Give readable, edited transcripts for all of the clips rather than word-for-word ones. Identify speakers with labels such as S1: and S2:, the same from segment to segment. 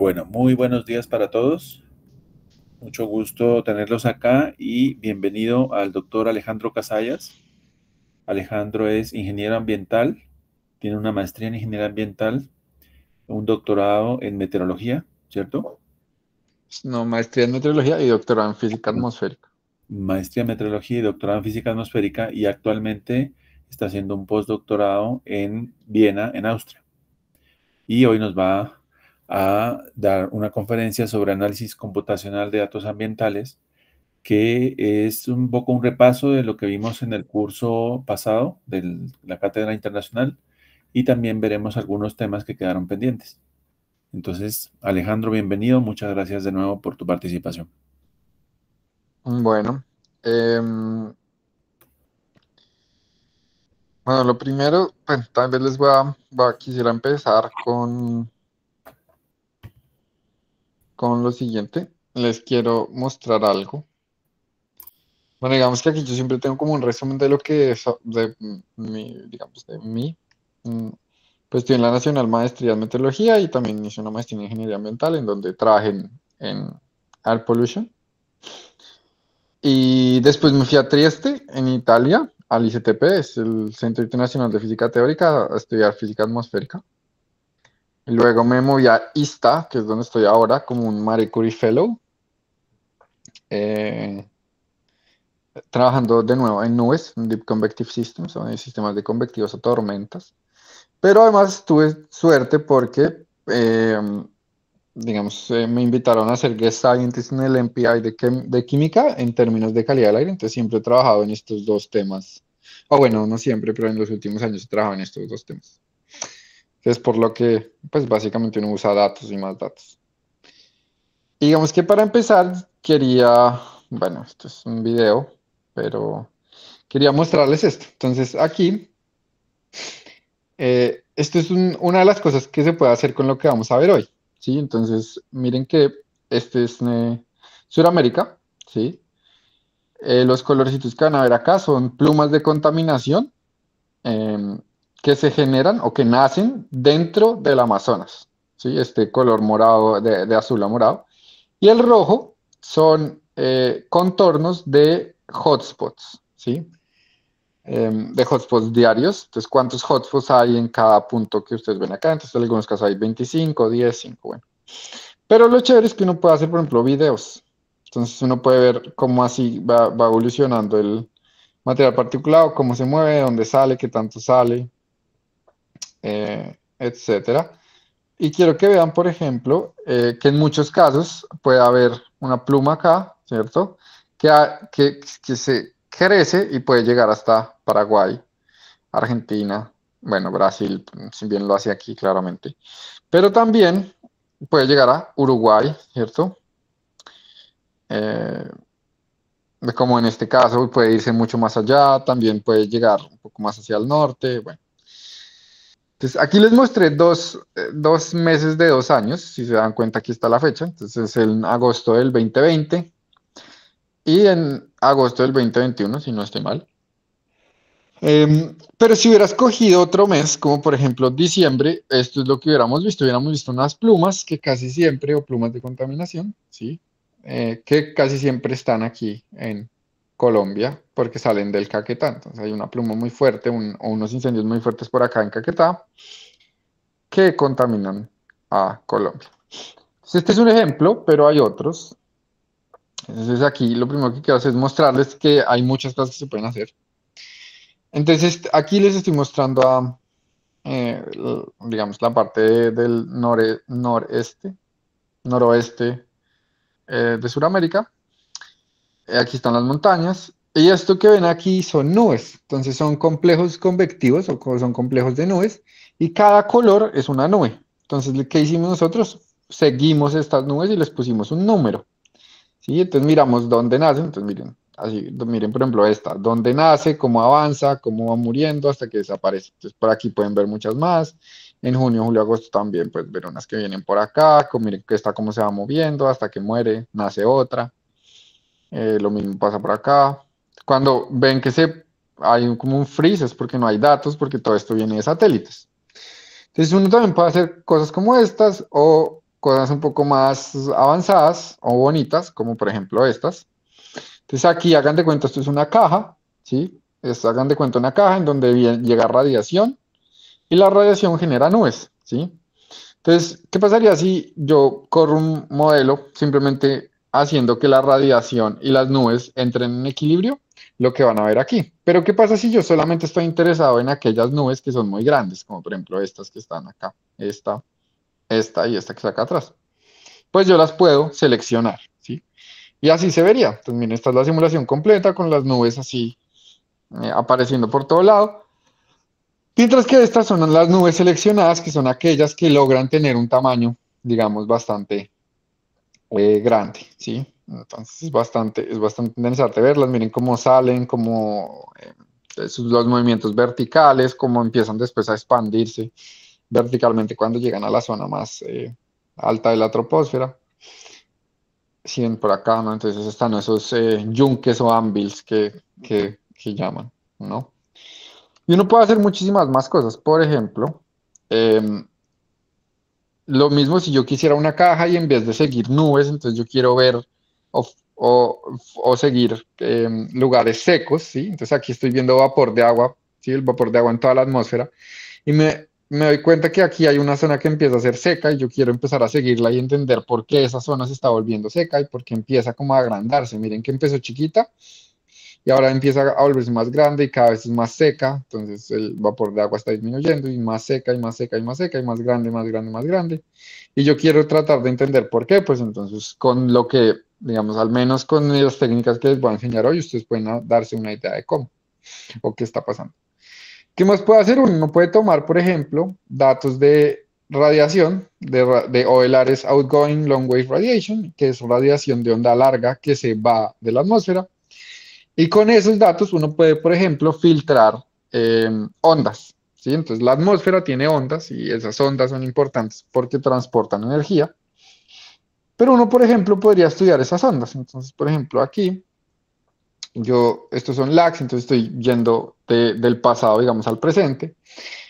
S1: Bueno, muy buenos días para todos. Mucho gusto tenerlos acá y bienvenido al doctor Alejandro Casallas. Alejandro es ingeniero ambiental, tiene una maestría en ingeniería ambiental, un doctorado en meteorología, ¿cierto?
S2: No, maestría en meteorología y doctorado en física atmosférica.
S1: Maestría en meteorología y doctorado en física atmosférica y actualmente está haciendo un postdoctorado en Viena, en Austria. Y hoy nos va a dar una conferencia sobre análisis computacional de datos ambientales que es un poco un repaso de lo que vimos en el curso pasado de la Cátedra Internacional y también veremos algunos temas que quedaron pendientes. Entonces, Alejandro, bienvenido. Muchas gracias de nuevo por tu participación.
S2: Bueno, em, bueno, lo primero, bueno, tal vez quisiera empezar con lo siguiente. Les quiero mostrar algo. Bueno, digamos que aquí yo siempre tengo como un resumen de lo que es, digamos, de mí. Mm, Pues estoy en la Nacional Maestría en Meteorología y también hice una maestría en Ingeniería Ambiental en donde trabajé en Air Pollution. Y después me fui a Trieste, en Italia, al ICTP, es el Centro Internacional de Física Teórica, a estudiar física atmosférica. Y luego me moví a ISTA, que es donde estoy ahora, como un Marie Curie Fellow, eh, trabajando de nuevo en nubes, en Deep Convective Systems, o en sistemas de convectivos o tormentas. Pero además tuve suerte porque, digamos, me invitaron a ser guest scientist en el MPI de química en términos de calidad del aire. Entonces siempre he trabajado en estos dos temas. O bueno, no siempre, pero en los últimos años he trabajado en estos dos temas. Es por lo que, pues básicamente uno usa datos y más datos. Y digamos que para empezar, bueno, esto es un video, pero quería mostrarles esto. Entonces aquí, esto es una de las cosas que se puede hacer con lo que vamos a ver hoy. ¿Sí? Entonces, miren que este es Sudamérica, ¿sí? Los colorcitos que van a ver acá son plumas de contaminación em, que se generan o que nacen dentro del Amazonas, ¿sí? Este color morado, de azul a morado. Y el rojo son contornos de hotspots, ¿sí? De hotspots diarios. Entonces, ¿cuántos hotspots hay en cada punto que ustedes ven acá? Entonces, en algunos casos hay 25, 10, 5, bueno. Pero lo chévere es que uno puede hacer, por ejemplo, videos. Entonces uno puede ver cómo así va evolucionando el material particulado, cómo se mueve, dónde sale, qué tanto sale, etcétera. Y quiero que vean, por ejemplo, que en muchos casos puede haber una pluma acá, ¿cierto? Que se crece y puede llegar hasta Paraguay, Argentina, bueno, Brasil, si bien lo hace aquí claramente. Pero también puede llegar a Uruguay, ¿cierto? Eh, Como en este caso, puede irse mucho más allá, también puede llegar un poco más hacia el norte. Bueno, entonces aquí les mostré dos meses de 2 años, si se dan cuenta, aquí está la fecha. Entonces, en agosto del 2020 y en agosto del 2021, si no estoy mal. Pero si hubieras cogido otro mes, como por ejemplo diciembre, esto es lo que hubiéramos visto unas plumas que casi siempre, o plumas de contaminación, ¿sí? Que casi siempre están aquí en Colombia porque salen del Caquetá. Entonces hay una pluma muy fuerte, o unos incendios muy fuertes por acá en Caquetá que contaminan a Colombia. Entonces, este es un ejemplo, pero hay otros. Entonces aquí lo primero que quiero hacer es mostrarles que hay muchas cosas que se pueden hacer. Entonces aquí les estoy mostrando digamos, la parte del noroeste de Sudamérica. Aquí están las montañas. Y esto que ven aquí son nubes. Entonces son complejos convectivos son complejos de nubes. Y cada color es una nube. Entonces, ¿qué hicimos nosotros? Seguimos estas nubes y les pusimos un número. ¿Sí? Entonces miramos dónde nacen. Entonces miren, así, miren por ejemplo esta. Dónde nace, cómo avanza, cómo va muriendo hasta que desaparece. Entonces por aquí pueden ver muchas más. En junio, julio, agosto también pueden ver unas que vienen por acá. Miren que está cómo se va moviendo hasta que muere, nace otra. Lo mismo pasa por acá. Cuando ven que hay como un freeze es porque no hay datos, porque todo esto viene de satélites. Entonces uno también puede hacer cosas como estas o cosas un poco más avanzadas o bonitas, como por ejemplo estas. Entonces aquí hagan de cuenta, esto es una caja, ¿sí? Hagan de cuenta una caja en donde llega radiación y la radiación genera nubes, ¿sí? Entonces, ¿qué pasaría si yo corro un modelo simplemente haciendo que la radiación y las nubes entren en equilibrio? Lo que van a ver aquí. Pero ¿qué pasa si yo solamente estoy interesado en aquellas nubes que son muy grandes, como por ejemplo estas que están acá, esta y esta que está acá atrás? Pues yo las puedo seleccionar, ¿sí? Y así se vería. Entonces, miren, esta es la simulación completa con las nubes así apareciendo por todo lado. Mientras que estas son las nubes seleccionadas, que son aquellas que logran tener un tamaño, digamos, bastante grande, ¿sí? Entonces es bastante interesante verlas. Miren cómo salen, cómo los movimientos verticales, cómo empiezan después a expandirse verticalmente cuando llegan a la zona más alta de la troposfera. Si ven por acá, ¿no? Entonces están esos yunques o anvils que llaman, ¿no? Y uno puede hacer muchísimas más cosas. Por ejemplo, em, lo mismo si yo quisiera una caja y en vez de seguir nubes, entonces yo quiero ver o seguir lugares secos, ¿sí? Entonces aquí estoy viendo vapor de agua, ¿sí? El vapor de agua en toda la atmósfera. Y me doy cuenta que aquí hay una zona que empieza a ser seca y yo quiero empezar a seguirla y entender por qué esa zona se está volviendo seca y por qué empieza como a agrandarse. Miren que empezó chiquita y ahora empieza a volverse más grande y cada vez es más seca, entonces el vapor de agua está disminuyendo y más seca y más seca y más seca y más grande, más grande, más grande. Y yo quiero tratar de entender por qué, pues entonces con lo que, digamos, al menos con las técnicas que les voy a enseñar hoy, ustedes pueden darse una idea de cómo o qué está pasando. ¿Qué más puede hacer? Uno puede tomar, por ejemplo, datos de radiación, de OLRs Outgoing Long Wave Radiation, que es radiación de onda larga que se va de la atmósfera. Y con esos datos uno puede, por ejemplo, filtrar ondas, ¿sí? Entonces la atmósfera tiene ondas y esas ondas son importantes porque transportan energía. Pero uno, por ejemplo, podría estudiar esas ondas. Entonces, por ejemplo, aquí, estos son lags, entonces estoy yendo del pasado, digamos, al presente.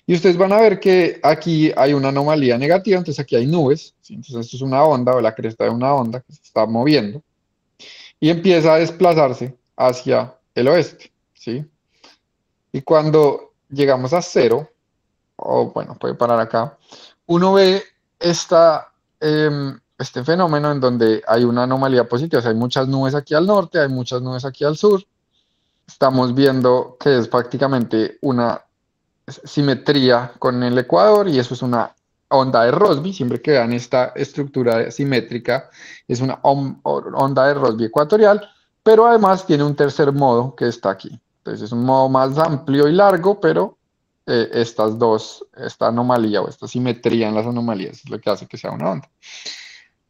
S2: Y ustedes van a ver que aquí hay una anomalía negativa, entonces aquí hay nubes, ¿sí? Entonces esto es una onda o la cresta de una onda que se está moviendo y empieza a desplazarse hacia el oeste, ¿sí? Y cuando llegamos a cero, o bueno, puede parar acá, uno ve este fenómeno en donde hay una anomalía positiva, o sea, hay muchas nubes aquí al norte, hay muchas nubes aquí al sur, estamos viendo que es prácticamente una simetría con el ecuador y eso es una onda de Rossby, siempre que vean esta estructura simétrica, es una onda de Rossby ecuatorial, pero además tiene un tercer modo que está aquí. Entonces es un modo más amplio y largo, pero esta anomalía o esta simetría en las anomalías es lo que hace que sea una onda.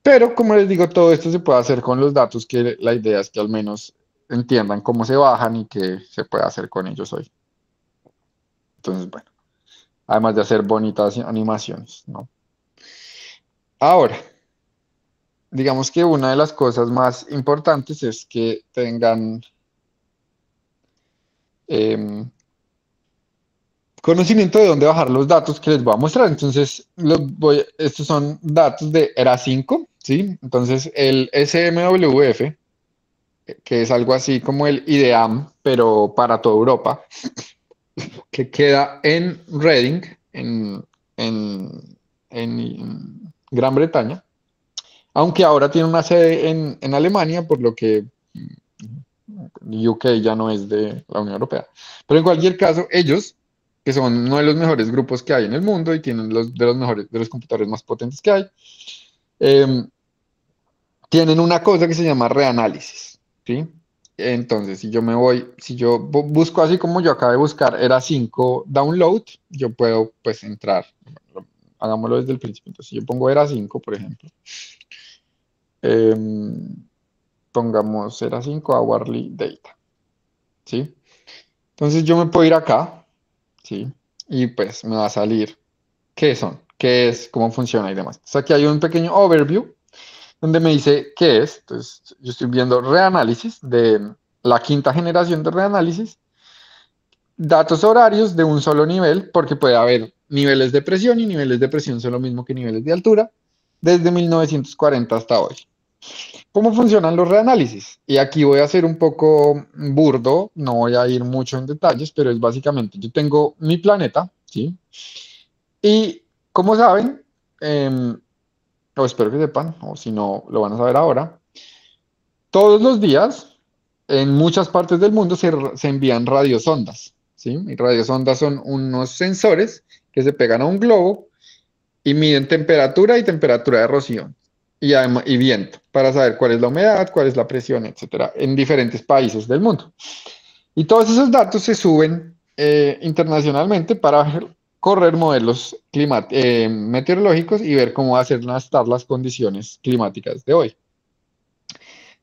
S2: Pero como les digo, todo esto se puede hacer con los datos, que la idea es que al menos entiendan cómo se bajan y qué se puede hacer con ellos hoy. Entonces, bueno, además de hacer bonitas animaciones, ¿no? Ahora, digamos que una de las cosas más importantes es que tengan em, conocimiento de dónde bajar los datos que les voy a mostrar. Entonces, estos son datos de ERA 5, ¿sí? Entonces, el SMWF, que es algo así como el IDEAM, pero para toda Europa, que queda en Reading, en Gran Bretaña, aunque ahora tiene una sede en Alemania, por lo que UK ya no es de la Unión Europea. Pero en cualquier caso, ellos, que son uno de los mejores grupos que hay en el mundo y tienen de los computadores más potentes que hay, eh, tienen una cosa que se llama reanálisis, ¿sí? Entonces, si yo busco así como yo acabé de buscar, era 5 download, yo puedo pues entrar, hagámoslo desde el principio. Entonces, si yo pongo era 5, por ejemplo, eh, pongamos era 5 hourly data, ¿sí? Entonces yo me puedo ir acá, ¿sí? Y pues me va a salir qué son, qué es, cómo funciona y demás. Entonces aquí hay un pequeño overview donde me dice qué es. Entonces yo estoy viendo reanálisis de la quinta generación de reanálisis, datos horarios de un solo nivel, porque puede haber niveles de presión y niveles de presión son lo mismo que niveles de altura. desde 1940 hasta hoy. ¿Cómo funcionan los reanálisis? Y aquí voy a ser un poco burdo, no voy a ir mucho en detalles, pero es básicamente, yo tengo mi planeta, ¿sí? Y como saben, o espero que sepan, o si no, lo van a saber ahora, todos los días, en muchas partes del mundo se envían radiosondas, ¿sí? Y radiosondas son unos sensores que se pegan a un globo y miden temperatura y temperatura de rocío y viento para saber cuál es la humedad, cuál es la presión, etcétera, en diferentes países del mundo. Y todos esos datos se suben internacionalmente para correr modelos meteorológicos y ver cómo van a estar las condiciones climáticas de hoy.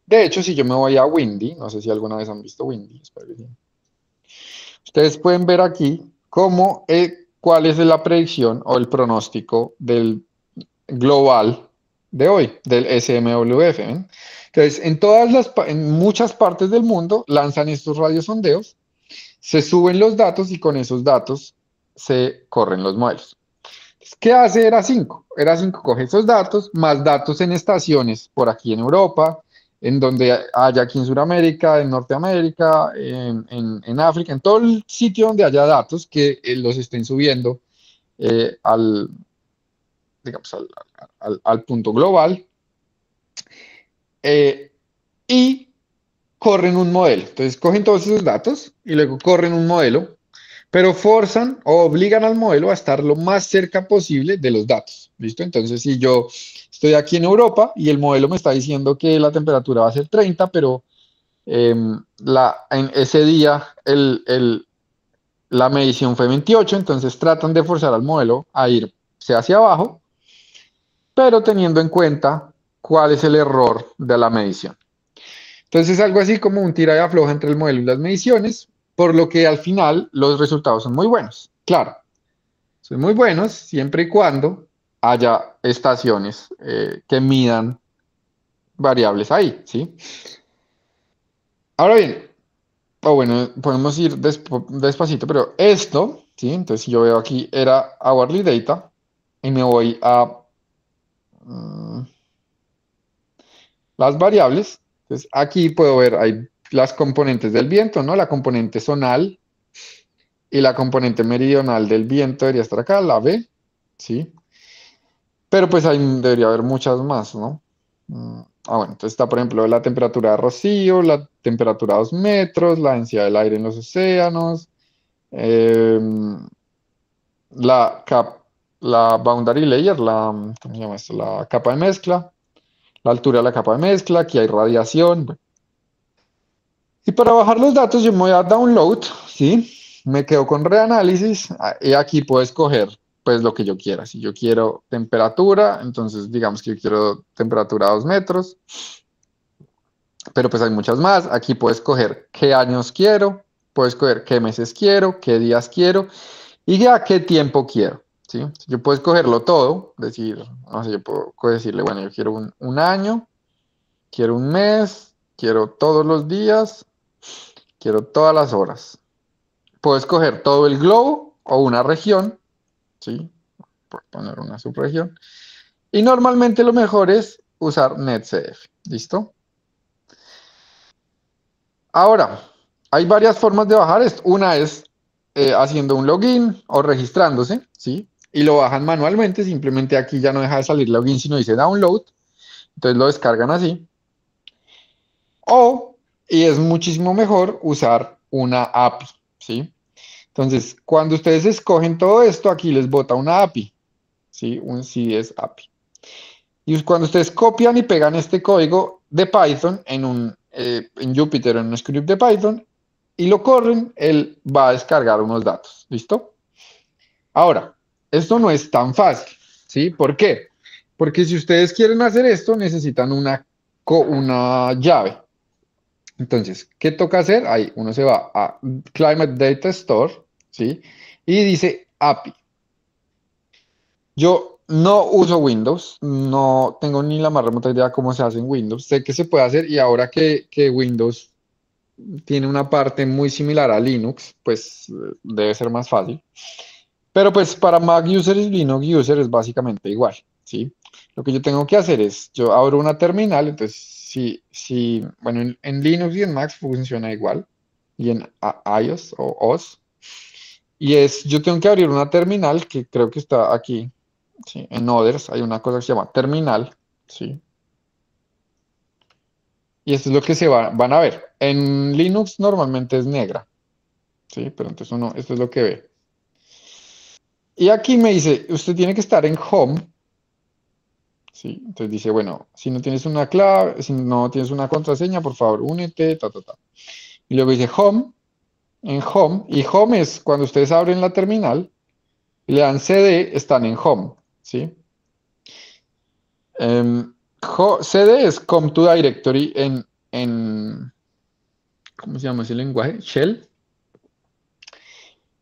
S2: De hecho, si yo me voy a Windy, no sé si alguna vez han visto Windy, espero que sí. Ustedes pueden ver aquí cómo, cuál es la predicción o el pronóstico del global de hoy, del SMWF. ¿Ven? Entonces, en muchas partes del mundo lanzan estos radiosondeos, se suben los datos y con esos datos se corren los modelos. ¿Qué hace ERA5? ERA5 coge esos datos, más datos en estaciones por aquí en Europa, en donde haya aquí en Sudamérica, en Norteamérica, en África, en todo el sitio donde haya datos que los estén subiendo al, digamos, al punto global y corren un modelo. Entonces cogen todos esos datos y luego corren un modelo, pero forzan o obligan al modelo a estar lo más cerca posible de los datos. ¿Listo? Entonces, si yo estoy aquí en Europa y el modelo me está diciendo que la temperatura va a ser 30, pero en ese día la medición fue 28, entonces tratan de forzar al modelo a irse hacia abajo, pero teniendo en cuenta cuál es el error de la medición. Entonces es algo así como un tira y afloja entre el modelo y las mediciones, por lo que al final los resultados son muy buenos. Claro, son muy buenos siempre y cuando haya estaciones que midan variables ahí, ¿sí? Ahora bien, o bueno, podemos ir despacito, pero esto, ¿sí? Entonces si yo veo aquí era hourly data y me voy a las variables. Entonces aquí puedo ver, hay las componentes del viento, ¿no? La componente zonal y la componente meridional del viento debería estar acá, la B, ¿sí? Pero pues ahí debería haber muchas más, ¿no? Bueno, entonces está, por ejemplo, la temperatura de rocío, la temperatura a 2 metros, la densidad del aire en los océanos, eh, la boundary layer, ¿cómo se llama esto? La capa de mezcla, la altura de la capa de mezcla, aquí hay radiación. Bueno. Y para bajar los datos yo me voy a download, ¿sí? Me quedo con reanálisis y aquí puedo escoger pues lo que yo quiera. Si yo quiero temperatura, entonces digamos que yo quiero temperatura a 2 metros, pero pues hay muchas más. Aquí puedo escoger qué años quiero, puedo escoger qué meses quiero, qué días quiero y a qué tiempo quiero, ¿sí? Yo puedo escogerlo todo, decir, no sé, yo puedo decirle, bueno, yo quiero un año, quiero un mes, quiero todos los días, quiero todas las horas. Puedo escoger todo el globo o una región, ¿sí? Por poner una subregión. Y normalmente lo mejor es usar NetCF, ¿listo? Ahora, hay varias formas de bajar esto. Una es haciendo un login o registrándose, ¿sí? Y lo bajan manualmente, simplemente aquí ya no deja de salir login, sino dice download. Entonces lo descargan así. Y es muchísimo mejor usar una API, ¿sí? Entonces, cuando ustedes escogen todo esto, aquí les bota una API, ¿sí? Un CSS API. Y cuando ustedes copian y pegan este código de Python en Jupyter, en un script de Python, y lo corren, él va a descargar unos datos, ¿listo? Ahora, esto no es tan fácil, ¿sí? ¿Por qué? Porque si ustedes quieren hacer esto, necesitan una llave. Entonces, ¿qué toca hacer? Ahí uno se va a Climate Data Store, ¿sí? Y dice API. Yo no uso Windows, no tengo ni la más remota idea cómo se hace en Windows. Sé que se puede hacer y ahora que Windows tiene una parte muy similar a Linux, pues debe ser más fácil. Pero pues para Mac user y Linux user es básicamente igual, ¿sí? Lo que yo tengo que hacer es, yo abro una terminal, entonces, bueno, en Linux y en Mac funciona igual, y en iOS o OS, y es, yo tengo que abrir una terminal que creo que está aquí, ¿sí? En Others hay una cosa que se llama terminal, ¿sí? Y esto es lo que van a ver. En Linux normalmente es negra, ¿sí? Pero entonces uno, esto es lo que ve. Y aquí me dice, usted tiene que estar en Home, ¿sí? Entonces dice, bueno, si no tienes una clave, si no tienes una contraseña, por favor, únete, ta, ta, ta. Y luego dice Home, en Home, y Home es cuando ustedes abren la terminal y le dan CD, están en Home, ¿sí? Em, CD es Come to Directory ¿cómo se llama ese lenguaje? Shell.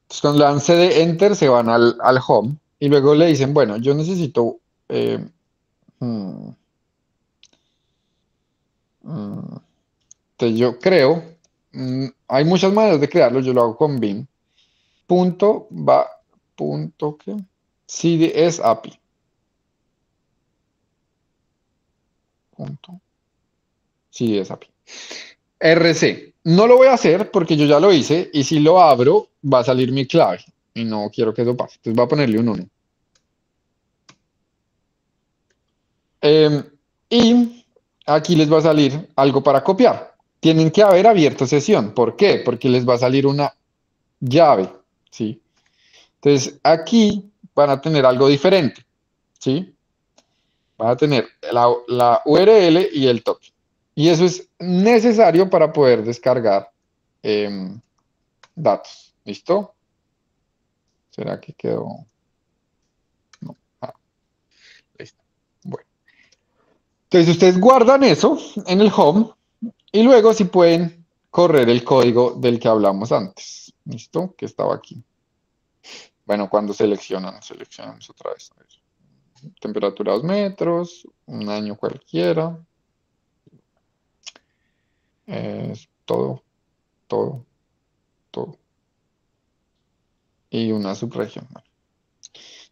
S2: Entonces, cuando le dan CD Enter, se van al Home y luego le dicen, bueno, yo necesito, eh, mm, mm, entonces yo creo, hay muchas maneras de crearlo, yo lo hago con Vim. Punto, va, punto, ¿qué? CDS API. Punto, CDS API. RC. No lo voy a hacer porque yo ya lo hice y si lo abro va a salir mi clave y no quiero que eso pase. Entonces voy a ponerle un 1. Eh, y aquí les va a salir algo para copiar. Tienen que haber abierto sesión. ¿Por qué? Porque les va a salir una llave, ¿sí? Entonces aquí van a tener algo diferente, ¿sí? Van a tener la URL y el token. Y eso es necesario para poder descargar em, datos. ¿Listo? ¿Será que quedó? No. Ah, listo. Bueno. Entonces ustedes guardan eso en el home y luego si pueden correr el código del que hablamos antes. ¿Listo? Que estaba aquí. Bueno, cuando seleccionamos otra vez. A ver. Temperatura 2 metros, un año cualquiera. Es todo, todo, todo. Y una subregión. Bueno,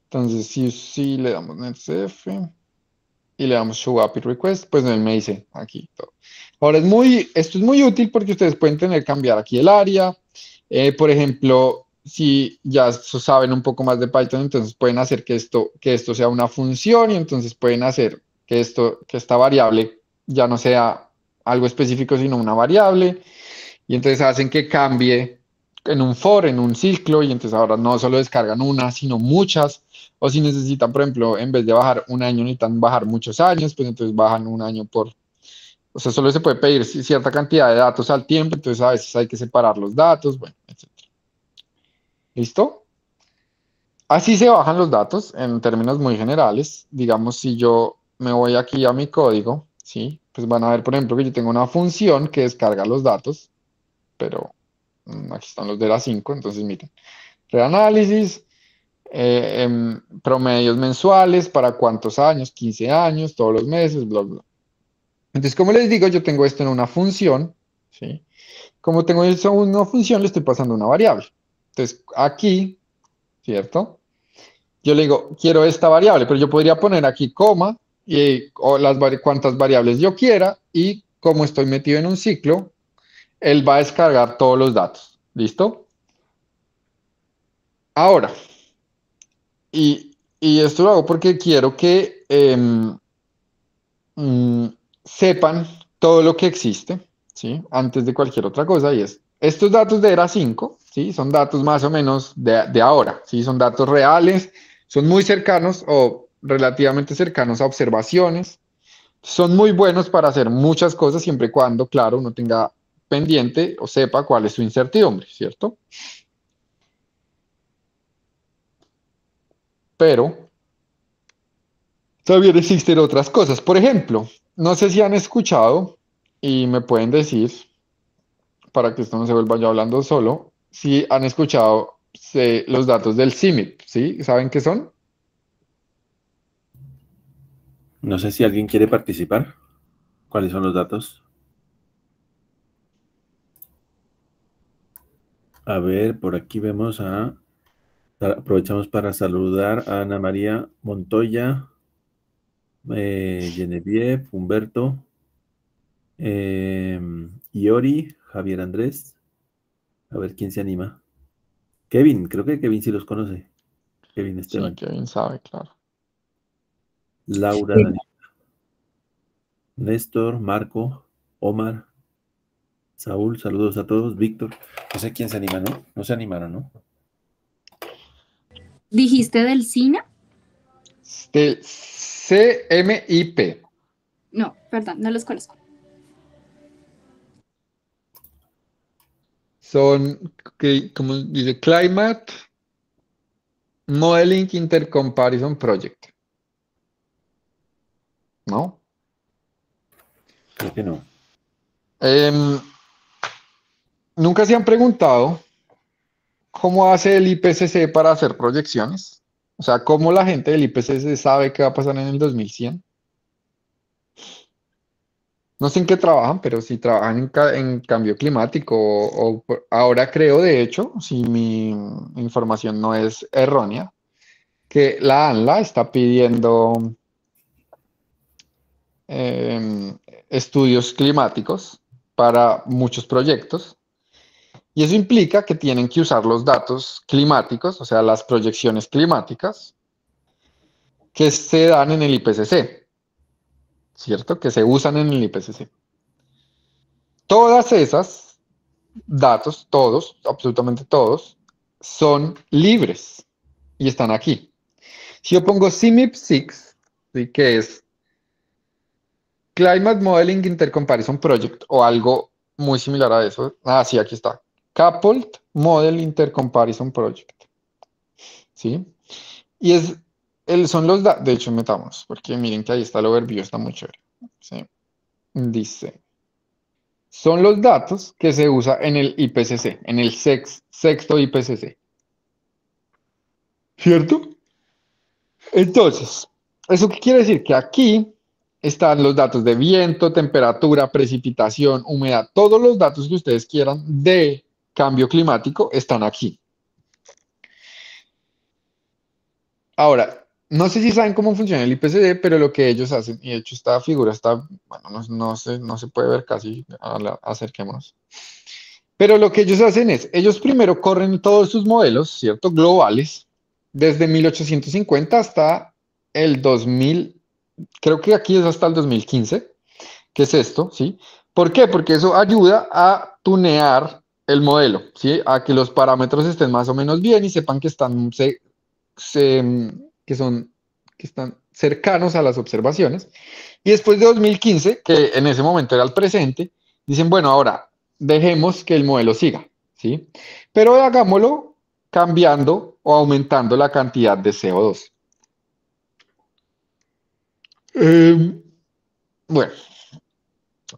S2: entonces, si le damos netcf y le damos show API request, pues él me dice aquí todo. Ahora esto es muy útil porque ustedes pueden cambiar aquí el área. Por ejemplo, si ya saben un poco más de Python, entonces pueden hacer que esto sea una función y entonces pueden hacer que esta variable ya no sea algo específico, sino una variable. Y entonces hacen que cambie en un for, en un ciclo, y entonces ahora no solo descargan una, sino muchas. O si necesitan, por ejemplo, en vez de bajar un año, necesitan bajar muchos años, pues entonces bajan un año o sea, solo se puede pedir cierta cantidad de datos al tiempo, entonces a veces hay que separar los datos, bueno, etcétera. ¿Listo? Así se bajan los datos en términos muy generales. Digamos, si yo me voy aquí a mi código, ¿sí? Pues van a ver, por ejemplo, que yo tengo una función que descarga los datos, pero aquí están los de la 5, entonces miren, reanálisis, promedios mensuales, para cuántos años, 15 años, todos los meses, bla, bla. Entonces, como les digo, yo tengo esto en una función, ¿sí? Como tengo esto en una función, le estoy pasando una variable. Entonces, aquí, ¿cierto? Yo le digo, quiero esta variable, pero yo podría poner aquí coma o cuantas variables yo quiera y como estoy metido en un ciclo, él va a descargar todos los datos. ¿Listo? Ahora, y esto lo hago porque quiero que mm, sepan todo lo que existe, ¿sí? Antes de cualquier otra cosa, y estos datos de era 5, ¿sí? Son datos más o menos de ahora, ¿sí? Son datos reales, son muy cercanos o relativamente cercanos a observaciones, son muy buenos para hacer muchas cosas siempre y cuando, claro, uno tenga pendiente o sepa cuál es su incertidumbre, ¿cierto? Pero también existen otras cosas. Por ejemplo, no sé si han escuchado y me pueden decir, para que esto no se vuelva yo hablando solo, si han escuchado los datos del CIMIP, ¿sí? ¿Saben qué son?
S1: No sé si alguien quiere participar. ¿Cuáles son los datos? A ver, por aquí vemos aprovechamos para saludar a Ana María Montoya. Genevieve, Humberto, Iori, Javier Andrés. A ver quién se anima. Kevin, creo que Kevin sí los conoce. Kevin
S2: Sí,
S1: Esteban.
S2: que bien sabe, claro.
S1: Laura,
S3: Sí.
S1: Daniel, Néstor, Marco, Omar, Saúl, saludos a todos. Víctor, no sé quién se anima, ¿no? No se animaron, ¿no?
S3: ¿Dijiste del SINA?
S2: Del CMIP.
S3: No, perdón, no los conozco.
S2: Son, como dice, Climate Modeling Intercomparison Project. ¿No?
S1: Creo que no.
S2: Em, ¿Nunca se han preguntado cómo hace el IPCC para hacer proyecciones? O sea, ¿cómo la gente del IPCC sabe qué va a pasar en el 2100? No sé en qué trabajan, pero si trabajan en cambio climático ahora creo, de hecho, si mi información no es errónea, que la ANLA está pidiendo em, estudios climáticos para muchos proyectos. Y eso implica que tienen que usar los datos climáticos, o sea, las proyecciones climáticas que se dan en el IPCC, ¿cierto? Que se usan en el IPCC. Todas esas datos, todos, absolutamente todos, son libres y están aquí. Si yo pongo CMIP6, ¿sí? Que es Climate Modeling Intercomparison Project o algo muy similar a eso. Ah, sí, aquí está. Coupled Model Intercomparison Project. ¿Sí? Y son los datos, de hecho, metamos, porque miren que ahí está el overview, está muy chévere. ¿Sí? Dice, son los datos que se usa en el IPCC, en el sexto IPCC. ¿Cierto? Entonces, ¿eso qué quiere decir? Que aquí están los datos de viento, temperatura, precipitación, humedad, todos los datos que ustedes quieran de cambio climático están aquí. Ahora, no sé si saben cómo funciona el IPCC, pero lo que ellos hacen, y de hecho esta figura está, bueno, no se puede ver casi, acerquémonos. Pero lo que ellos hacen es, ellos primero corren todos sus modelos, ¿cierto? Globales, desde 1850 hasta el 2000, creo que aquí es hasta el 2015, que es esto, ¿sí? ¿Por qué? Porque eso ayuda a tunear el modelo, ¿sí? A que los parámetros estén más o menos bien y sepan que se- que son, que están cercanos a las observaciones. Y después de 2015, que en ese momento era el presente, dicen, bueno, ahora dejemos que el modelo siga, ¿sí? Pero hagámoslo cambiando o aumentando la cantidad de CO2. Bueno,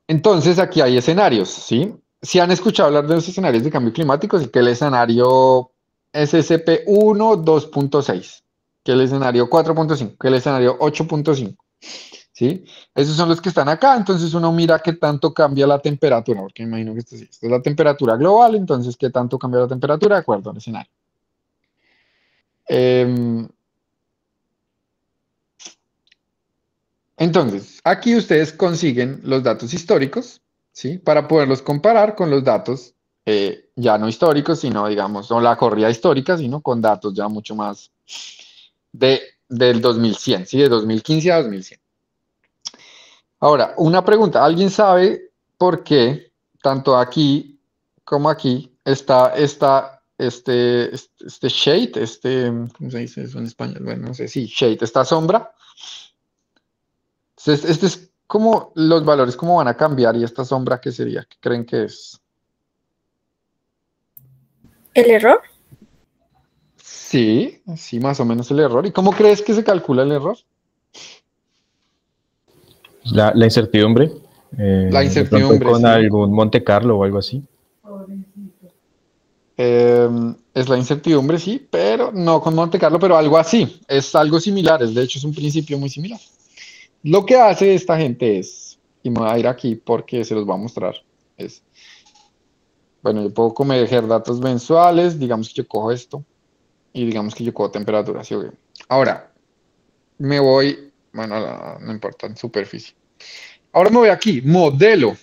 S2: entonces aquí hay escenarios, ¿sí? Si han escuchado hablar de los escenarios de cambio climático, sí que el escenario SSP1 2.6, que el escenario 4.5, que el escenario 8.5, ¿sí? Esos son los que están acá, entonces uno mira qué tanto cambia la temperatura, porque me imagino que esto es la temperatura global, entonces qué tanto cambia la temperatura de acuerdo al escenario. Em, Entonces, aquí ustedes consiguen los datos históricos, ¿sí? Para poderlos comparar con los datos ya no históricos, sino, digamos, no la corrida histórica, sino con datos ya mucho más del 2100, ¿sí? De 2015 a 2100. Ahora, una pregunta, ¿alguien sabe por qué tanto aquí como aquí está este shade, ¿cómo se dice eso en español? Bueno, no sé, sí, shade, esta sombra. Este es como los valores cómo van a cambiar y esta sombra qué sería, ¿qué creen que es?
S4: ¿El error?
S2: Sí, sí, más o menos el error. ¿Y cómo crees que se calcula el error?
S5: La incertidumbre,
S2: La
S5: de pronto
S2: incertidumbre,
S5: con
S2: sí.
S5: algún Monte Carlo o algo así.
S2: Es la incertidumbre, sí, pero no con Monte Carlo, pero algo así. Es algo similar, de hecho es un principio muy similar. Lo que hace esta gente es, y me voy a ir aquí porque se los voy a mostrar, es, bueno, yo puedo coger datos mensuales, digamos que yo cojo esto, y digamos que yo cojo temperatura, ¿sí o qué? Ahora, me voy bueno, no importa, en superficie. Ahora me voy aquí, modelo.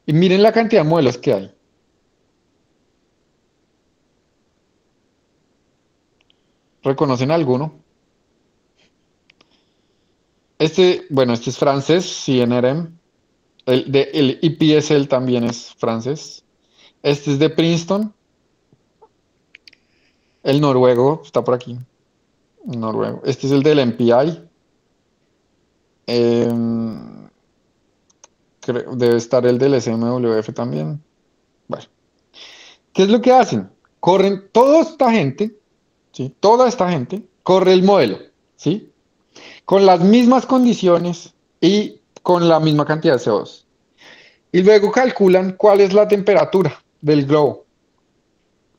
S2: Y miren la cantidad de modelos que hay. ¿Reconocen alguno? Bueno, este es francés, CNRM. El EPSL también es francés. Este es de Princeton. El noruego está por aquí. Noruego. Este es el del MPI. Debe estar el del SMWF también. Bueno, ¿qué es lo que hacen? Corren toda esta gente, ¿sí? Toda esta gente corre el modelo, ¿sí? Con las mismas condiciones y con la misma cantidad de CO2. Y luego calculan cuál es la temperatura del globo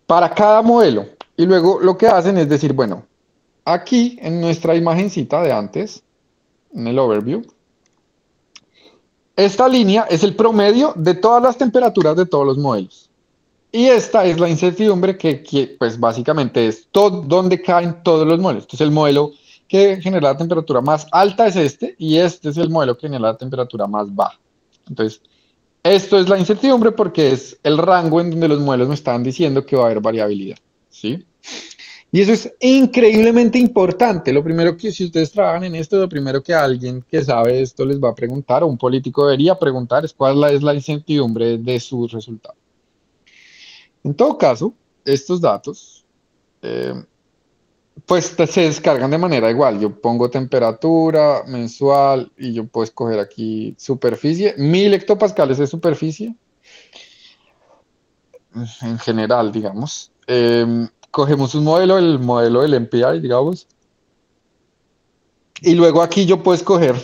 S2: para cada modelo. Y luego lo que hacen es decir, bueno, aquí en nuestra imagencita de antes, en el overview, esta línea es el promedio de todas las temperaturas de todos los modelos. Y esta es la incertidumbre que pues básicamente es donde caen todos los modelos. Entonces el modelo que genera la temperatura más alta es este y este es el modelo que genera la temperatura más baja. Entonces, esto es la incertidumbre porque es el rango en donde los modelos me están diciendo que va a haber variabilidad, ¿sí? Y eso es increíblemente importante. Lo primero que, si ustedes trabajan en esto, lo primero que alguien que sabe esto les va a preguntar, o un político debería preguntar, es cuál es la incertidumbre de sus resultados. En todo caso, estos datos, pues se descargan de manera igual. Yo pongo temperatura mensual y yo puedo escoger aquí superficie. 1000 hectopascales de superficie, en general, digamos. Cogemos un modelo, el modelo del MPI, digamos. Y luego aquí yo puedo escoger,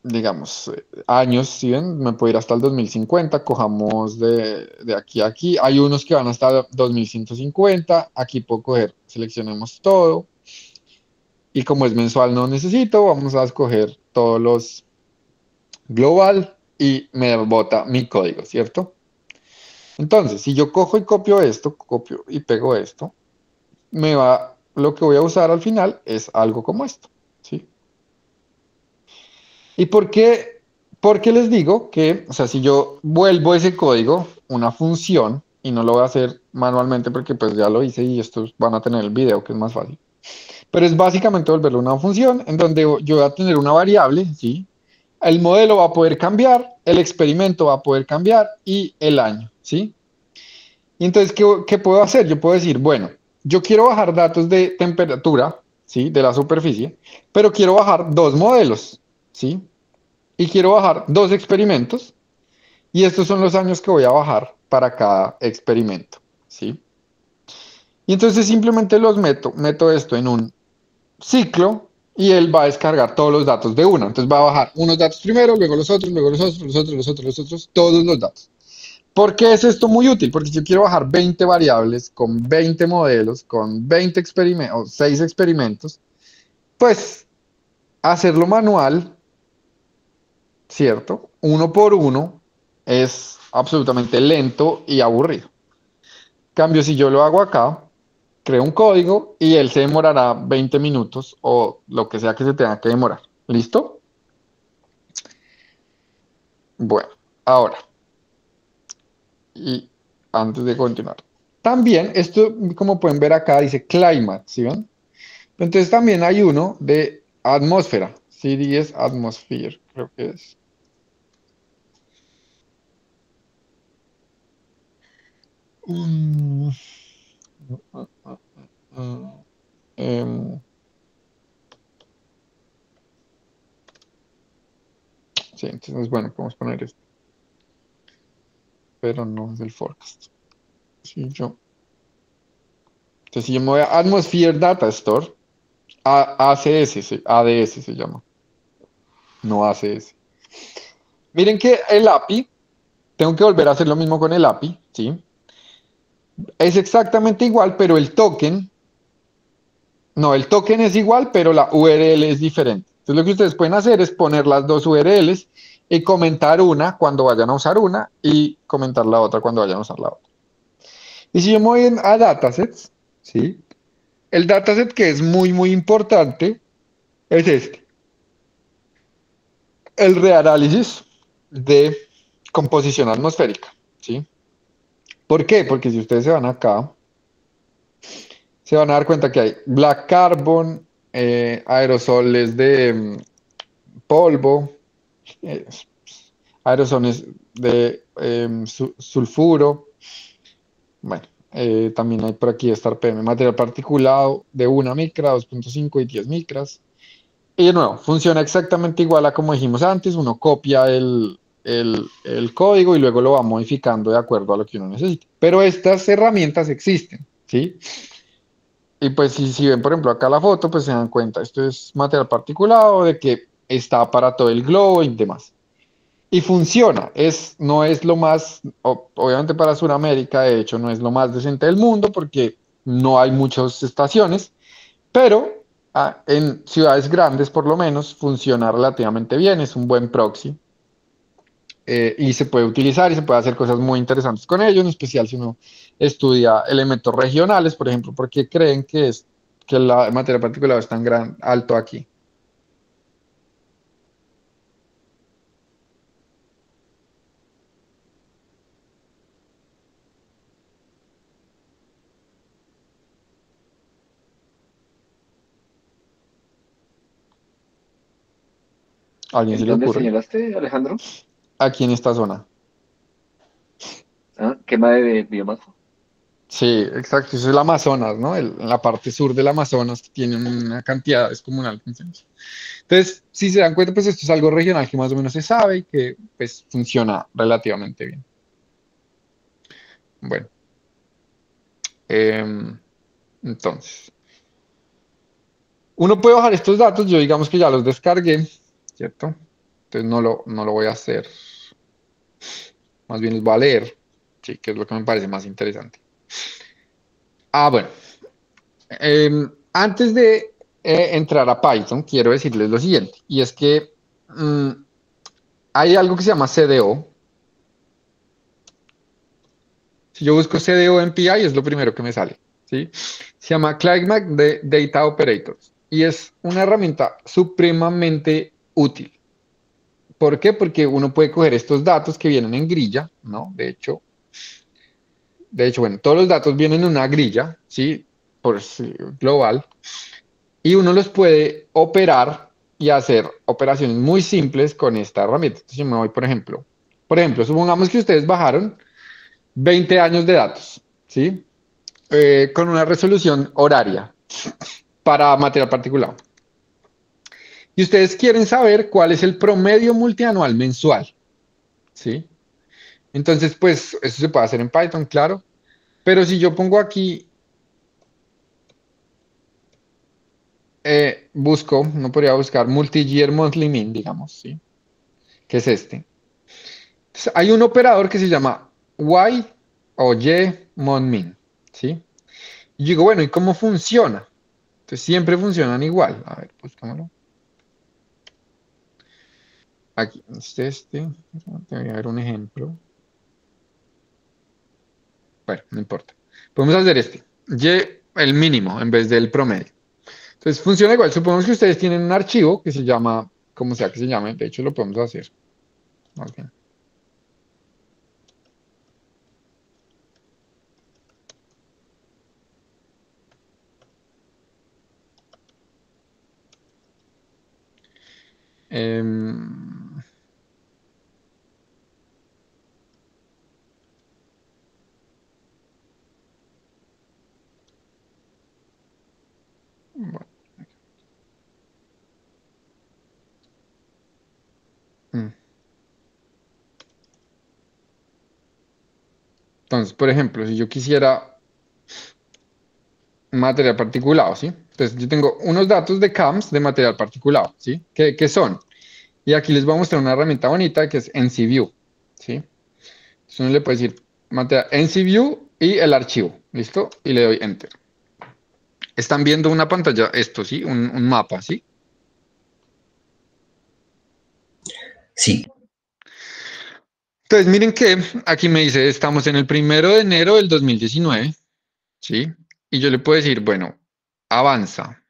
S2: digamos, años, ¿sí ven? Me puedo ir hasta el 2050, cojamos de aquí a aquí. Hay unos que van hasta 2150, aquí puedo coger, seleccionemos todo. Y como es mensual no necesito, vamos a escoger todos los global y me bota mi código, ¿cierto? Entonces, si yo cojo y copio esto, copio y pego esto, lo que voy a usar al final es algo como esto, ¿sí? ¿Y por qué les digo que, o sea, si yo vuelvo ese código, una función, y no lo voy a hacer manualmente porque pues ya lo hice y estos van a tener el video que es más fácil, pero es básicamente volverlo una función en donde yo voy a tener una variable, ¿sí? El modelo va a poder cambiar, el experimento va a poder cambiar y el año, ¿sí? Y entonces, ¿qué puedo hacer? Yo puedo decir, bueno, yo quiero bajar datos de temperatura, ¿sí? De la superficie, pero quiero bajar dos modelos, ¿sí? Y quiero bajar dos experimentos, y estos son los años que voy a bajar para cada experimento, ¿sí? Y entonces simplemente meto esto en un ciclo, y él va a descargar todos los datos de una. Entonces va a bajar unos datos primero, luego los otros, luego los otros, los otros, los otros, los otros, todos los datos. ¿Por qué es esto muy útil? Porque si yo quiero bajar 20 variables con 20 modelos, con 20 experimentos, o 6 experimentos, pues hacerlo manual, ¿cierto? Uno por uno es absolutamente lento y aburrido. En cambio, si yo lo hago acá, creo un código y él se demorará 20 minutos o lo que sea que se tenga que demorar. ¿Listo? Bueno, ahora, y antes de continuar, también esto, como pueden ver acá, dice climate, ¿sí ven? Entonces también hay uno de atmósfera, CDS Atmosphere, creo que es. Mm, em, sí, entonces bueno, podemos poner esto, pero no es del forecast. Entonces, si yo me voy a Atmosphere Data Store, ACS, ADS se llama, no ACS. Miren que el API, tengo que volver a hacer lo mismo con el API, ¿sí? Es exactamente igual, pero el token es igual, pero la URL es diferente. Entonces, lo que ustedes pueden hacer es poner las dos URLs y comentar una cuando vayan a usar una y comentar la otra cuando vayan a usar la otra. Y si yo me voy a datasets, ¿sí? el dataset que es muy importante es este, el reanálisis de composición atmosférica, ¿sí? ¿Por qué? Porque si ustedes se van acá, se van a dar cuenta que hay black carbon, aerosoles de polvo, eh, aerosoles de sulfuro, bueno, también hay por aquí estar PM, material particulado de 1 micra, 2.5 y 10 micras. Y de nuevo, funciona exactamente igual a como dijimos antes, uno copia el código y luego lo va modificando de acuerdo a lo que uno necesite. Pero estas herramientas existen, ¿sí? Y pues si ven, por ejemplo, acá la foto, pues se dan cuenta, esto es material particulado de que está para todo el globo y demás. Y funciona, no es lo más, obviamente para Sudamérica, de hecho, no es lo más decente del mundo porque no hay muchas estaciones, pero en ciudades grandes, por lo menos, funciona relativamente bien, es un buen proxy. Y se puede utilizar y se puede hacer cosas muy interesantes con ello, en especial si uno estudia elementos regionales, por ejemplo, porque creen que la materia particular es tan alto aquí. ¿A alguien se
S4: ¿En
S2: le
S4: dónde
S2: ocurre?
S4: señalaste, Alejandro?
S2: Aquí en esta zona.
S4: Ah, quema de biomasa.
S2: Sí, exacto, eso es el Amazonas, ¿no? En la parte sur del Amazonas que tiene una cantidad descomunal de incendios. Entonces, si se dan cuenta, pues esto es algo regional que más o menos se sabe y que pues funciona relativamente bien. Bueno, entonces, uno puede bajar estos datos, yo digamos que ya los descargué, ¿cierto? Entonces no lo voy a hacer, más bien los voy a leer, sí, que es lo que me parece más interesante. Bueno, antes de entrar a Python, quiero decirles lo siguiente, y es que hay algo que se llama CDO. Si yo busco CDO en PI, es lo primero que me sale, ¿sí? Se llama Climate Data Operators, y es una herramienta supremamente útil. ¿Por qué? Porque uno puede coger estos datos que vienen en grilla, ¿no? De hecho, bueno, todos los datos vienen en una grilla, ¿sí? Global, y uno los puede operar y hacer operaciones muy simples con esta herramienta. Entonces, yo me voy, por ejemplo, supongamos que ustedes bajaron 20 años de datos, ¿sí? Con una resolución horaria para material particulado. Y ustedes quieren saber cuál es el promedio multianual mensual, ¿sí? Entonces, pues, eso se puede hacer en Python, claro. Pero si yo pongo aquí, no podría buscar multi-year monthly mean, digamos, ¿sí? Que es este. Entonces, hay un operador que se llama Y o Y mon min, ¿sí? Y digo, bueno, ¿y cómo funciona? Entonces, siempre funcionan igual. A ver, buscámoslo. Aquí, te voy a ver un ejemplo. Bueno, no importa. Podemos hacer Y, el mínimo, en vez del promedio. Entonces, funciona igual. Supongamos que ustedes tienen un archivo que se llama, como sea que se llame, de hecho lo podemos hacer. Más bien. Em, bueno. Mm. Entonces, por ejemplo, si yo quisiera material particulado, ¿sí? Entonces, yo tengo unos datos de CAMS de material particulado, ¿sí? ¿Qué son? Y aquí les voy a mostrar una herramienta bonita que es NCView, ¿sí? Entonces, uno le puede decir NCView y el archivo, ¿listo? Y le doy Enter. Están viendo una pantalla, esto, ¿sí? Un mapa, ¿sí?
S6: Sí.
S2: Entonces, miren que aquí me dice, estamos en el 1 de enero del 2019, ¿sí? Y yo le puedo decir, bueno, avanza.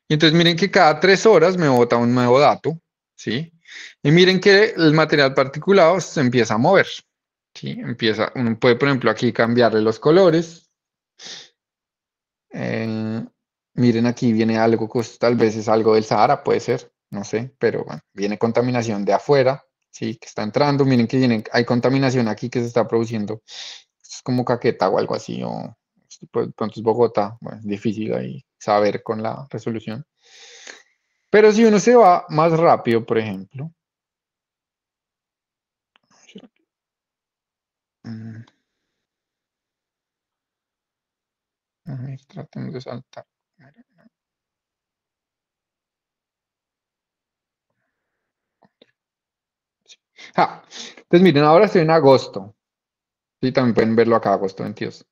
S2: Y entonces miren que cada 3 horas me bota un nuevo dato, ¿sí? Y miren que el material particulado se empieza a mover, ¿sí? Uno puede, por ejemplo, aquí cambiarle los colores. Miren, aquí viene algo, tal vez es algo del Sahara, puede ser, no sé, pero bueno, viene contaminación de afuera, ¿sí? Que está entrando. Miren que hay contaminación aquí que se está produciendo. Es como Caquetá o algo así, o de pronto es Bogotá. Bueno, es difícil ahí saber con la resolución. Pero si uno se va más rápido, por ejemplo. A ver, tratemos de saltar. Entonces miren, ahora estoy en agosto. Sí, también pueden verlo acá, agosto 22.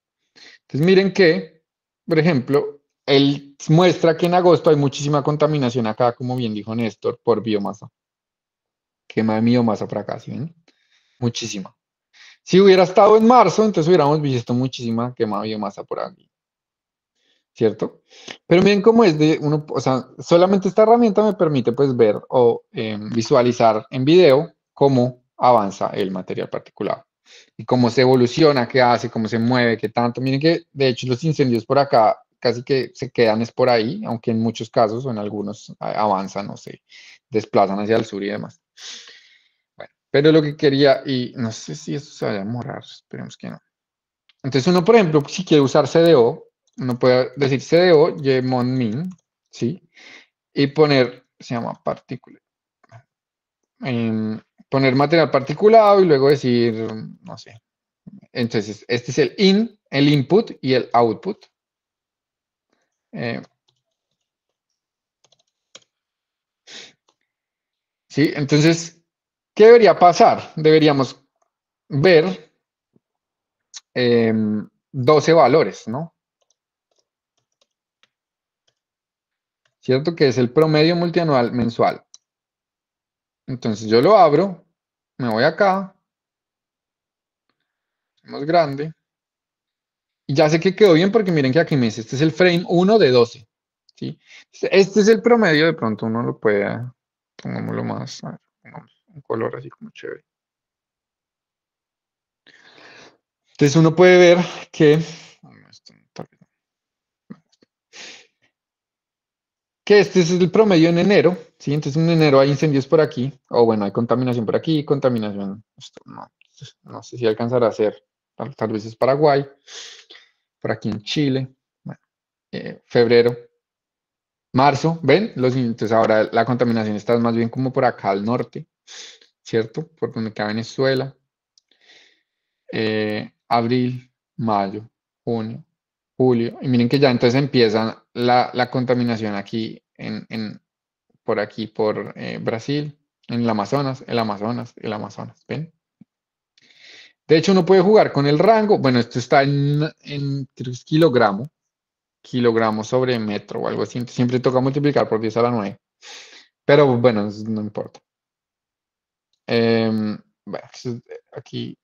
S2: Entonces miren que, por ejemplo, él muestra que en agosto hay muchísima contaminación acá, como bien dijo Néstor, por biomasa. Quema de biomasa por acá, ¿sí ven? Muchísima. Si hubiera estado en marzo, entonces hubiéramos visto muchísima quema de biomasa por aquí. ¿Cierto? Pero miren cómo es de uno, o sea, solamente esta herramienta me permite pues ver o visualizar en video cómo avanza el material particulado y cómo se evoluciona, qué hace, cómo se mueve, qué tanto. Miren que de hecho los incendios por acá casi que se quedan es por ahí, aunque en muchos casos o en algunos avanzan, no sé, desplazan hacia el sur y demás. Bueno, pero lo que quería, y no sé si esto se va a demorar, esperemos que no. Entonces uno, por ejemplo, si quiere usar CDO, uno puede decir CDO, Ymonmin, ¿sí? Y poner, se llama partícula. Poner material particulado y luego decir, no sé. Entonces, este es el input y el output. ¿Sí? Entonces, ¿qué debería pasar? Deberíamos ver 12 valores, ¿no? ¿Cierto? Que es el promedio multianual mensual. Entonces yo lo abro, me voy acá, más grande, y ya sé que quedó bien porque miren que aquí me dice, este es el frame 1 de 12, ¿sí? Este es el promedio, de pronto uno lo puede, pongámoslo más, a ver, pongamos un color así como chévere. Entonces uno puede ver que este es el promedio en enero, ¿sí? Entonces en enero hay incendios por aquí, o bueno, hay contaminación por aquí, contaminación, no sé si alcanzará a ser, tal vez es Paraguay, por aquí en Chile, bueno, febrero, marzo, ¿ven? Entonces ahora la contaminación está más bien como por acá al norte, ¿cierto? Por donde queda Venezuela, abril, mayo, junio, julio, y miren que ya entonces empieza la contaminación aquí por aquí, por Brasil, en el Amazonas, ¿ven? De hecho, uno puede jugar con el rango. Bueno, esto está en creo que es kilogramos sobre metro o algo así. Siempre toca multiplicar por 10 a la 9. Pero bueno, no importa. Bueno, aquí.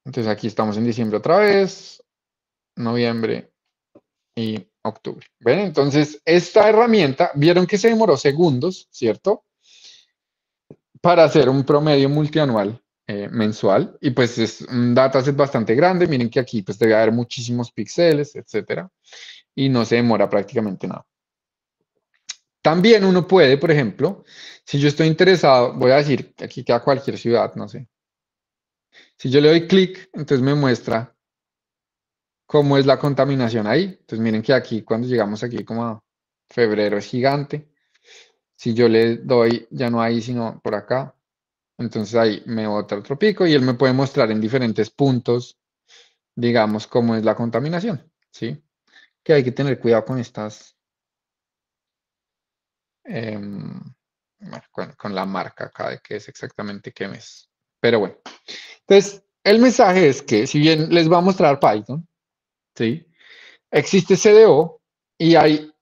S2: Entonces aquí estamos en diciembre otra vez, noviembre y octubre. ¿Ven? Entonces, esta herramienta, vieron que se demoró segundos, ¿cierto? Para hacer un promedio multianual mensual, y pues es un dataset bastante grande. Miren que aquí pues debe haber muchísimos píxeles, etcétera, y no se demora prácticamente nada. También uno puede, por ejemplo, si yo estoy interesado, voy a decir, aquí queda cualquier ciudad, no sé. Si yo le doy clic, entonces me muestra cómo es la contaminación ahí. Entonces miren que aquí, cuando llegamos aquí como a febrero, es gigante. Si yo le doy, ya no hay, sino por acá. Entonces ahí me bota otro pico y él me puede mostrar en diferentes puntos, digamos, cómo es la contaminación, ¿sí? Que hay que tener cuidado con estas, con la marca acá de qué es exactamente qué mes. Pero bueno, entonces el mensaje es que si bien les va a mostrar Python, ¿sí? Existe CDO y hay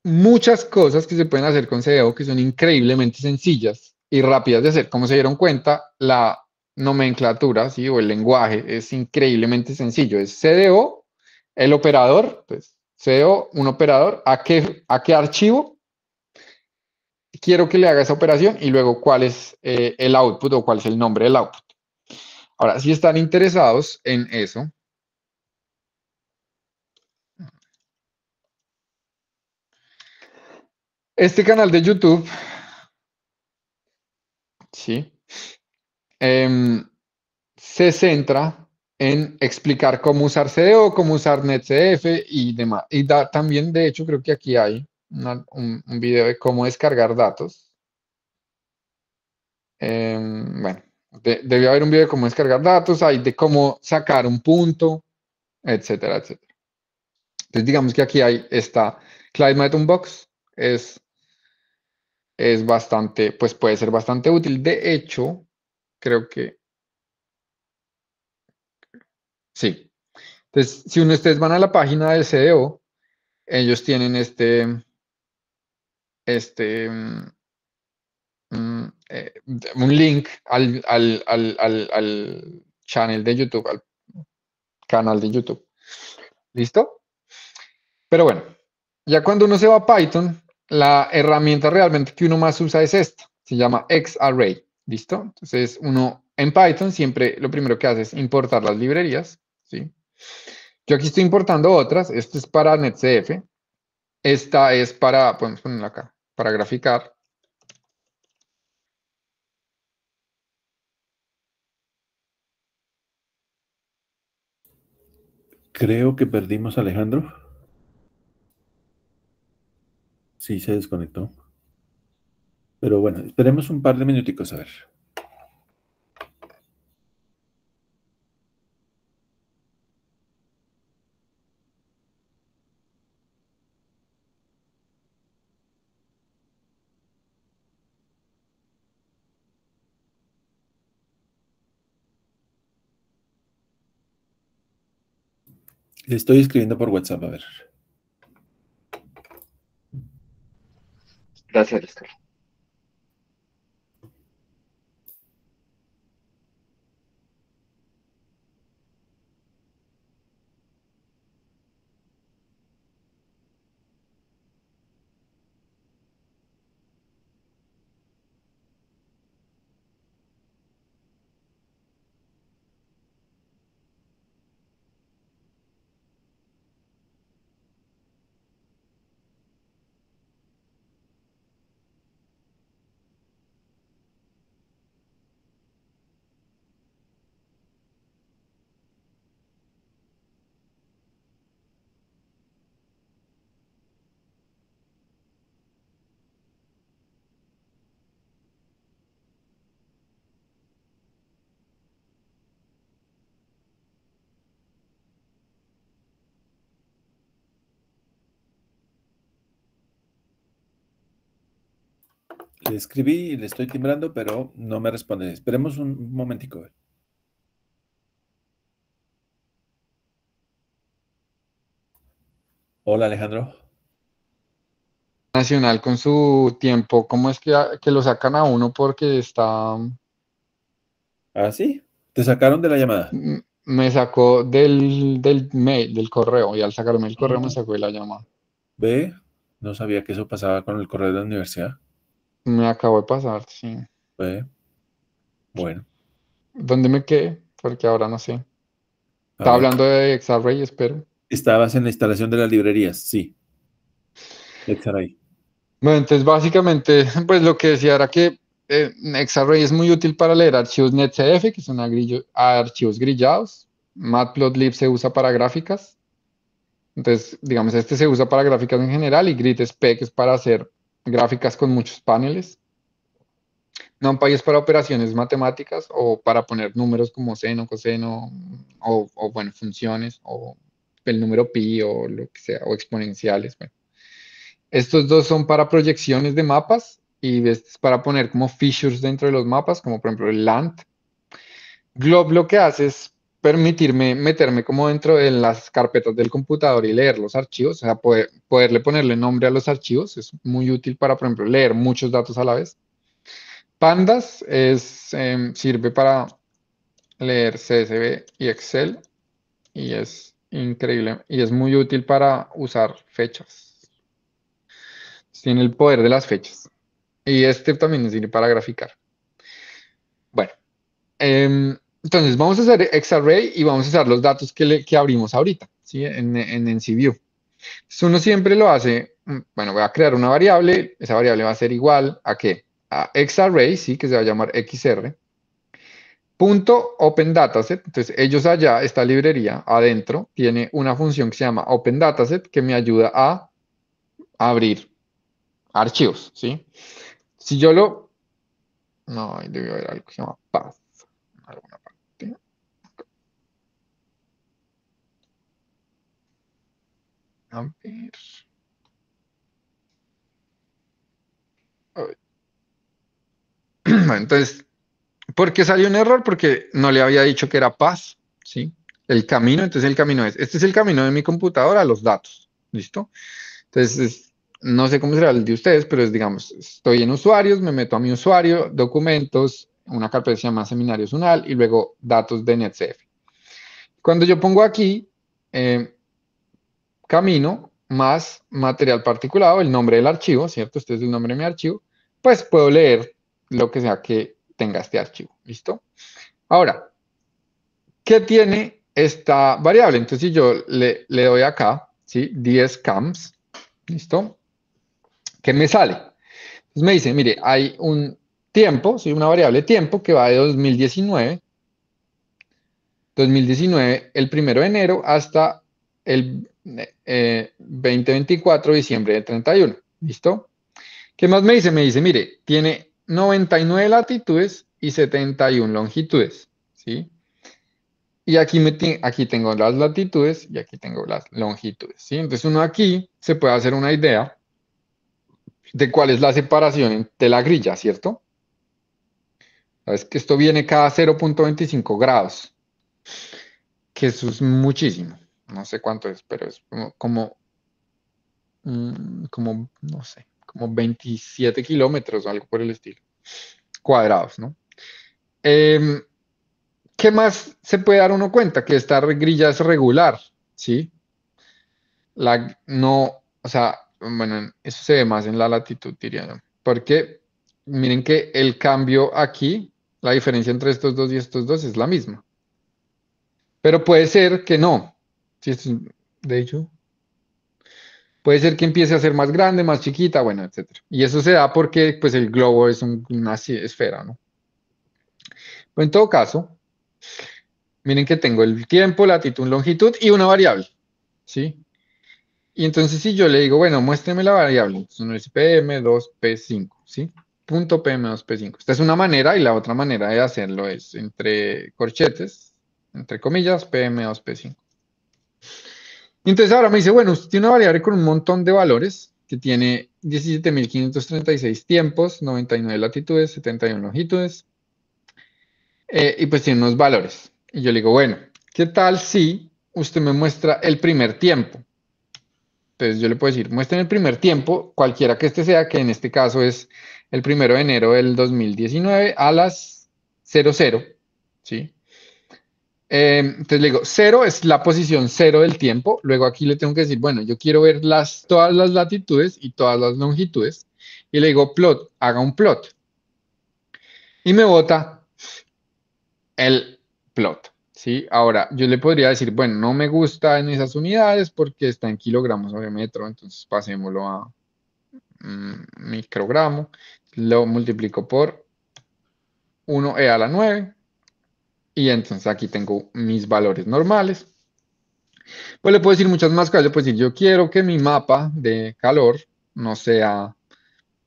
S2: muchas cosas que se pueden hacer con CDO que son increíblemente sencillas y rápidas de hacer. Como se dieron cuenta, la nomenclatura, ¿sí? O el lenguaje es increíblemente sencillo. Es CDO, el operador, pues CDO, un operador, a qué archivo quiero que le haga esa operación y luego cuál es el output o cuál es el nombre del output. Ahora, si están interesados en eso, este canal de YouTube, ¿sí? Se centra en explicar cómo usar CDO, cómo usar NetCF y demás. Y también, de hecho, creo que aquí hay un video de cómo descargar datos. Bueno, debió haber un video de cómo descargar datos, hay de cómo sacar un punto, etcétera, etcétera. Entonces, digamos que aquí hay esta Climate Unbox, es bastante, pues puede ser bastante útil. De hecho, creo que sí. Entonces, si ustedes van a la página del CDO, ellos tienen este, un link al channel de YouTube, al canal de YouTube. ¿Listo? Pero bueno, ya cuando uno se va a Python, la herramienta realmente que uno más usa es esta. Se llama Xarray. ¿Listo? Entonces, uno en Python siempre lo primero que hace es importar las librerías. ¿Sí? Yo aquí estoy importando otras. Esto es para NetCF. Esta es para, podemos ponerla acá, para graficar.
S1: Creo que perdimos a Alejandro. Sí, se desconectó. Pero bueno, esperemos un par de minuticos a ver. Le estoy escribiendo por WhatsApp, a ver.
S4: Gracias, Oscar.
S1: Le escribí y le estoy timbrando, pero no me responde. Esperemos un momentico. Hola, Alejandro.
S2: Nacional con su tiempo, ¿cómo es que lo sacan a uno porque está,
S1: ¿Ah, sí? ¿Te sacaron de la llamada?
S2: me sacó del mail, del correo, y al sacarme el correo me sacó de la llamada.
S1: Ve, no sabía que eso pasaba con el correo de la universidad.
S2: Me acabó de pasar, sí.
S1: Ve, bueno,
S2: ¿Dónde me quedé? Porque ahora no sé.
S1: a
S2: Estaba
S1: ver.
S2: hablando de Xarray, espero.
S1: Estabas en la instalación de las librerías, sí. Xarray.
S2: Bueno, entonces básicamente, pues lo que decía era que Xarray es muy útil para leer archivos NetCF, que son archivos grillados. Matplotlib se usa para gráficas. Entonces, digamos, este se usa para gráficas en general y GridSpec es para hacer gráficas con muchos paneles. NumPy es para operaciones matemáticas o para poner números como seno, coseno o bueno, funciones o el número pi o lo que sea, o exponenciales. Bueno. Estos dos son para proyecciones de mapas y este es para poner como features dentro de los mapas, como por ejemplo el LANT. Glob lo que hace es permitirme meterme como dentro de las carpetas del computador y leer los archivos, o sea, poderle ponerle nombre a los archivos, es muy útil para, por ejemplo, leer muchos datos a la vez. Pandas sirve para leer CSV y Excel y es Increíble. Y es muy útil para usar fechas. Tiene el poder de las fechas. Y este también sirve para graficar. Bueno, entonces vamos a hacer XArray y vamos a usar los datos que abrimos ahorita, ¿sí? En NCView. Entonces uno siempre lo hace, bueno, voy a crear una variable, esa variable va a ser igual ¿a qué? A XArray, ¿sí? Que se va a llamar XR. Punto Open Dataset. Entonces ellos allá, esta librería adentro, tiene una función que se llama Open Dataset que me ayuda a abrir archivos, ¿sí? Si yo lo... No, ahí debe haber algo que se llama path. Alguna parte. A ver. Ay. Bueno, entonces, ¿por qué salió un error? Porque no le había dicho que era path, ¿sí? El camino, entonces el camino es, este es el camino de mi computadora a los datos, ¿listo? Entonces, no sé cómo será el de ustedes, pero es, digamos, estoy en usuarios, me meto a mi usuario, documentos, una carpeta que se llama seminarios unal y luego datos de NetCF. Cuando yo pongo aquí, camino más material particulado, el nombre del archivo, ¿cierto? Este es el nombre de mi archivo, pues puedo leer lo que sea que tenga este archivo, ¿listo? Ahora, ¿qué tiene esta variable? Entonces, si yo le doy acá, ¿sí? 10 cams, ¿listo? ¿Qué me sale? Entonces me dice, mire, hay un tiempo, ¿sí? Una variable tiempo que va de 2019, el 1 de enero hasta el 2024, diciembre del 31, ¿listo? ¿Qué más me dice? Me dice, mire, tiene 99 latitudes y 71 longitudes, ¿sí? Y aquí tengo las latitudes y aquí tengo las longitudes, ¿sí? Entonces uno aquí se puede hacer una idea de cuál es la separación de la grilla, ¿cierto? Sabes que esto viene cada 0.25 grados, que eso es muchísimo. No sé cuánto es, pero es como no sé, como 27 kilómetros o algo por el estilo, cuadrados, ¿no? Em, ¿Qué más se puede dar uno cuenta? Que esta grilla es regular, ¿sí? No, o sea, bueno, eso se ve más en la latitud, diría yo. Porque miren que el cambio aquí, la diferencia entre estos dos y estos dos es la misma. Pero puede ser que no. Sí, de hecho, puede ser que empiece a ser más grande, más chiquita, bueno, etcétera. Y eso se da porque pues el globo es una esfera, ¿no? Pero en todo caso, miren que tengo el tiempo, latitud, longitud y una variable, ¿sí? Y entonces si yo le digo, bueno, muéstreme la variable, entonces uno dice PM2P5, ¿sí? Punto PM2P5. Esta es una manera y la otra manera de hacerlo es entre corchetes, entre comillas, PM2P5. Entonces ahora me dice, bueno, usted tiene una variable con un montón de valores que tiene 17.536 tiempos, 99 latitudes, 71 longitudes, y pues tiene unos valores. Y yo le digo, bueno, ¿qué tal si usted me muestra el primer tiempo? Entonces yo le puedo decir, muestren el primer tiempo, cualquiera que este sea, que en este caso es el 1 de enero del 2019 a las 00, ¿sí? Entonces le digo, 0 es la posición 0 del tiempo. Luego aquí le tengo que decir, bueno, yo quiero ver todas las latitudes y todas las longitudes. Y le digo, plot, haga un plot. Y me bota el plot, ¿sí? Ahora, yo le podría decir, bueno, no me gusta en esas unidades porque está en kilogramos sobre metro. Entonces pasémoslo a microgramo. Lo multiplico por 1e a la 9. Y entonces aquí tengo mis valores normales. Pues le puedo decir muchas más cosas. Le puedo decir, yo quiero que mi mapa de calor no sea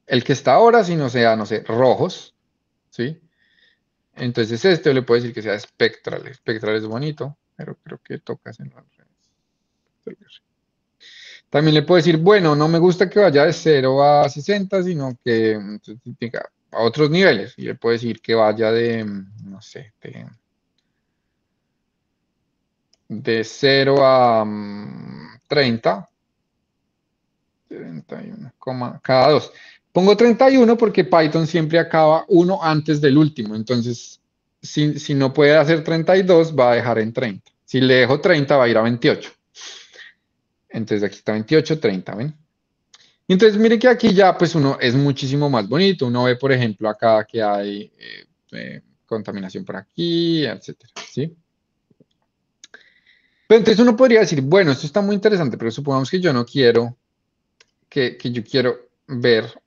S2: el que está ahora, sino sea, no sé, rojos, ¿sí? Entonces este le puedo decir que sea espectral. Espectral es bonito, pero creo que tocas en las redes. También le puedo decir, bueno, no me gusta que vaya de 0 a 60, sino que tenga a otros niveles. Y le puedo decir que vaya de, no sé, de 0 a 30. 31, cada 2. Pongo 31 porque Python siempre acaba uno antes del último. Entonces, si no puede hacer 32, va a dejar en 30. Si le dejo 30 va a ir a 28. Entonces aquí está 28, 30, ¿ven? Y entonces miren que aquí ya pues uno es muchísimo más bonito. Uno ve, por ejemplo, acá que hay contaminación por aquí, etcétera, ¿sí? Pero entonces uno podría decir, bueno, esto está muy interesante, pero supongamos que yo no quiero, que yo quiero ver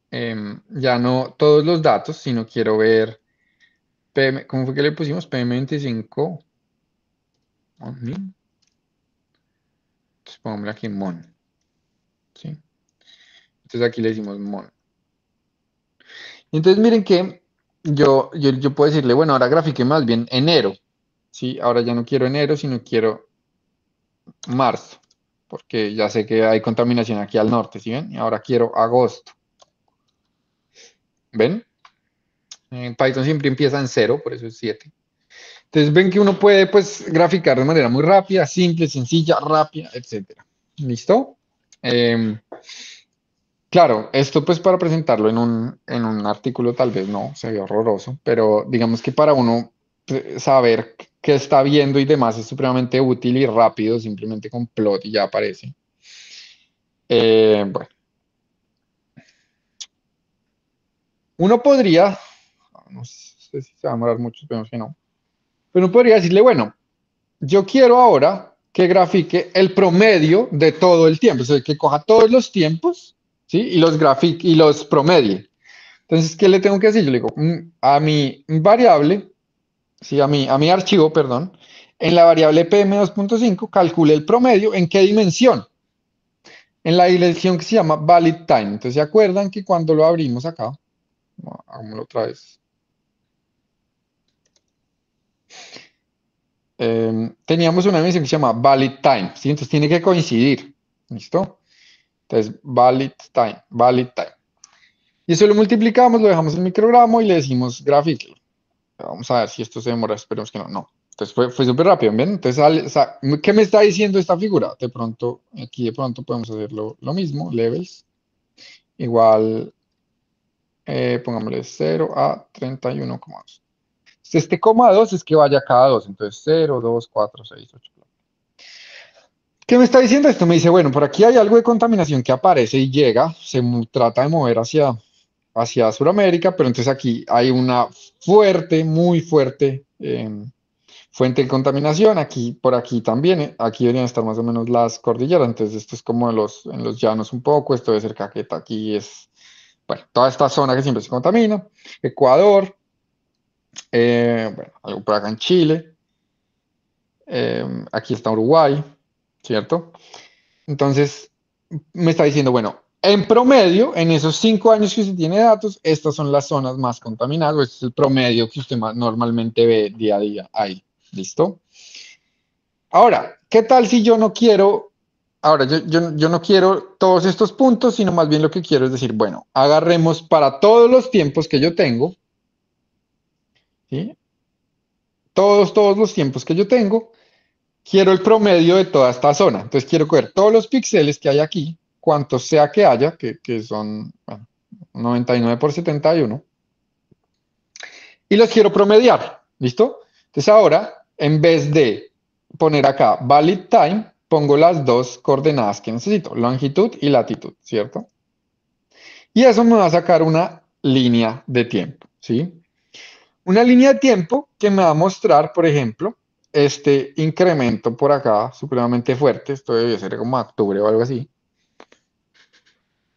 S2: ya no todos los datos, sino quiero ver PM, ¿cómo fue que le pusimos? PM25. Entonces pongámosle aquí mon, ¿sí? Entonces aquí le decimos mon. Entonces miren que yo puedo decirle, bueno, ahora grafique más bien enero, ¿sí? Ahora ya no quiero enero, sino quiero marzo, porque ya sé que hay contaminación aquí al norte, ¿sí ven? Y ahora quiero agosto. ¿Ven? En Python siempre empieza en 0, por eso es 7. Entonces ven que uno puede pues graficar de manera muy rápida, simple, sencilla, rápida, etcétera. ¿Listo? Claro, esto pues para presentarlo en un artículo tal vez no, se ve horroroso, pero digamos que para uno saber qué está viendo y demás es supremamente útil y rápido, simplemente con plot y ya aparece. Bueno, uno podría, no sé si se va a demorar mucho, esperemos que no, pero uno podría decirle, bueno, yo quiero ahora que grafique el promedio de todo el tiempo, o sea, que coja todos los tiempos, ¿sí? Y los grafique y los promedie. Entonces, ¿qué le tengo que decir? Yo le digo, a mi variable, sí, a mi archivo, perdón, en la variable PM2.5 calcule el promedio, ¿en qué dimensión? En la dimensión que se llama valid time. Entonces, ¿se acuerdan que cuando lo abrimos acá, hagámoslo otra vez, teníamos una dimensión que se llama valid time, ¿sí? Entonces, tiene que coincidir, ¿listo? Entonces, valid time, valid time. Y eso lo multiplicamos, lo dejamos en microgramo y le decimos gráfico. Vamos a ver si esto se demora, esperemos que no. No. Entonces fue súper rápido, ¿ven? Entonces, ¿qué me está diciendo esta figura? De pronto, aquí de pronto podemos hacer lo mismo, levels, igual, pongámosle 0 a 31,2. Este coma 2 es que vaya cada 2, entonces 0, 2, 4, 6, 8. ¿Qué me está diciendo esto? Me dice, bueno, por aquí hay algo de contaminación que aparece y llega, trata de mover hacia Sudamérica, pero entonces aquí hay una fuerte, muy fuerte fuente de contaminación. Aquí, por aquí también, aquí deberían estar más o menos las cordilleras, entonces esto es como en los llanos un poco, esto debe ser Caquetá, aquí es, bueno, toda esta zona que siempre se contamina, Ecuador, bueno, algo por acá en Chile, aquí está Uruguay, ¿cierto? Entonces, me está diciendo, bueno, en promedio, en esos 5 años que usted tiene datos, estas son las zonas más contaminadas, o este es el promedio que usted normalmente ve día a día ahí. ¿Listo? Ahora, ¿qué tal si yo no quiero, ahora yo no quiero todos estos puntos, sino más bien lo que quiero es decir, bueno, agarremos para todos los tiempos que yo tengo, ¿sí? Todos los tiempos que yo tengo, quiero el promedio de toda esta zona. Entonces quiero coger todos los píxeles que hay aquí, cuantos sea que haya, que son bueno, 99 por 71, y los quiero promediar. ¿Listo? Entonces ahora, en vez de poner acá valid time, pongo las dos coordenadas que necesito, longitud y latitud, ¿cierto? Y eso me va a sacar una línea de tiempo, ¿sí? Una línea de tiempo que me va a mostrar, por ejemplo, este incremento por acá, supremamente fuerte, esto debe ser como octubre o algo así,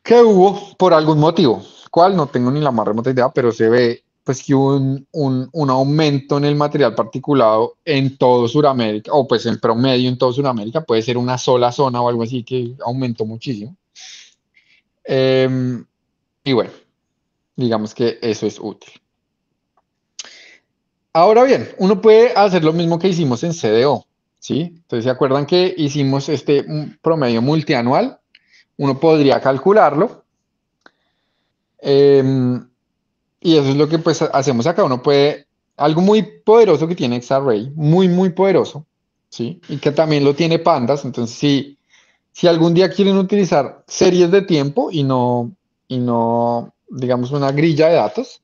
S2: que hubo por algún motivo, cuál no tengo ni la más remota idea, pero se ve pues que hubo un aumento en el material particulado en todo Sudamérica, o pues en promedio en todo Sudamérica, puede ser una sola zona o algo así que aumentó muchísimo. Y bueno, digamos que eso es útil. Ahora bien, uno puede hacer lo mismo que hicimos en CDO, ¿sí? Entonces, ¿se acuerdan que hicimos este promedio multianual? Uno podría calcularlo. Y eso es lo que pues hacemos acá. Uno puede, algo muy poderoso que tiene Xarray, muy poderoso, ¿sí? Y que también lo tiene Pandas. Entonces, si algún día quieren utilizar series de tiempo y no, digamos, una grilla de datos,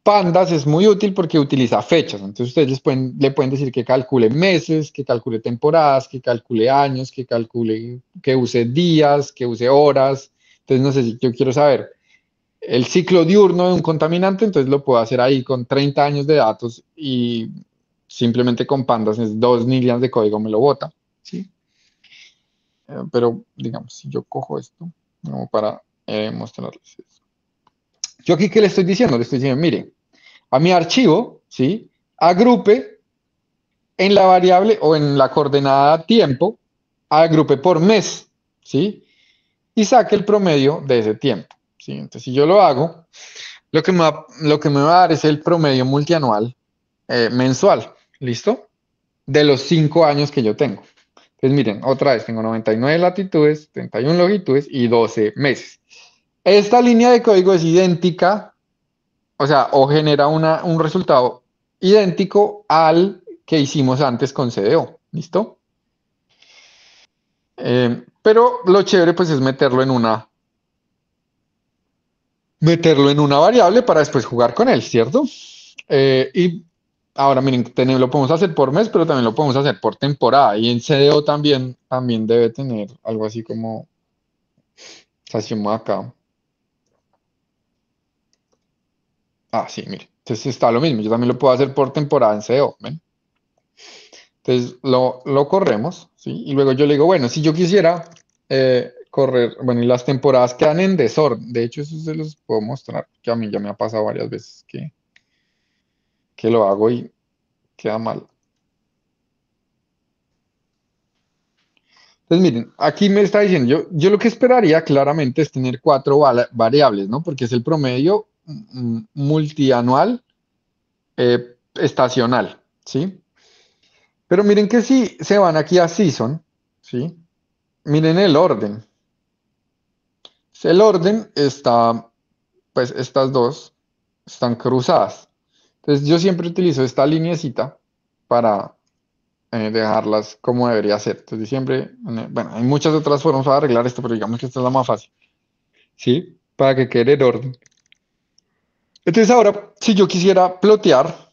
S2: Pandas es muy útil porque utiliza fechas. Entonces ustedes le pueden decir que calcule meses, que calcule temporadas, que calcule años, que use días, que use horas. Entonces no sé si yo quiero saber el ciclo diurno de un contaminante, entonces lo puedo hacer ahí con 30 años de datos y simplemente con pandas es 2 líneas de código me lo bota, ¿sí? Pero digamos, si yo cojo esto, como para mostrarles eso. Yo aquí, ¿qué le estoy diciendo? Le estoy diciendo, mire, a mi archivo, ¿sí? Agrupe en la variable o en la coordenada tiempo, agrupe por mes, ¿sí? Y saque el promedio de ese tiempo, ¿sí? Entonces, si yo lo hago, lo que me va a dar es el promedio multianual mensual, ¿listo? De los 5 años que yo tengo. Entonces, miren, otra vez, tengo 99 latitudes, 31 longitudes y 12 meses. Esta línea de código es idéntica, o sea, o genera un resultado idéntico al que hicimos antes con CDO, ¿listo? Pero lo chévere pues es meterlo en una variable para después jugar con él, ¿cierto? Y ahora miren, lo podemos hacer por mes, pero también lo podemos hacer por temporada. Y en CDO también debe tener algo así como, hacemos acá. Ah, sí, mire. Entonces está lo mismo. Yo también lo puedo hacer por temporada en CDO, ¿ven? Entonces lo corremos, ¿sí? Y luego yo le digo, bueno, si yo quisiera correr, bueno, y las temporadas quedan en desorden. De hecho, eso se los puedo mostrar, que a mí ya me ha pasado varias veces que lo hago y queda mal. Entonces, miren, aquí me está diciendo, yo lo que esperaría claramente es tener 4 variables, ¿no? Porque es el promedio multianual estacional, ¿sí? Pero miren que si se van aquí a season, ¿sí? Miren el orden. El orden está, pues estas dos están cruzadas. Entonces yo siempre utilizo esta lineecita para dejarlas como debería ser. Entonces siempre, bueno, hay muchas otras formas para arreglar esto, pero digamos que esta es la más fácil. ¿Sí? Para que quede en orden. Entonces ahora, si yo quisiera plotear,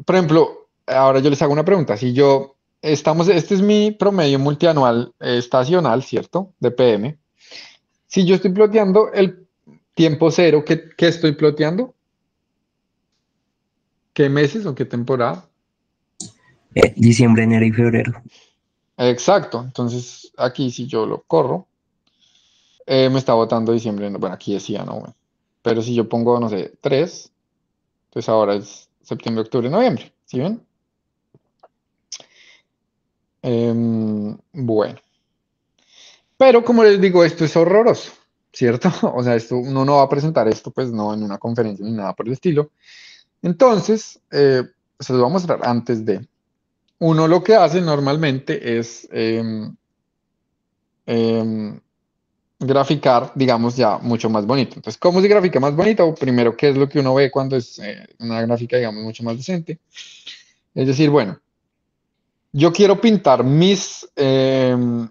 S2: por ejemplo, ahora yo les hago una pregunta. Si yo, este es mi promedio multianual estacional, ¿cierto? De PM. Si yo estoy ploteando el tiempo cero, ¿qué estoy ploteando? ¿Qué meses o qué temporada?
S6: Diciembre, enero y febrero.
S2: Exacto. Entonces aquí si yo lo corro, me está botando diciembre. Bueno, aquí decía, no, bueno. Pero si yo pongo, no sé, 3, entonces ahora es septiembre, octubre, noviembre. ¿Sí ven? Bueno. Pero como les digo, esto es horroroso, ¿cierto? O sea, uno no va a presentar esto, pues no en una conferencia ni nada por el estilo. Entonces, se los voy a mostrar antes de. Uno lo que hace normalmente es graficar, digamos, ya mucho más bonito. Entonces, ¿cómo se grafica más bonito? Primero, ¿qué es lo que uno ve cuando es una gráfica, digamos, mucho más decente? Es decir, bueno, yo quiero pintar mis mm,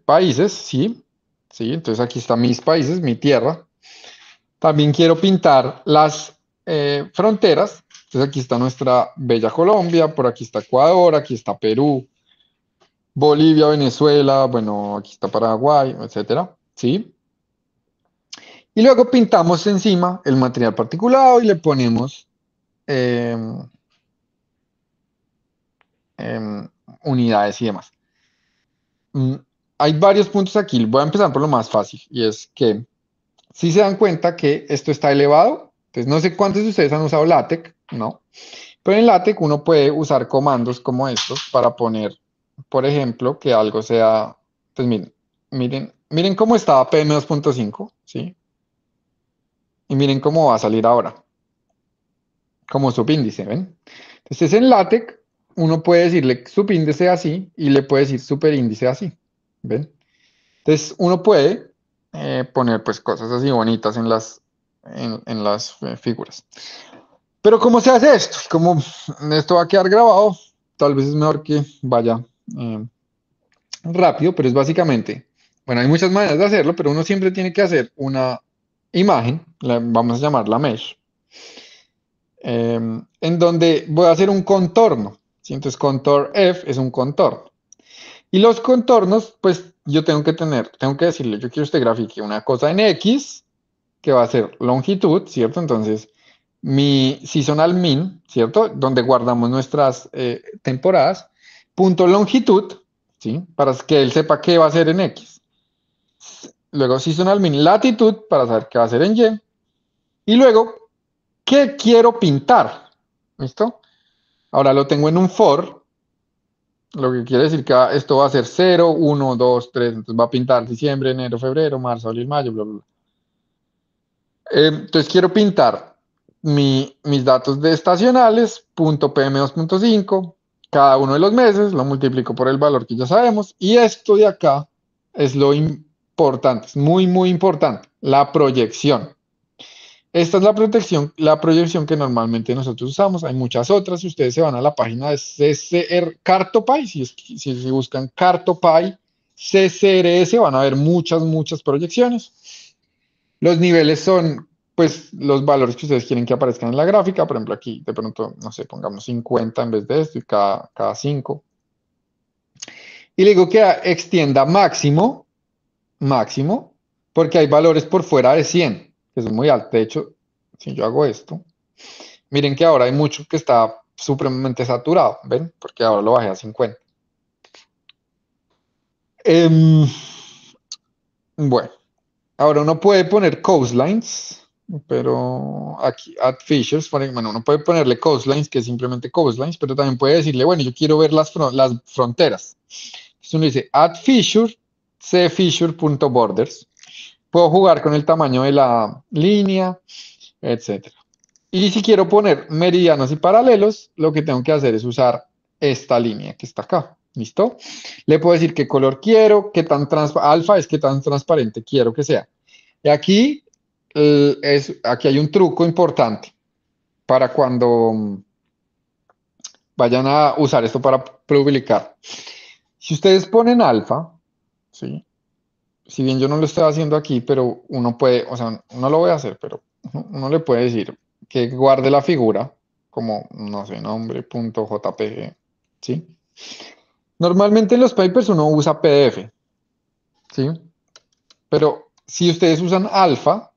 S2: países, ¿sí? ¿Sí? Entonces aquí están mis países, mi tierra. También quiero pintar las fronteras. Entonces aquí está nuestra bella Colombia, por aquí está Ecuador, aquí está Perú, Bolivia, Venezuela, bueno, aquí está Paraguay, etcétera, ¿sí? Y luego pintamos encima el material particulado y le ponemos em, em, unidades y demás. Mm, Hay varios puntos aquí. Voy a empezar por lo más fácil y es que si se dan cuenta que esto está elevado, entonces no sé cuántos de ustedes han usado LaTeX, ¿no? Pero en LaTeX uno puede usar comandos como estos para poner, por ejemplo, que algo sea, pues miren cómo estaba PM2.5, ¿sí? Y miren cómo va a salir ahora, como subíndice, ¿ven? Entonces en LaTeX uno puede decirle subíndice así y le puede decir superíndice así, ¿ven? Entonces uno puede poner pues cosas así bonitas en las figuras. Pero ¿cómo se hace esto? Como esto va a quedar grabado, tal vez es mejor que vaya rápido, pero es básicamente Bueno, hay muchas maneras de hacerlo, pero uno siempre tiene que hacer una imagen, vamos a llamarla mesh, en donde voy a hacer un contorno. ¿Sí? Entonces, contour F es un contorno. Y los contornos, pues yo tengo que decirle, yo quiero este grafique una cosa en X, que va a ser longitud, ¿cierto? Entonces, mi seasonal min, ¿cierto? Donde guardamos nuestras temporadas, punto longitud, ¿sí? Para que él sepa qué va a hacer en X. Luego seasonal min latitud, para saber qué va a hacer en Y. Y luego, ¿qué quiero pintar? ¿Listo? Ahora lo tengo en un for, lo que quiere decir que esto va a ser 0, 1, 2, 3, entonces va a pintar diciembre, enero, febrero, marzo, abril, mayo, bla, bla, bla. Entonces quiero pintar mis datos de estacionales, punto PM2.5, cada uno de los meses, lo multiplico por el valor que ya sabemos, y esto de acá es lo importante, es muy, muy importante, la proyección. Esta es la proyección que normalmente nosotros usamos. Hay muchas otras. Si ustedes se van a la página de CCR Cartopy, si buscan Cartopy CCRS, van a ver muchas, muchas proyecciones. Los niveles son, pues, los valores que ustedes quieren que aparezcan en la gráfica. Por ejemplo, aquí de pronto, no sé, pongamos 50 en vez de esto y cada 5. Y le digo que extienda máximo, máximo, porque hay valores por fuera de 100, que son muy altos. De hecho, si yo hago esto, miren que ahora hay mucho que está supremamente saturado, ¿ven? Porque ahora lo bajé a 50. Bueno, ahora uno puede poner coastlines, pero aquí add features, bueno, uno puede ponerle coastlines, que es simplemente coastlines, pero también puede decirle, bueno, yo quiero ver las fronteras. Entonces uno dice add feature, cfeature.borders. Puedo jugar con el tamaño de la línea, etcétera. Y si quiero poner meridianos y paralelos, lo que tengo que hacer es usar esta línea que está acá. ¿Listo? Le puedo decir qué color quiero, qué tan alfa es qué tan transparente quiero que sea. Y aquí, aquí hay un truco importante para cuando vayan a usar esto para publicar. Si ustedes ponen alfa, ¿sí? Si bien yo no lo estoy haciendo aquí, pero uno puede, o sea, no lo voy a hacer, pero uno le puede decir que guarde la figura como, no sé, nombre.jpg, ¿sí? Normalmente en los papers uno usa PDF, ¿sí? Pero si ustedes usan alfa,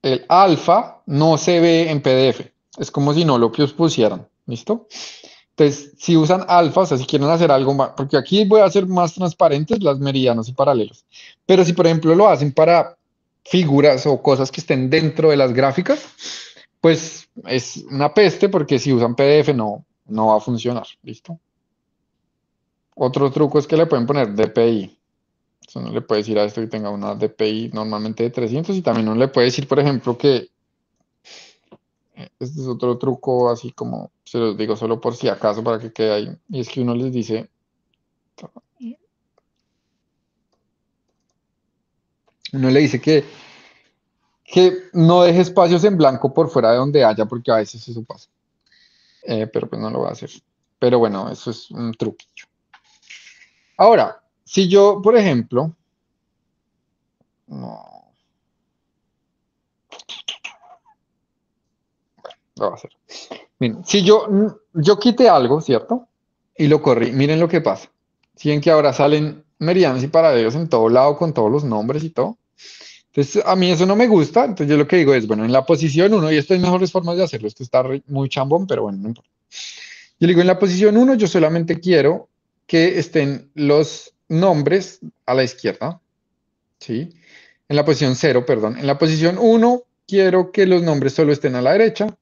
S2: el alfa no se ve en PDF. Es como si no lo que os pusieran, ¿listo? Entonces, si usan alfa, o sea, si quieren hacer algo más, porque aquí voy a hacer más transparentes las meridianos y paralelos. Pero si, por ejemplo, lo hacen para figuras o cosas que estén dentro de las gráficas, pues es una peste porque si usan PDF no va a funcionar, ¿listo? Otro truco es que le pueden poner DPI. Eso no le puede decir a esto que tenga una DPI normalmente de 300 y también no le puede decir, por ejemplo, que este es otro truco así como, se los digo solo por si acaso para que quede ahí. Y es que uno les dice, uno le dice que no deje espacios en blanco por fuera de donde haya, porque a veces eso pasa. Pero pues no lo voy a hacer. Pero bueno, eso es un truquillo. Ahora, si yo, por ejemplo, no, lo voy a hacer. Miren, si yo quité algo, ¿cierto? Y lo corrí, miren lo que pasa. Si ven que ahora salen meridianos y paralelos en todo lado con todos los nombres y todo. Entonces, a mí eso no me gusta. Entonces, yo lo que digo es, bueno, en la posición 1, y esto hay mejores formas de hacerlo. Esto está muy chambón, pero bueno, no importa. Yo le digo, en la posición 1, yo solamente quiero que estén los nombres a la izquierda. ¿Sí? En la posición 0, perdón. En la posición 1, quiero que los nombres solo estén a la derecha.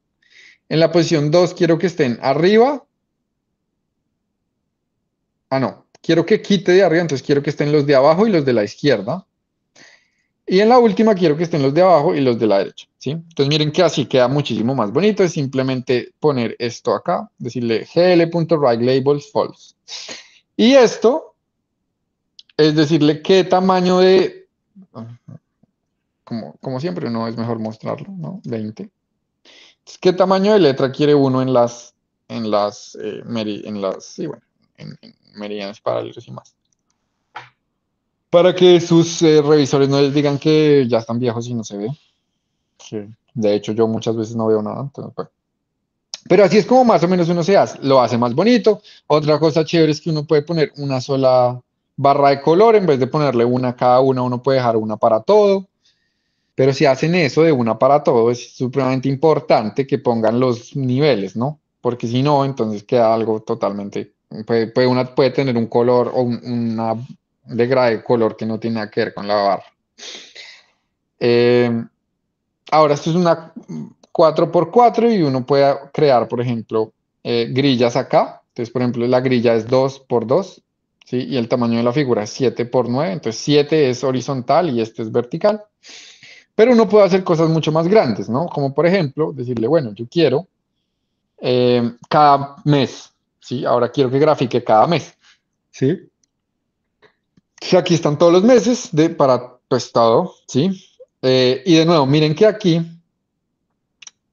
S2: En la posición 2 quiero que estén arriba. Ah, no. Quiero que quite de arriba, entonces quiero que estén los de abajo y los de la izquierda. Y en la última quiero que estén los de abajo y los de la derecha, ¿sí? Entonces miren que así queda muchísimo más bonito. Es simplemente poner esto acá, decirle gl.writeLabels false. Y esto es decirle qué tamaño de... Como siempre, no es mejor mostrarlo, ¿no? 20. Entonces, ¿qué tamaño de letra quiere uno en las, sí, bueno, en meridianos paralelos y más? para que sus revisores no les digan que ya están viejos y no se ve. Que, de hecho, yo muchas veces no veo nada. Entonces, bueno. Pero así es como más o menos uno se hace, lo hace más bonito. Otra cosa chévere es que uno puede poner una sola barra de color en vez de ponerle una a cada una, uno puede dejar una para todo. Pero si hacen eso de una para todo, es supremamente importante que pongan los niveles, ¿no? Porque si no, entonces queda algo totalmente, puede tener un color o una degrade de color que no tiene nada que ver con la barra. Eh, Ahora, esto es una 4x4 y uno puede crear, por ejemplo, grillas acá. Entonces, por ejemplo, la grilla es 2x2, ¿sí? Y el tamaño de la figura es 7x9. Entonces, 7 es horizontal y este es vertical. Pero uno puede hacer cosas mucho más grandes, ¿no? Como por ejemplo, decirle, bueno, yo quiero cada mes, ¿sí? Ahora quiero que grafique cada mes, ¿sí? Entonces, aquí están todos los meses para pues todo, ¿sí? Y de nuevo, miren que aquí,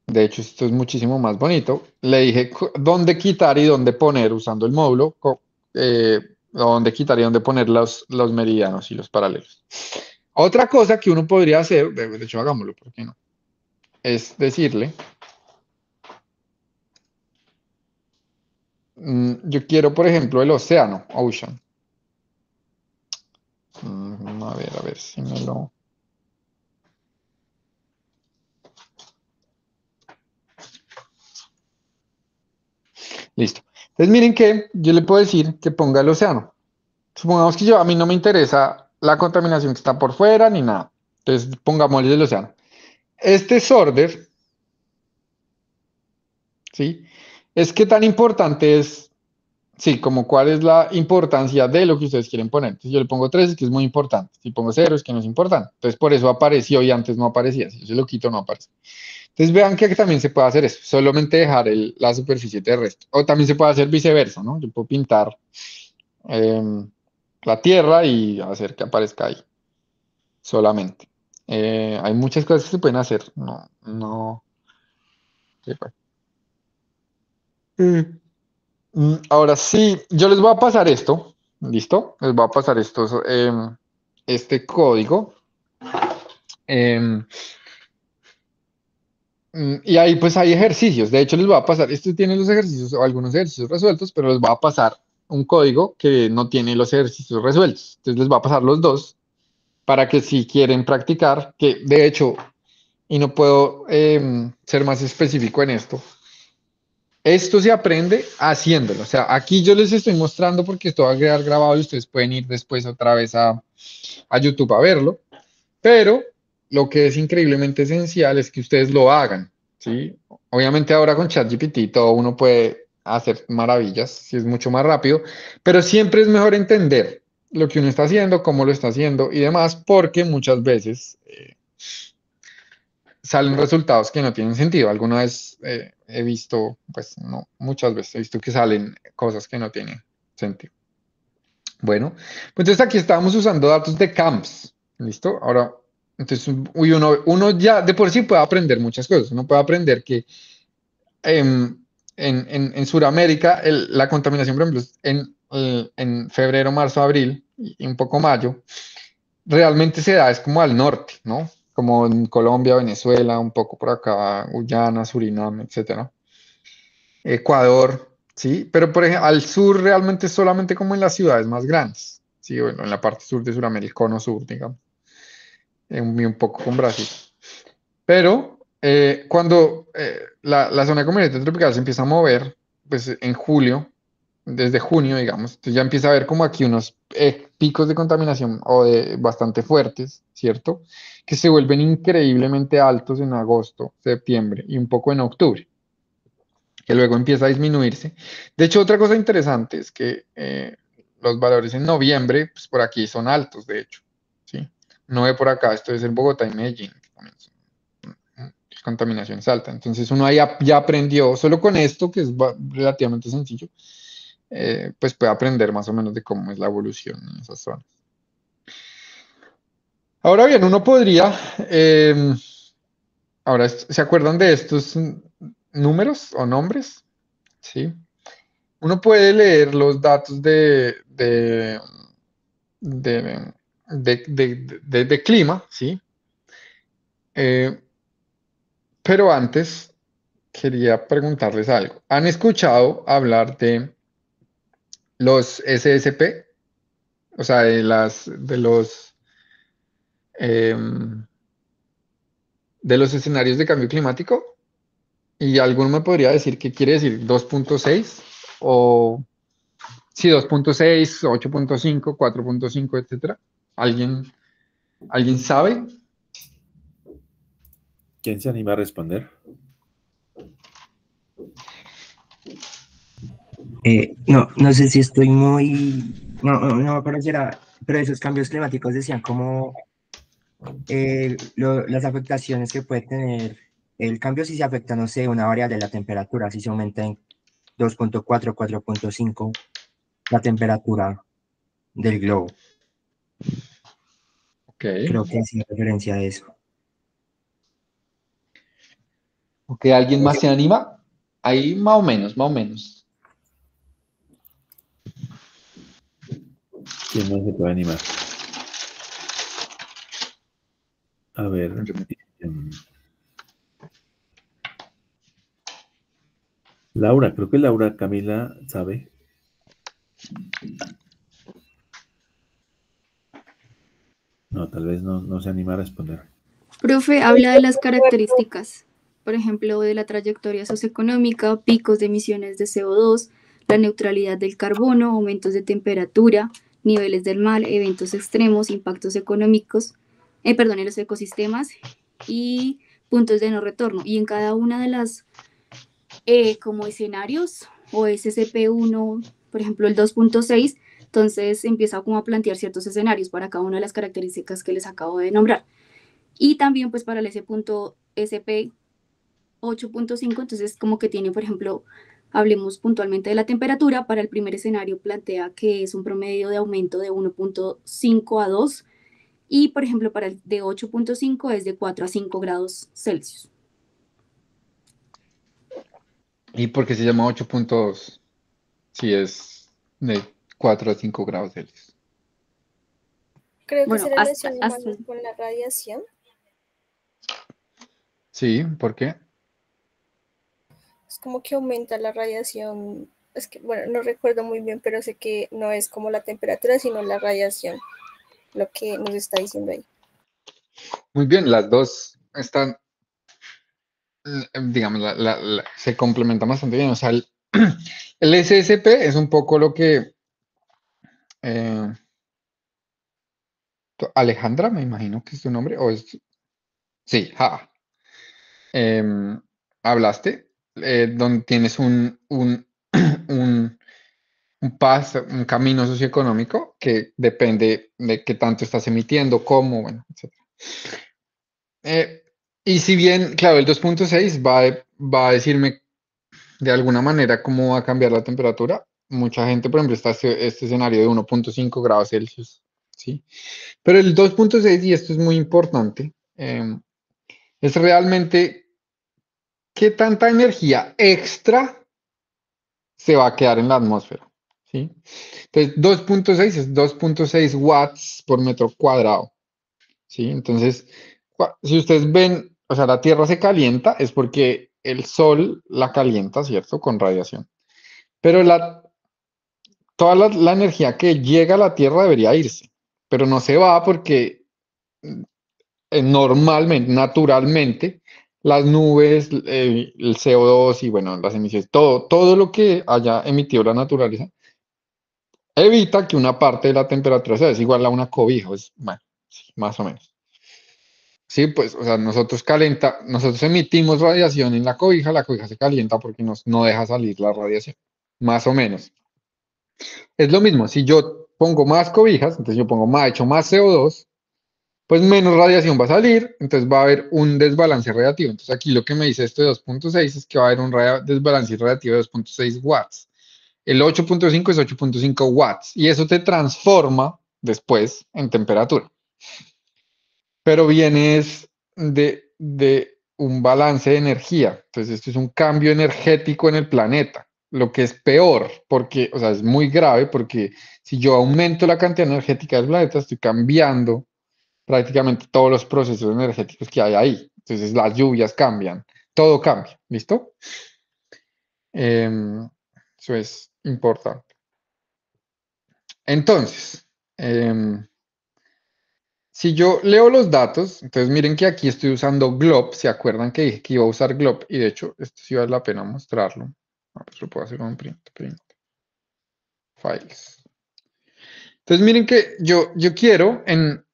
S2: de hecho, esto es muchísimo más bonito. Le dije dónde quitar y dónde poner usando el módulo, dónde quitar y dónde poner los meridianos y los paralelos. Otra cosa que uno podría hacer, de hecho, hagámoslo, ¿por qué no? Es decirle, yo quiero, por ejemplo, el océano, ocean. A ver si me lo... Listo. Entonces miren que yo le puedo decir que ponga el océano. Supongamos que a mí no me interesa la contaminación que está por fuera ni nada. Entonces pongámosle el océano. Este sorder, ¿sí? Es que tan importante es, sí, como cuál es la importancia de lo que ustedes quieren poner. Entonces yo le pongo 3, es que es muy importante. Si pongo 0, es que no es importante. Entonces por eso apareció y antes no aparecía. Si yo se lo quito, no aparece. Entonces vean que también se puede hacer eso, solamente dejar la superficie terrestre. O también se puede hacer viceversa, ¿no? Yo puedo pintar la tierra y hacer que aparezca ahí solamente. Hay muchas cosas que se pueden hacer. No, no. Sí, pues. Mm, Ahora sí, yo les voy a pasar esto. ¿Listo? Les voy a pasar este código. em, y ahí pues hay ejercicios. De hecho, les voy a pasar, esto tiene los ejercicios o algunos ejercicios resueltos, pero les voy a pasar un código que no tiene los ejercicios resueltos. Entonces les voy a pasar los dos para que si quieren practicar, que de hecho, y no puedo ser más específico en esto se aprende haciéndolo. O sea, aquí yo les estoy mostrando porque esto va a quedar grabado y ustedes pueden ir después otra vez a YouTube a verlo. Pero lo que es increíblemente esencial es que ustedes lo hagan, ¿sí? Obviamente ahora con ChatGPT todo uno puede hacer maravillas, si es mucho más rápido, pero siempre es mejor entender lo que uno está haciendo, cómo lo está haciendo y demás, porque muchas veces salen resultados que no tienen sentido. Alguna vez he visto, pues no, muchas veces he visto que salen cosas que no tienen sentido. Bueno, pues entonces aquí estábamos usando datos de camps, ¿listo? Ahora, entonces, uno ya de por sí puede aprender muchas cosas. Uno puede aprender que en Sudamérica la contaminación, por ejemplo, en febrero, marzo, abril y un poco mayo, realmente se da, es como al norte, ¿no? Como en Colombia, Venezuela, un poco por acá, Guyana, Surinam, etcétera. Ecuador, ¿sí? Pero por ejemplo, al sur realmente solamente como en las ciudades más grandes, ¿sí? Bueno, en la parte sur de Sudamérica, el cono sur, digamos, un poco con Brasil. Pero cuando la zona de comunidad tropical se empieza a mover, pues en julio, desde junio, digamos, entonces ya empieza a haber como aquí unos picos de contaminación o de bastante fuertes, ¿cierto? Que se vuelven increíblemente altos en agosto, septiembre y un poco en octubre, que luego empieza a disminuirse. De hecho, otra cosa interesante es que los valores en noviembre, pues por aquí son altos, de hecho, ¿sí? No ve por acá, esto es en Bogotá y Medellín, que también son contaminación es alta. Entonces uno ahí ya aprendió, solo con esto, que es relativamente sencillo, pues puede aprender más o menos de cómo es la evolución en esas zonas. Ahora bien, uno podría, ahora, ¿se acuerdan de estos números o nombres? Sí. Uno puede leer los datos de de clima, ¿sí? Pero antes quería preguntarles algo. ¿Han escuchado hablar de los SSP? O sea, em, de los escenarios de cambio climático. ¿Y alguno me podría decir qué quiere decir 2.6? O sí, 2.6, 8.5, 4.5, etcétera. ¿Alguien sabe?
S1: ¿Quién se anima a responder?
S6: No sé si estoy muy... No me acuerdo si era, pero esos cambios climáticos decían como las afectaciones que puede tener el cambio si se afecta, no sé, una variable de la temperatura, si se aumenta en 2.4, 4.5 la temperatura del globo.
S2: Ok.
S6: Creo que hacía referencia a eso.
S2: Ok, ¿alguien más se anima? Ahí más o menos, más o menos.
S1: ¿Quién no se puede animar? A ver. em, Laura, creo que Laura Camila sabe. No, tal vez no se anima a responder.
S3: Profe, habla de las características, por ejemplo, de la trayectoria socioeconómica, picos de emisiones de CO2, la neutralidad del carbono, aumentos de temperatura, niveles del mar, eventos extremos, impactos económicos, en los ecosistemas y puntos de no retorno. Y en cada una de las como escenarios o SCP-1, por ejemplo, el 2.6, entonces empieza como a plantear ciertos escenarios para cada una de las características que les acabo de nombrar. Y también pues para el SP 8.5, entonces como que tiene, por ejemplo, hablemos puntualmente de la temperatura. Para el primer escenario plantea que es un promedio de aumento de 1.5 a 2 y, por ejemplo, para el de 8.5 es de 4 a 5 grados Celsius.
S2: ¿Y por qué se llama 8.2? Si es de 4 a 5 grados Celsius.
S7: Creo que se
S3: Bueno,
S7: relaciona más
S3: hasta
S7: con la radiación.
S2: Sí, ¿por qué?
S7: Es como que aumenta la radiación. Es que, bueno, no recuerdo muy bien, pero sé que no es como la temperatura, sino la radiación, lo que nos está diciendo ahí.
S2: Muy bien, las dos están, digamos, se complementan bastante bien. O sea, el SSP es un poco lo que eh, Alejandra, me imagino que es tu nombre, o es, sí, em, hablaste, donde tienes un, un camino socioeconómico que depende de qué tanto estás emitiendo, cómo, bueno, etcétera. Eh, y si bien, claro, el 2.6 va a decirme de alguna manera cómo va a cambiar la temperatura, mucha gente, por ejemplo, está este escenario de 1.5 grados Celsius, ¿sí? Pero el 2.6, y esto es muy importante, es realmente qué tanta energía extra se va a quedar en la atmósfera, ¿sí? Entonces, 2.6 es 2.6 watts por metro cuadrado, ¿sí? Entonces, si ustedes ven, o sea, la Tierra se calienta, es porque el Sol la calienta, ¿cierto? Con radiación. Pero toda la energía que llega a la Tierra debería irse, pero no se va porque normalmente, naturalmente, las nubes, el CO2 y bueno, las emisiones, todo lo que haya emitido la naturaleza, evita que una parte de la temperatura sea igual a una cobija, es, bueno, sí, más o menos. Sí, pues, o sea, nosotros emitimos radiación en la cobija se calienta porque no deja salir la radiación, más o menos. Es lo mismo, si yo pongo más cobijas, entonces yo pongo hecho más CO2, pues menos radiación va a salir, entonces va a haber un desbalance radiativo. Entonces aquí lo que me dice esto de 2.6 es que va a haber un desbalance radiativo de 2.6 watts. El 8.5 es 8.5 watts y eso te transforma después en temperatura. Pero vienes de un balance de energía. Entonces esto es un cambio energético en el planeta. lo que es peor, porque, o sea, es muy grave, porque si yo aumento la cantidad energética del planeta, estoy cambiando prácticamente todos los procesos energéticos que hay ahí. Entonces las lluvias cambian, todo cambia, ¿listo? Eso es importante. Entonces, si yo leo los datos, entonces miren que aquí estoy usando Glob. ¿Se acuerdan que dije que iba a usar Glob? Y de hecho, esto sí vale la pena mostrarlo. Pues lo puedo hacer con print, files. Entonces miren que yo quiero,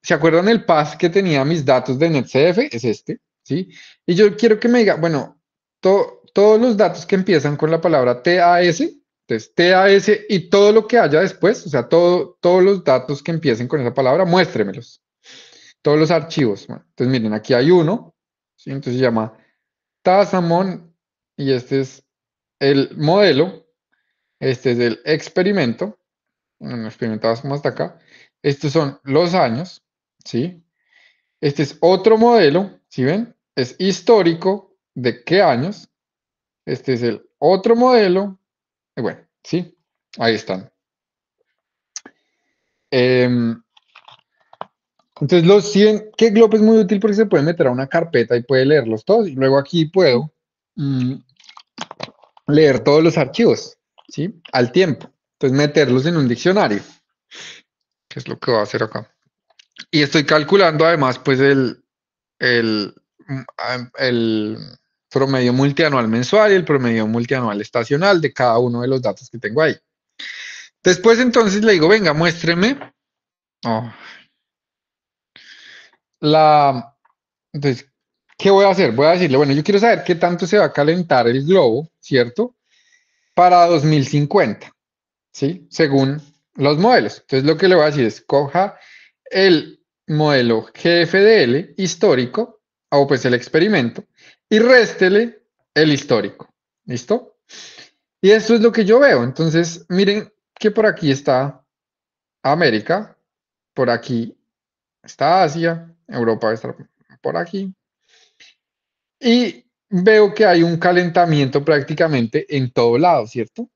S2: ¿se acuerdan el path que tenía mis datos de NetCF? Es este, ¿sí? Y yo quiero que me diga, bueno, todos los datos que empiezan con la palabra TAS, entonces TAS y todo lo que haya después, o sea, todos los datos que empiecen con esa palabra, muéstremelos. Todos los archivos. Bueno, entonces miren, aquí hay uno, ¿sí? Entonces se llama Tasamon y este es el modelo, este es el experimento. Bueno, experimentados como hasta acá. Estos son los años, ¿sí? Este es otro modelo, ¿sí ven? Es histórico de qué años. Este es el otro modelo. Y bueno, ¿sí? Ahí están. Entonces, si ven que Glob es muy útil porque se puede meter a una carpeta y puede leerlos todos. Y luego aquí puedo leer todos los archivos, ¿sí? Al tiempo. Entonces, meterlos en un diccionario, que es lo que voy a hacer acá. Y estoy calculando además, pues, el promedio multianual mensual y el promedio multianual estacional de cada uno de los datos que tengo ahí. Después, entonces, le digo, venga, muéstreme. Oh, entonces, ¿qué voy a hacer? Voy a decirle, bueno, yo quiero saber qué tanto se va a calentar el globo, ¿cierto? Para 2050, ¿sí? Según los modelos. Entonces, lo que le voy a decir es, coja el modelo GFDL histórico, o pues el experimento, y réstele el histórico. ¿Listo? Y esto es lo que yo veo. Entonces, miren que por aquí está América, por aquí está Asia, Europa está por aquí. Y veo que hay un calentamiento prácticamente en todo lado, ¿cierto?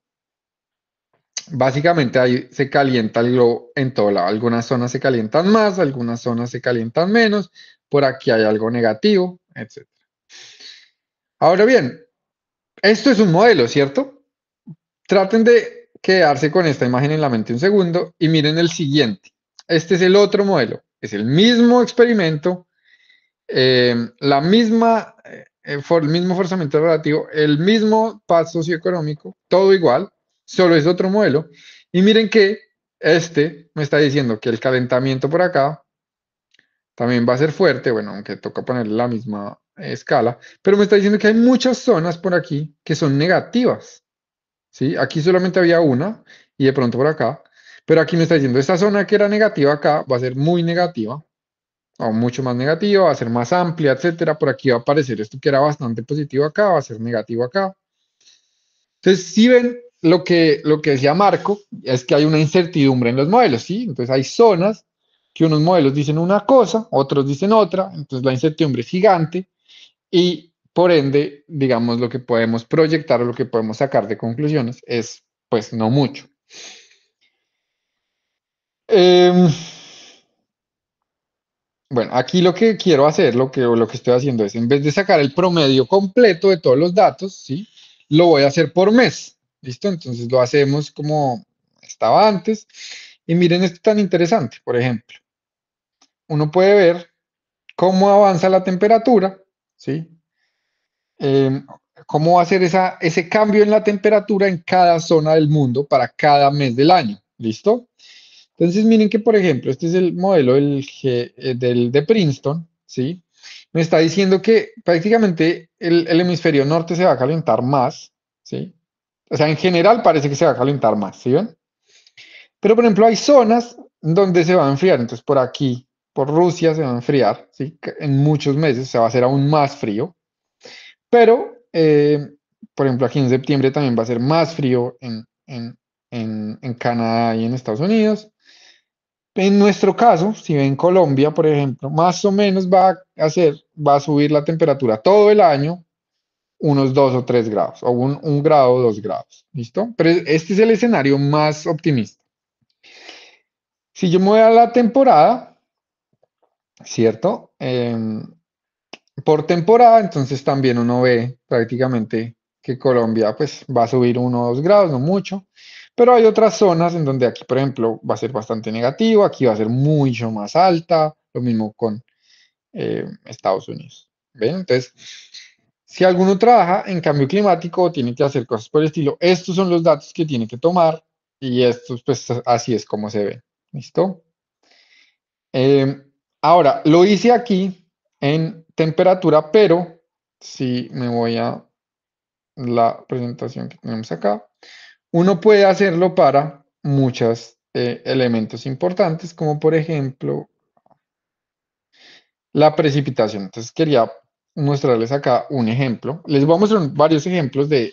S2: Básicamente ahí se calienta el globo en todo lado. Algunas zonas se calientan más, algunas zonas se calientan menos. Por aquí hay algo negativo, etc. Ahora bien, esto es un modelo, ¿cierto? Traten de quedarse con esta imagen en la mente un segundo y miren el siguiente. Este es el otro modelo. Es el mismo experimento, la misma, el mismo forzamiento relativo, el mismo paso socioeconómico, todo igual, solo es otro modelo. Y miren que este me está diciendo que el calentamiento por acá también va a ser fuerte, bueno, aunque toca ponerle la misma escala, pero me está diciendo que hay muchas zonas por aquí que son negativas, ¿sí? Aquí solamente había una y de pronto por acá, pero aquí me está diciendo, esta zona que era negativa acá va a ser muy negativa, o mucho más negativa, va a ser más amplia, etcétera. Por aquí va a aparecer esto que era bastante positivo acá, va a ser negativo acá. Entonces, si ven lo que decía Marco, es que hay una incertidumbre en los modelos, ¿sí? Entonces, hay zonas que unos modelos dicen una cosa, otros dicen otra, entonces la incertidumbre es gigante y por ende, digamos, lo que podemos proyectar o lo que podemos sacar de conclusiones es, pues, no mucho. Bueno, aquí lo que quiero hacer, lo que estoy haciendo es, en vez de sacar el promedio completo de todos los datos, ¿sí? Lo voy a hacer por mes, ¿listo? Entonces lo hacemos como estaba antes. Y miren esto tan interesante, por ejemplo. Uno puede ver cómo avanza la temperatura, ¿sí? Eh, cómo va a ser ese cambio en la temperatura en cada zona del mundo para cada mes del año, ¿listo? Entonces, miren que, por ejemplo, este es el modelo de Princeton, ¿sí? Me está diciendo que prácticamente el hemisferio norte se va a calentar más, ¿sí? O sea, en general parece que se va a calentar más, ¿sí ven? Pero, por ejemplo, hay zonas donde se va a enfriar. Entonces, por aquí, por Rusia, se va a enfriar, ¿sí? En muchos meses se va a hacer aún más frío. Pero, por ejemplo, aquí en septiembre también va a ser más frío en Canadá y en Estados Unidos. En nuestro caso, si ven Colombia, por ejemplo, más o menos va a subir la temperatura todo el año unos 2 o 3 grados, o un grado o 2 grados, ¿listo? Pero este es el escenario más optimista. Si yo me voy a la temporada, ¿cierto? Por temporada, entonces también uno ve prácticamente que Colombia pues va a subir 1 o 2 grados, no mucho, pero hay otras zonas en donde aquí, por ejemplo, va a ser bastante negativo, aquí va a ser mucho más alta, lo mismo con Estados Unidos. ¿Ven? Entonces, si alguno trabaja en cambio climático, tiene que hacer cosas por el estilo. Estos son los datos que tiene que tomar y estos, pues así es como se ve. ¿Listo? Ahora, lo hice aquí en temperatura, pero si me voy a la presentación que tenemos acá, uno puede hacerlo para muchos elementos importantes, como por ejemplo la precipitación. Entonces quería mostrarles acá un ejemplo. Les voy a mostrar varios ejemplos de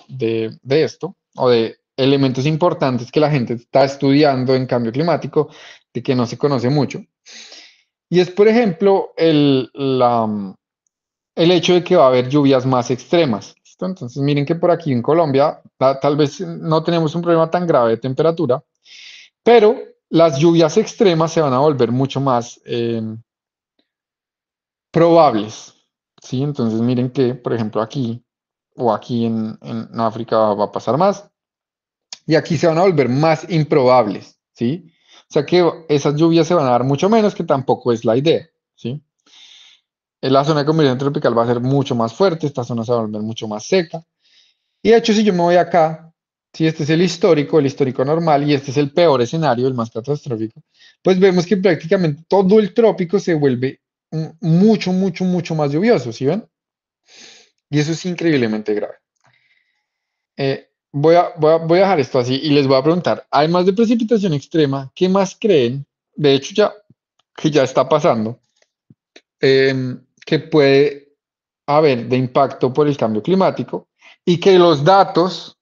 S2: esto, o de elementos importantes que la gente está estudiando en cambio climático, de que no se conoce mucho. Y es, por ejemplo, el hecho de que va a haber lluvias más extremas. ¿Listo? Entonces, miren que por aquí en Colombia tal vez no tenemos un problema tan grave de temperatura, pero las lluvias extremas se van a volver mucho más probables. ¿Sí? Entonces, miren que, por ejemplo, aquí o aquí en África va a pasar más y aquí se van a volver más improbables. ¿Sí? O sea que esas lluvias se van a dar mucho menos, que tampoco es la idea. ¿Sí? La zona de convergencia tropical va a ser mucho más fuerte, esta zona se va a volver mucho más seca. Y de hecho, si yo me voy acá, si este es el histórico normal, y este es el peor escenario, el más catastrófico, pues vemos que prácticamente todo el trópico se vuelve mucho, mucho, mucho más lluvioso, ¿sí ven? Y eso es increíblemente grave. Voy a dejar esto así y les voy a preguntar, además de precipitación extrema, ¿qué más creen? De hecho, que ya está pasando, que puede haber de impacto por el cambio climático y que los datos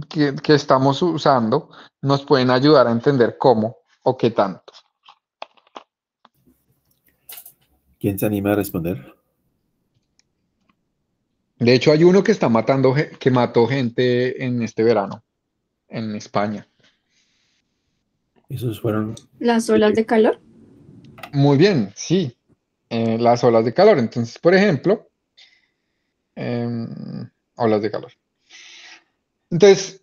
S2: que estamos usando nos pueden ayudar a entender cómo o qué tanto.
S1: ¿Quién se anima a responder?
S2: De hecho, hay uno que está matando, que mató gente en este verano, en España.
S1: Esos fueron...
S3: Las olas de calor.
S2: Muy bien, sí. Las olas de calor. Entonces, por ejemplo, olas de calor. Entonces,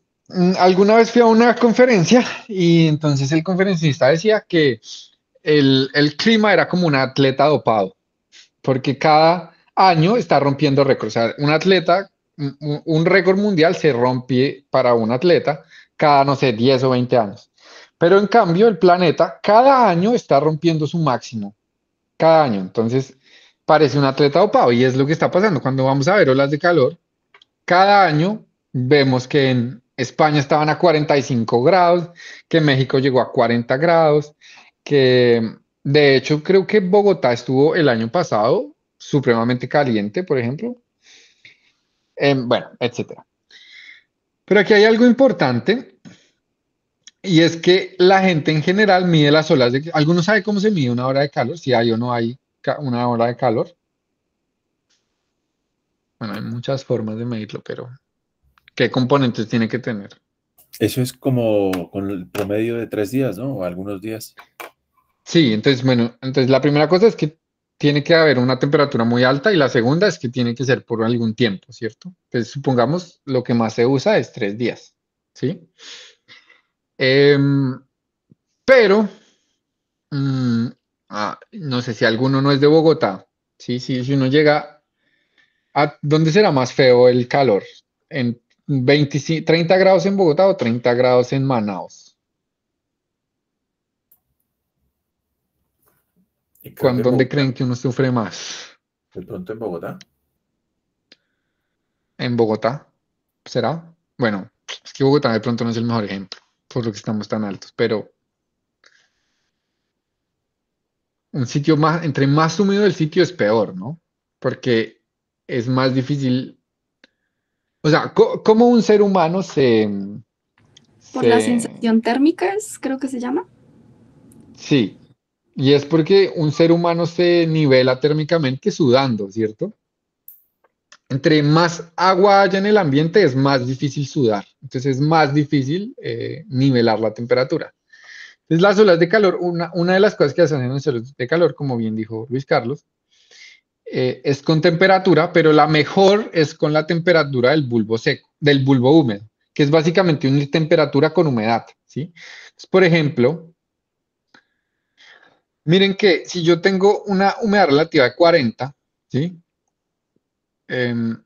S2: alguna vez fui a una conferencia y entonces el conferencista decía que el clima era como un atleta dopado, porque cada año está rompiendo récords. O sea, un atleta, un récord mundial se rompe para un atleta cada, no sé, 10 o 20 años. Pero en cambio, el planeta cada año está rompiendo su máximo. Cada año. Entonces, parece un atleta dopado y es lo que está pasando. Cuando vamos a ver olas de calor, cada año vemos que en España estaban a 45 grados, que México llegó a 40 grados, que de hecho creo que Bogotá estuvo el año pasado supremamente caliente, por ejemplo. Bueno, etcétera. Pero aquí hay algo importante y es que la gente en general mide las olas de... ¿Alguno sabe cómo se mide una hora de calor? Si hay o no hay una hora de calor. Bueno, hay muchas formas de medirlo, pero ¿qué componentes tiene que tener?
S1: Eso es como con el promedio de 3 días, ¿no? O algunos días.
S2: Sí, entonces, bueno, entonces la primera cosa es que tiene que haber una temperatura muy alta y la segunda es que tiene que ser por algún tiempo, ¿cierto? Entonces, supongamos lo que más se usa es 3 días, ¿sí? Em, pero, mm, no sé si alguno no es de Bogotá, ¿sí? Si uno llega a, ¿dónde será más feo el calor? ¿En 25, 30 grados en Bogotá o 30 grados en Manaos?
S1: Creo que en
S2: ¿Dónde
S1: Bogotá.
S2: creen que uno sufre más?
S1: De pronto en Bogotá.
S2: ¿En Bogotá? ¿Será? Bueno, es que Bogotá de pronto no es el mejor ejemplo, por lo que estamos tan altos, pero un sitio más, entre más húmedo el sitio es peor, ¿no? Porque es más difícil, o sea, ¿cómo un ser humano
S3: Por la
S2: se,
S3: sensación térmica, creo que se llama.
S2: sí, y es porque un ser humano se nivela térmicamente sudando, ¿cierto? entre más agua haya en el ambiente, es más difícil sudar. Entonces es más difícil nivelar la temperatura. Entonces las olas de calor, una de las cosas que hacen en las olas de calor, como bien dijo Luis Carlos, es con temperatura, pero la mejor es con la temperatura del bulbo seco, del bulbo húmedo, que es básicamente una temperatura con humedad, ¿sí? Entonces, por ejemplo, miren que si yo tengo una humedad relativa de 40, ¿sí? Em,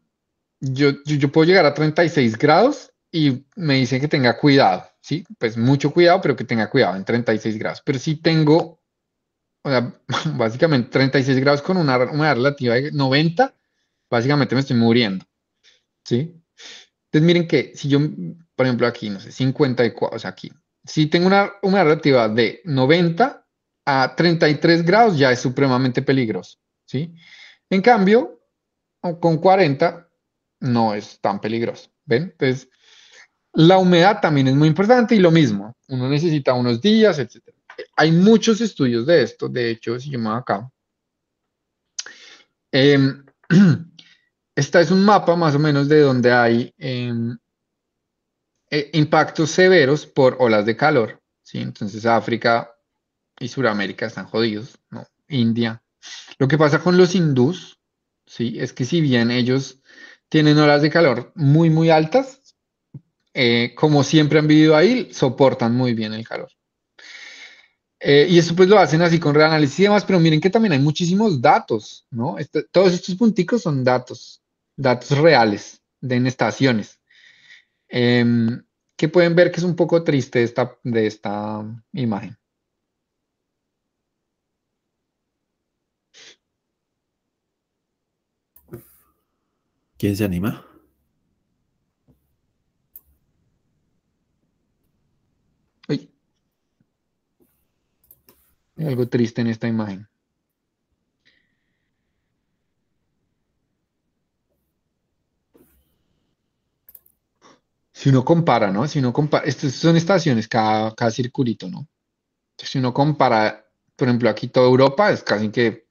S2: yo puedo llegar a 36 grados y me dicen que tenga cuidado, ¿sí? Pues mucho cuidado, pero que tenga cuidado en 36 grados. Pero si tengo, o sea, básicamente 36 grados con una humedad relativa de 90, básicamente me estoy muriendo, ¿sí? Entonces miren que si yo, por ejemplo, aquí, no sé, 54, o sea, aquí, si tengo una humedad relativa de 90 a 33 grados, ya es supremamente peligroso, ¿sí? En cambio, con 40 no es tan peligroso, ¿ven? Entonces, la humedad también es muy importante y lo mismo, uno necesita unos días, etcétera. Hay muchos estudios de esto, de hecho, si yo me voy acá, em, esta es un mapa más o menos de donde hay impactos severos por olas de calor, ¿sí? Entonces África y Sudamérica están jodidos, ¿no? India. Lo que pasa con los hindús, ¿sí? Es que si bien ellos tienen olas de calor muy, muy altas, como siempre han vivido ahí, soportan muy bien el calor. Y eso pues lo hacen así con reanálisis y demás, pero miren que también hay muchísimos datos, ¿no? Todos estos punticos son datos, datos reales en estaciones. Que pueden ver que es un poco triste de esta imagen.
S1: ¿Quién se anima?
S2: Uy, hay algo triste en esta imagen. Si uno compara, ¿no? Si uno compara, estas son estaciones, cada circulito, ¿no? Si uno compara, por ejemplo, aquí toda Europa es casi que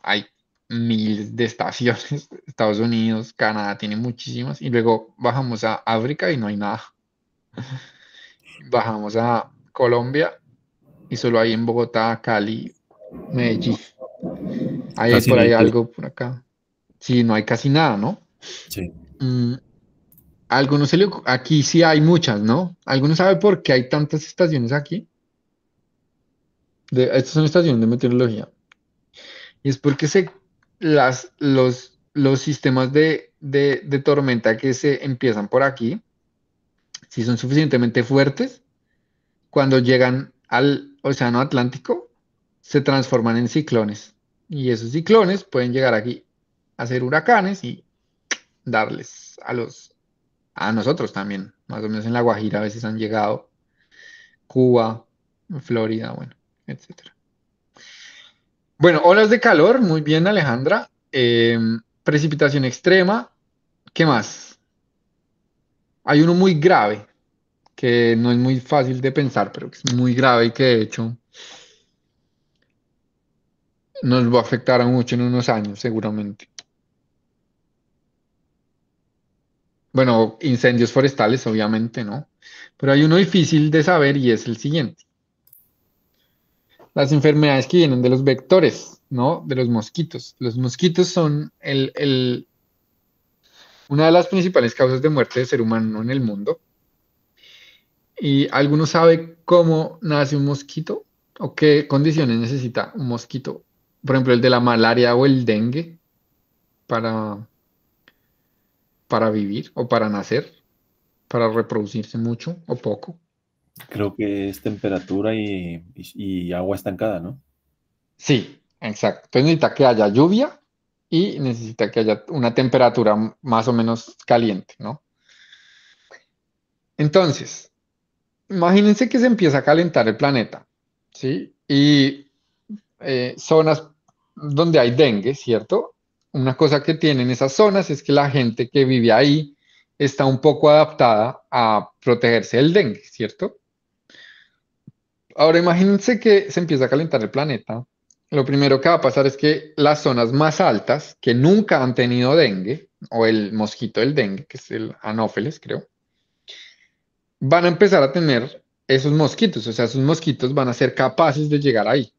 S2: hay miles de estaciones. Estados Unidos, Canadá tiene muchísimas. Y luego bajamos a África y no hay nada. Bajamos a Colombia y solo hay en Bogotá, Cali, Medellín. Hay
S1: Casi
S2: por
S1: no
S2: ahí
S1: hay que.
S2: algo por acá. Sí, no hay casi nada, ¿no?
S1: Sí.
S2: Mm, aquí sí hay muchas, ¿no? ¿Alguno sabe por qué hay tantas estaciones aquí? Estas son estaciones de meteorología. Y es porque los sistemas de tormenta que se empiezan por aquí, si son suficientemente fuertes, cuando llegan al Océano Atlántico, se transforman en ciclones. Y esos ciclones pueden llegar aquí a ser huracanes y darles a nosotros también, más o menos en La Guajira a veces han llegado, Cuba, Florida, bueno, etcétera. Bueno, olas de calor, muy bien, Alejandra. Precipitación extrema, ¿qué más? Hay uno muy grave, que no es muy fácil de pensar, pero que es muy grave y que de hecho nos va a afectar a mucho en unos años, seguramente. Bueno, incendios forestales, obviamente, ¿no? Pero hay uno difícil de saber y es el siguiente. Las enfermedades que vienen de los vectores, ¿no? De los mosquitos. Los mosquitos son una de las principales causas de muerte de ser humano en el mundo. ¿Y alguno sabe cómo nace un mosquito? ¿O qué condiciones necesita un mosquito? Por ejemplo, el de la malaria o el dengue para, para vivir o para nacer, para reproducirse mucho o poco.
S1: Creo que es temperatura y agua estancada, ¿no?
S2: Sí, exacto. Entonces necesita que haya lluvia y necesita que haya una temperatura más o menos caliente, ¿no? Entonces, imagínense que se empieza a calentar el planeta, ¿sí? Y zonas donde hay dengue, ¿cierto? Una cosa que tienen esas zonas es que la gente que vive ahí está un poco adaptada a protegerse del dengue, ¿cierto? Ahora imagínense que se empieza a calentar el planeta. Lo primero que va a pasar es que las zonas más altas, que nunca han tenido dengue, o el mosquito del dengue, que es el Anófeles, creo, van a empezar a tener esos mosquitos, o sea, esos mosquitos van a ser capaces de llegar ahí.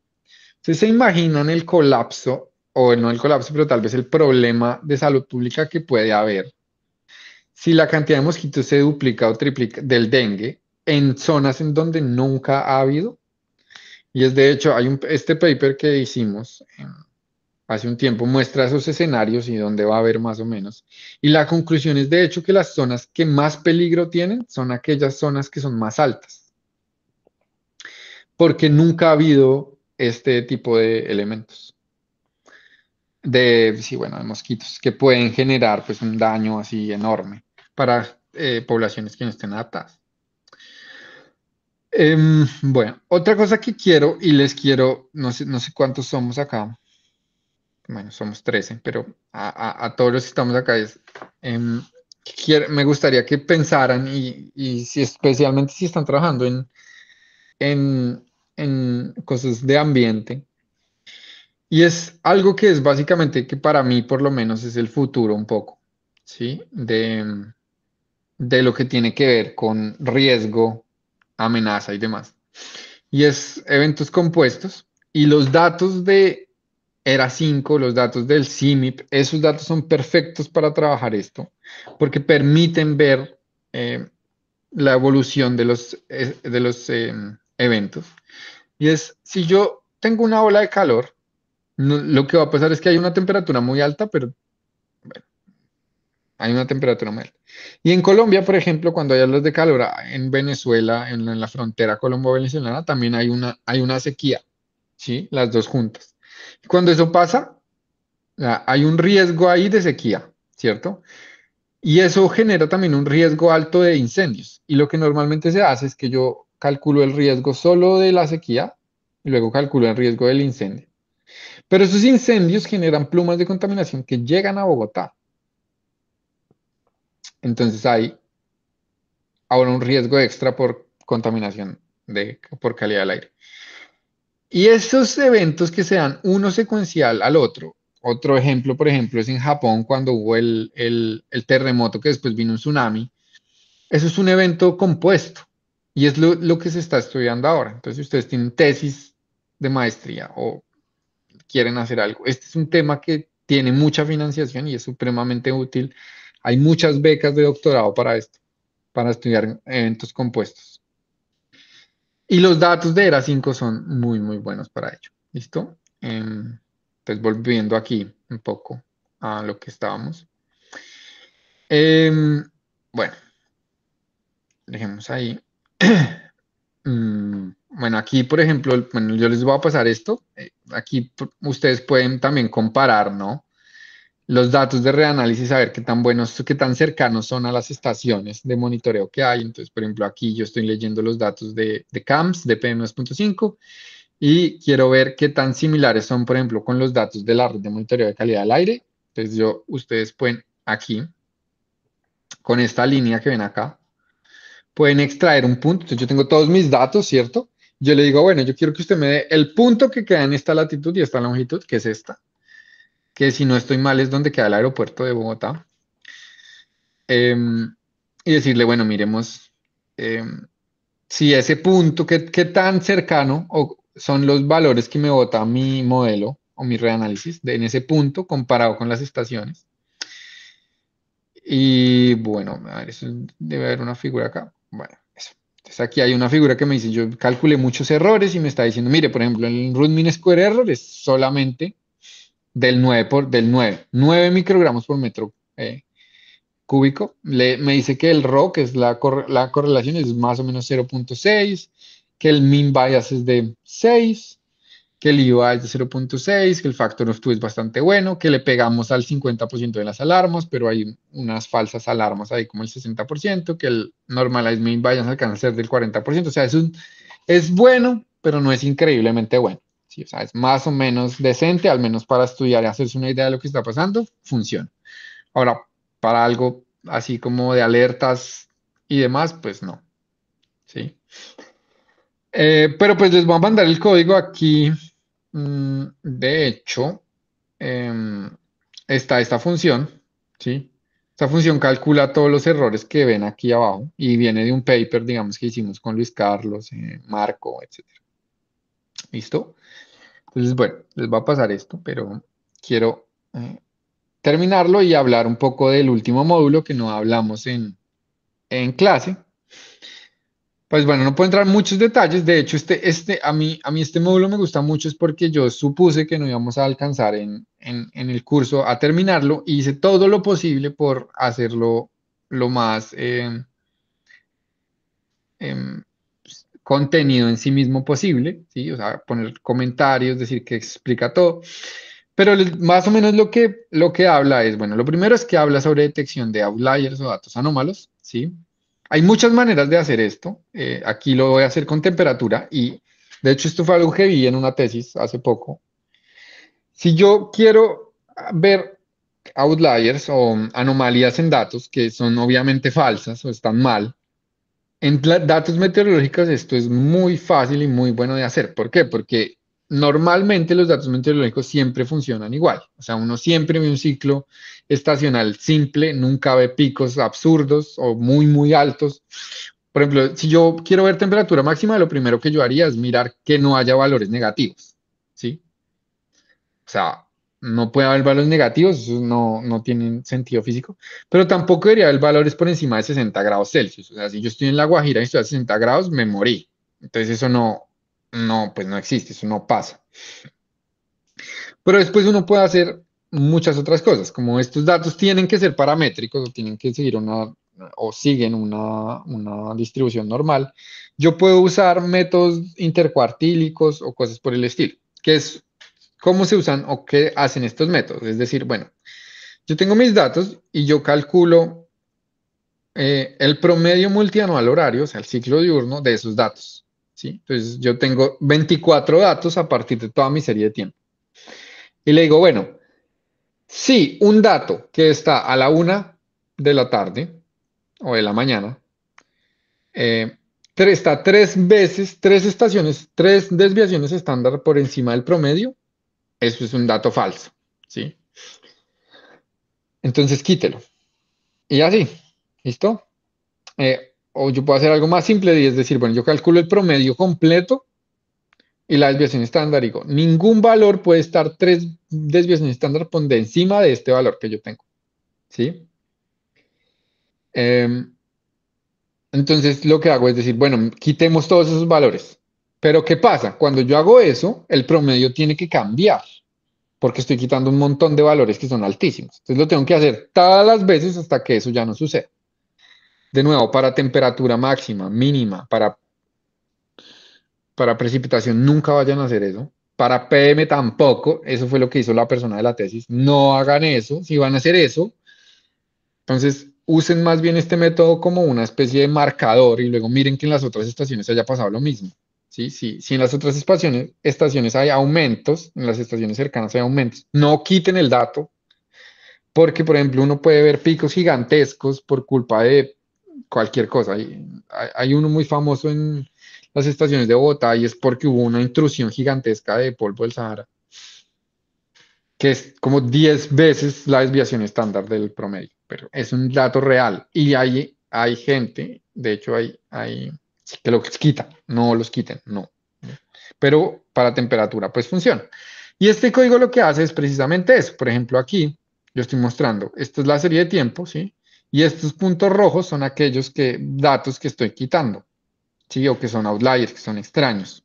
S2: Entonces, ¿se imaginan el colapso, o no el colapso, pero tal vez el problema de salud pública que puede haber si la cantidad de mosquitos se duplica o triplica del dengue en zonas en donde nunca ha habido? Y es de hecho, este paper que hicimos hace un tiempo muestra esos escenarios y dónde va a haber más o menos. Y la conclusión es de hecho que las zonas que más peligro tienen son aquellas zonas que son más altas, porque nunca ha habido este tipo de elementos. Sí, bueno, de mosquitos que pueden generar pues un daño así enorme para poblaciones que no estén adaptadas. Bueno, otra cosa que quiero y les quiero, no sé cuántos somos acá, bueno, somos 13, pero a todos los que estamos acá em, me gustaría que pensaran y si, especialmente si están trabajando en, en cosas de ambiente. Y es algo que es básicamente que para mí por lo menos es el futuro un poco, ¿sí? De lo que tiene que ver con riesgo, amenaza y demás. Y es eventos compuestos y los datos de ERA 5, los datos del CIMIP, esos datos son perfectos para trabajar esto, porque permiten ver la evolución de los eventos. Y si yo tengo una ola de calor, lo que va a pasar es que hay una temperatura muy alta, pero hay una temperatura muy alta. Y en Colombia, por ejemplo, cuando hay olas de calor, en Venezuela, en la frontera colombo-venezolana, también hay una sequía, ¿sí? Las dos juntas. Cuando eso pasa, hay un riesgo ahí de sequía, ¿cierto? Y eso genera también un riesgo alto de incendios. Y lo que normalmente se hace es que yo calculo el riesgo solo de la sequía y luego calculo el riesgo del incendio. Pero esos incendios generan plumas de contaminación que llegan a Bogotá. Entonces hay ahora un riesgo extra por contaminación por calidad del aire. Y esos eventos que se dan uno secuencial al otro ejemplo, por ejemplo, es en Japón cuando hubo el terremoto que después vino un tsunami. Eso es un evento compuesto y es lo que se está estudiando ahora. Entonces, si ustedes tienen tesis de maestría o quieren hacer algo, este es un tema que tiene mucha financiación y es supremamente útil. Hay muchas becas de doctorado para esto, para estudiar eventos compuestos. Y los datos de ERA 5 son muy, muy buenos para ello. ¿Listo? Entonces, volviendo aquí un poco a lo que estábamos. Bueno, dejemos ahí. Bueno, aquí, por ejemplo, bueno, yo les voy a pasar esto. Aquí ustedes pueden también comparar, ¿no? Los datos de reanálisis, a ver qué tan buenos, qué tan cercanos son a las estaciones de monitoreo que hay. Entonces, por ejemplo, aquí yo estoy leyendo los datos de CAMS, de PM2.5, y quiero ver qué tan similares son, por ejemplo, con los datos de la red de monitoreo de calidad del aire. Entonces, ustedes pueden aquí, con esta línea que ven acá, pueden extraer un punto. Entonces yo tengo todos mis datos, ¿cierto? Yo le digo, bueno, yo quiero que usted me dé el punto que queda en esta latitud y esta longitud, que es esta, que si no estoy mal es donde queda el aeropuerto de Bogotá. Y decirle, bueno, miremos si ese punto, qué tan cercano son los valores que me bota mi modelo o mi reanálisis en ese punto comparado con las estaciones. Y bueno, a ver, eso debe haber una figura acá. Bueno, eso. Entonces aquí hay una figura que me dice, yo calculé muchos errores y me está diciendo, mire, por ejemplo, el root mean square error es solamente del 9 microgramos por metro cúbico. Me dice que el RO, que es la correlación, es más o menos 0.6, que el mean bias es de 6, que el IVA es de 0.6, que el factor of two es bastante bueno, que le pegamos al 50% de las alarmas, pero hay unas falsas alarmas ahí como el 60%, que el normalized mean bias alcanza a ser del 40%, o sea, es bueno, pero no es increíblemente bueno. Sí, o sea, es más o menos decente, al menos para estudiar y hacerse una idea de lo que está pasando, funciona. Ahora, para algo así como de alertas y demás, pues no. ¿Sí? Pero pues les voy a mandar el código aquí. De hecho, está esta función, ¿sí? Esta función calcula todos los errores que ven aquí abajo y viene de un paper, digamos, que hicimos con Luis Carlos, Marco, etcétera. ¿Listo? Entonces, bueno, les va a pasar esto, pero quiero terminarlo y hablar un poco del último módulo que no hablamos en clase. Pues bueno, no puedo entrar en muchos detalles. De hecho, a mí este módulo me gusta mucho es porque yo supuse que no íbamos a alcanzar en el curso a terminarlo y hice todo lo posible por hacerlo lo más em, contenido en sí mismo posible, ¿sí? O sea, poner comentarios, decir que explica todo. Pero más o menos lo que habla es, bueno, lo primero es que habla sobre detección de outliers o datos anómalos, ¿sí? Hay muchas maneras de hacer esto. Aquí lo voy a hacer con temperatura y, de hecho, esto fue algo que vi en una tesis hace poco. Si yo quiero ver outliers o anomalías en datos que son obviamente falsas o están mal, en datos meteorológicos esto es muy fácil y muy bueno de hacer. ¿Por qué? Porque normalmente los datos meteorológicos siempre funcionan igual. O sea, uno siempre ve un ciclo estacional simple, nunca ve picos absurdos o muy, muy altos. Por ejemplo, si yo quiero ver temperatura máxima, lo primero que yo haría es mirar que no haya valores negativos, ¿sí? O sea, no puede haber valores negativos, eso no tiene sentido físico, pero tampoco debería haber valores por encima de 60 grados Celsius. O sea, si yo estoy en La Guajira y estoy a 60 grados, me morí. Entonces eso pues no existe, eso no pasa. Pero después uno puede hacer muchas otras cosas, como estos datos tienen que ser paramétricos o tienen que seguir o siguen una distribución normal. Yo puedo usar métodos intercuartílicos o cosas por el estilo, que es cómo se usan o qué hacen estos métodos. Es decir, bueno, yo tengo mis datos y yo calculo el promedio multianual horario, o sea, el ciclo diurno de esos datos, ¿sí? Entonces, yo tengo 24 datos a partir de toda mi serie de tiempo. Y le digo, bueno, si un dato que está a la 1 de la tarde o de la mañana, eh, está 3 veces, 3 estaciones, 3 desviaciones estándar por encima del promedio, eso es un dato falso, ¿sí? Entonces quítelo. Y así, ¿listo? O yo puedo hacer algo más simple y es decir, bueno, yo calculo el promedio completo y la desviación estándar. Digo, ningún valor puede estar 3 desviaciones estándar por encima de este valor que yo tengo, ¿sí? Em, entonces lo que hago es decir, bueno, quitemos todos esos valores. Pero ¿qué pasa? Cuando yo hago eso, el promedio tiene que cambiar porque estoy quitando un montón de valores que son altísimos. Entonces lo tengo que hacer todas las veces hasta que eso ya no suceda. De nuevo, para temperatura máxima, mínima, para precipitación nunca vayan a hacer eso. Para PM tampoco, eso fue lo que hizo la persona de la tesis. No hagan eso, si van a hacer eso, entonces usen más bien este método como una especie de marcador y luego miren que en las otras estaciones haya pasado lo mismo. ¿Sí? Si en las otras estaciones hay aumentos, en las estaciones cercanas hay aumentos, no quiten el dato, porque por ejemplo uno puede ver picos gigantescos por culpa de cualquier cosa. Hay uno muy famoso en las estaciones de Bogotá y es porque hubo una intrusión gigantesca de polvo del Sahara, que es como 10 veces la desviación estándar del promedio, pero es un dato real y hay gente, de hecho hay que los quitan, no los quiten, no, pero para temperatura pues funciona. Y este código lo que hace es precisamente eso. Por ejemplo, aquí yo estoy mostrando, esta es la serie de tiempo, ¿sí? Y estos puntos rojos son aquellos datos que estoy quitando, ¿sí? O que son outliers, que son extraños.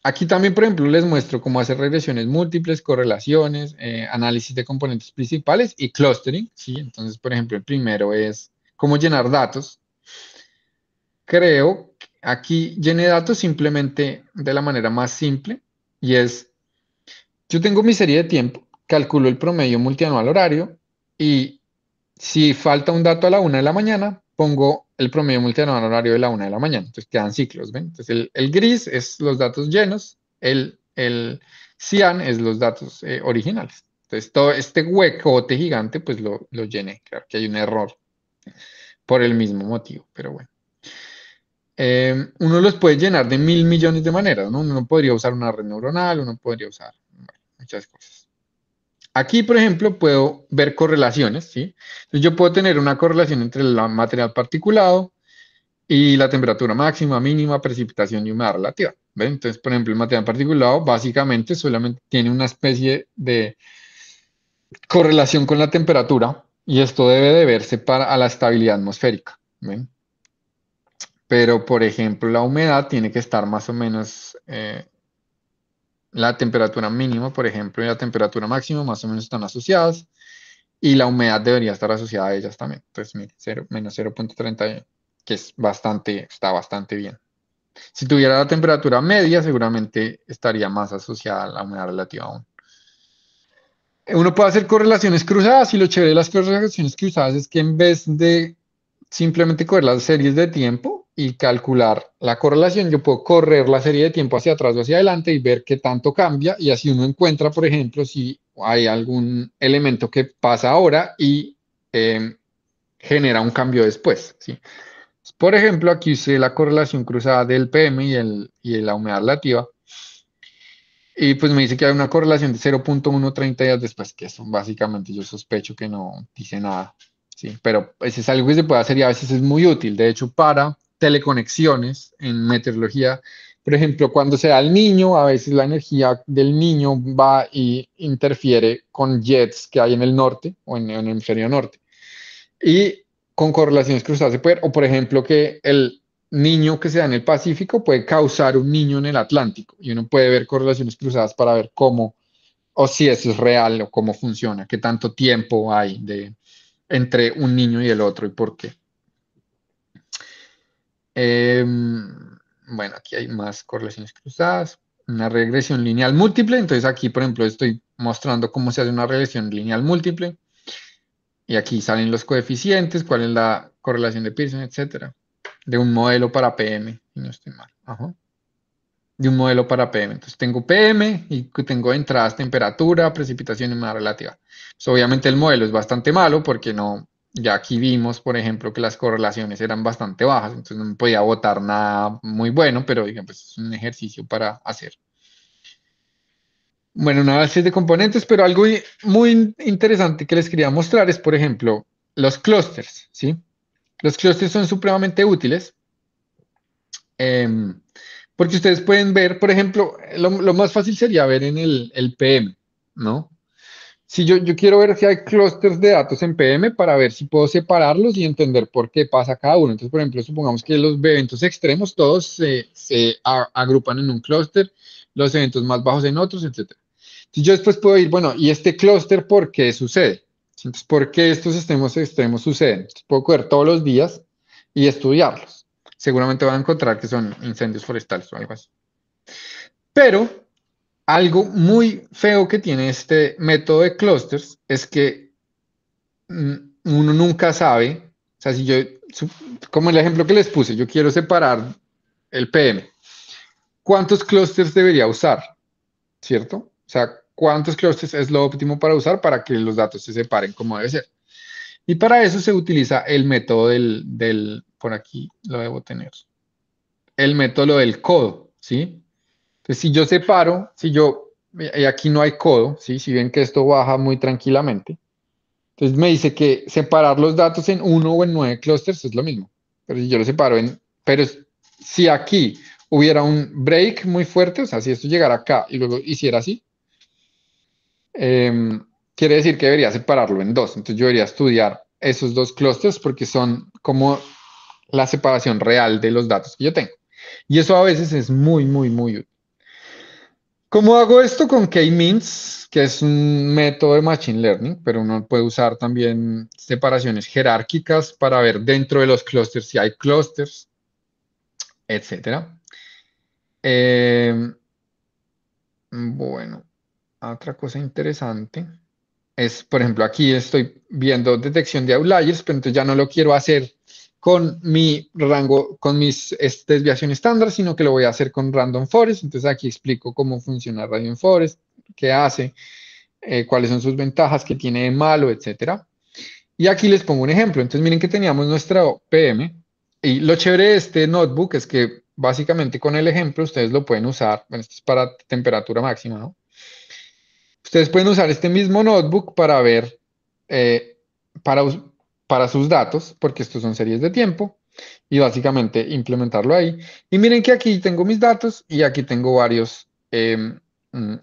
S2: Aquí también, por ejemplo, les muestro cómo hacer regresiones múltiples, correlaciones, análisis de componentes principales y clustering, ¿sí? Entonces, por ejemplo, el primero es cómo llenar datos. Creo que aquí llené datos simplemente de la manera más simple y es, yo tengo mi serie de tiempo, calculo el promedio multianual horario y si falta un dato a la 1 de la mañana, pongo el promedio multianual horario de la 1 de la mañana. Entonces quedan ciclos, ¿ven? Entonces el gris es los datos llenos, el cian es los datos originales. Entonces todo este huecote gigante, pues lo llené. Claro que hay un error por el mismo motivo, pero bueno. Uno los puede llenar de 1.000 millones de maneras, ¿no? Uno podría usar una red neuronal, uno podría usar muchas cosas. Aquí, por ejemplo, puedo ver correlaciones, ¿sí? Entonces yo puedo tener una correlación entre el material particulado y la temperatura máxima, mínima, precipitación y humedad relativa. ¿Ven? Entonces, por ejemplo, el material particulado básicamente solamente tiene una especie de correlación con la temperatura y esto debe deberse a la estabilidad atmosférica. ¿Ven? Pero, por ejemplo, la humedad tiene que estar más o menos, la temperatura mínima, por ejemplo, y la temperatura máxima más o menos están asociadas y la humedad debería estar asociada a ellas también. Entonces, mire, menos 0,31, que es bastante, está bastante bien. Si tuviera la temperatura media, seguramente estaría más asociada a la humedad relativa aún. Uno puede hacer correlaciones cruzadas y lo chévere de las correlaciones cruzadas es que en vez de simplemente coger las series de tiempo y calcular la correlación, yo puedo correr la serie de tiempo hacia atrás o hacia adelante y ver qué tanto cambia y así uno encuentra, por ejemplo, si hay algún elemento que pasa ahora y genera un cambio después, ¿sí? Por ejemplo, aquí usé la correlación cruzada del PM y la humedad relativa. Y pues me dice que hay una correlación de 0,130 días después, que eso básicamente yo sospecho que no dice nada. Sí, pero ese es algo que se puede hacer y a veces es muy útil. De hecho, para teleconexiones en meteorología, por ejemplo, cuando se da el niño, a veces la energía del niño va y interfiere con jets que hay en el norte o en el hemisferio norte. Y con correlaciones cruzadas se puede, o por ejemplo, que el niño que se da en el Pacífico puede causar un niño en el Atlántico y uno puede ver correlaciones cruzadas para ver cómo, o si eso es real o cómo funciona, qué tanto tiempo hay entre un niño y el otro y por qué. Bueno, aquí hay más correlaciones cruzadas, una regresión lineal múltiple, entonces aquí, por ejemplo, estoy mostrando cómo se hace una regresión lineal múltiple. Y aquí salen los coeficientes, cuál es la correlación de Pearson, etcétera. De un modelo para PM, si no estoy mal. Ajá. De un modelo para PM. Entonces tengo PM y tengo entradas, temperatura, precipitación y humedad relativa. Pues obviamente el modelo es bastante malo porque no, ya aquí vimos, por ejemplo, que las correlaciones eran bastante bajas, entonces no me podía botar nada muy bueno, pero digamos, pues es un ejercicio para hacer. Bueno, un análisis de componentes, pero algo muy interesante que les quería mostrar es, por ejemplo, los clústeres, ¿sí? Los clústeres son supremamente útiles porque ustedes pueden ver, por ejemplo, lo más fácil sería ver en el PM, ¿no? Si yo quiero ver si hay clústeres de datos en PM para ver si puedo separarlos y entender por qué pasa cada uno. Entonces, por ejemplo, supongamos que los eventos extremos todos se agrupan en un clúster, los eventos más bajos en otros, etc. Entonces, yo después puedo ir, bueno, ¿y este clúster por qué sucede? Entonces, ¿por qué estos extremos suceden? Entonces, puedo coger todos los días y estudiarlos. Seguramente van a encontrar que son incendios forestales o algo así. Pero algo muy feo que tiene este método de clusters es que uno nunca sabe, o sea, si yo, como el ejemplo que les puse, yo quiero separar el PM, ¿cuántos clusters debería usar? ¿Cierto? O sea, ¿cuántos clusters es lo óptimo para usar para que los datos se separen como debe ser? Y para eso se utiliza el método por aquí lo debo tener, el método del codo, ¿sí? Entonces, si yo separo, y aquí no hay codo, ¿sí? Si ven que esto baja muy tranquilamente, entonces me dice que separar los datos en 1 o en 9 clusters es lo mismo. Pero si yo lo separo pero si aquí hubiera un break muy fuerte, o sea, si esto llegara acá y luego hiciera así, quiere decir que debería separarlo en dos. Entonces yo debería estudiar esos dos clusters porque son como la separación real de los datos que yo tengo. Y eso a veces es muy, muy, muy útil. ¿Cómo hago esto? Con K-means, que es un método de Machine Learning, pero uno puede usar también separaciones jerárquicas para ver dentro de los clusters si hay clusters, etc. Bueno, otra cosa interesante es, por ejemplo, aquí estoy viendo detección de outliers, pero entonces ya no lo quiero hacer con mi rango, con mis desviación estándar, sino que lo voy a hacer con Random Forest. Entonces aquí explico cómo funciona Random Forest, qué hace, cuáles son sus ventajas, qué tiene de malo, etcétera. Y aquí les pongo un ejemplo. Entonces miren que teníamos nuestro PM y lo chévere de este notebook es que básicamente con el ejemplo ustedes lo pueden usar, bueno, esto es para temperatura máxima, ¿no? Ustedes pueden usar este mismo notebook para ver, eh, para, us- para sus datos, porque estos son series de tiempo, y básicamente implementarlo ahí. Y miren que aquí tengo mis datos y aquí tengo varios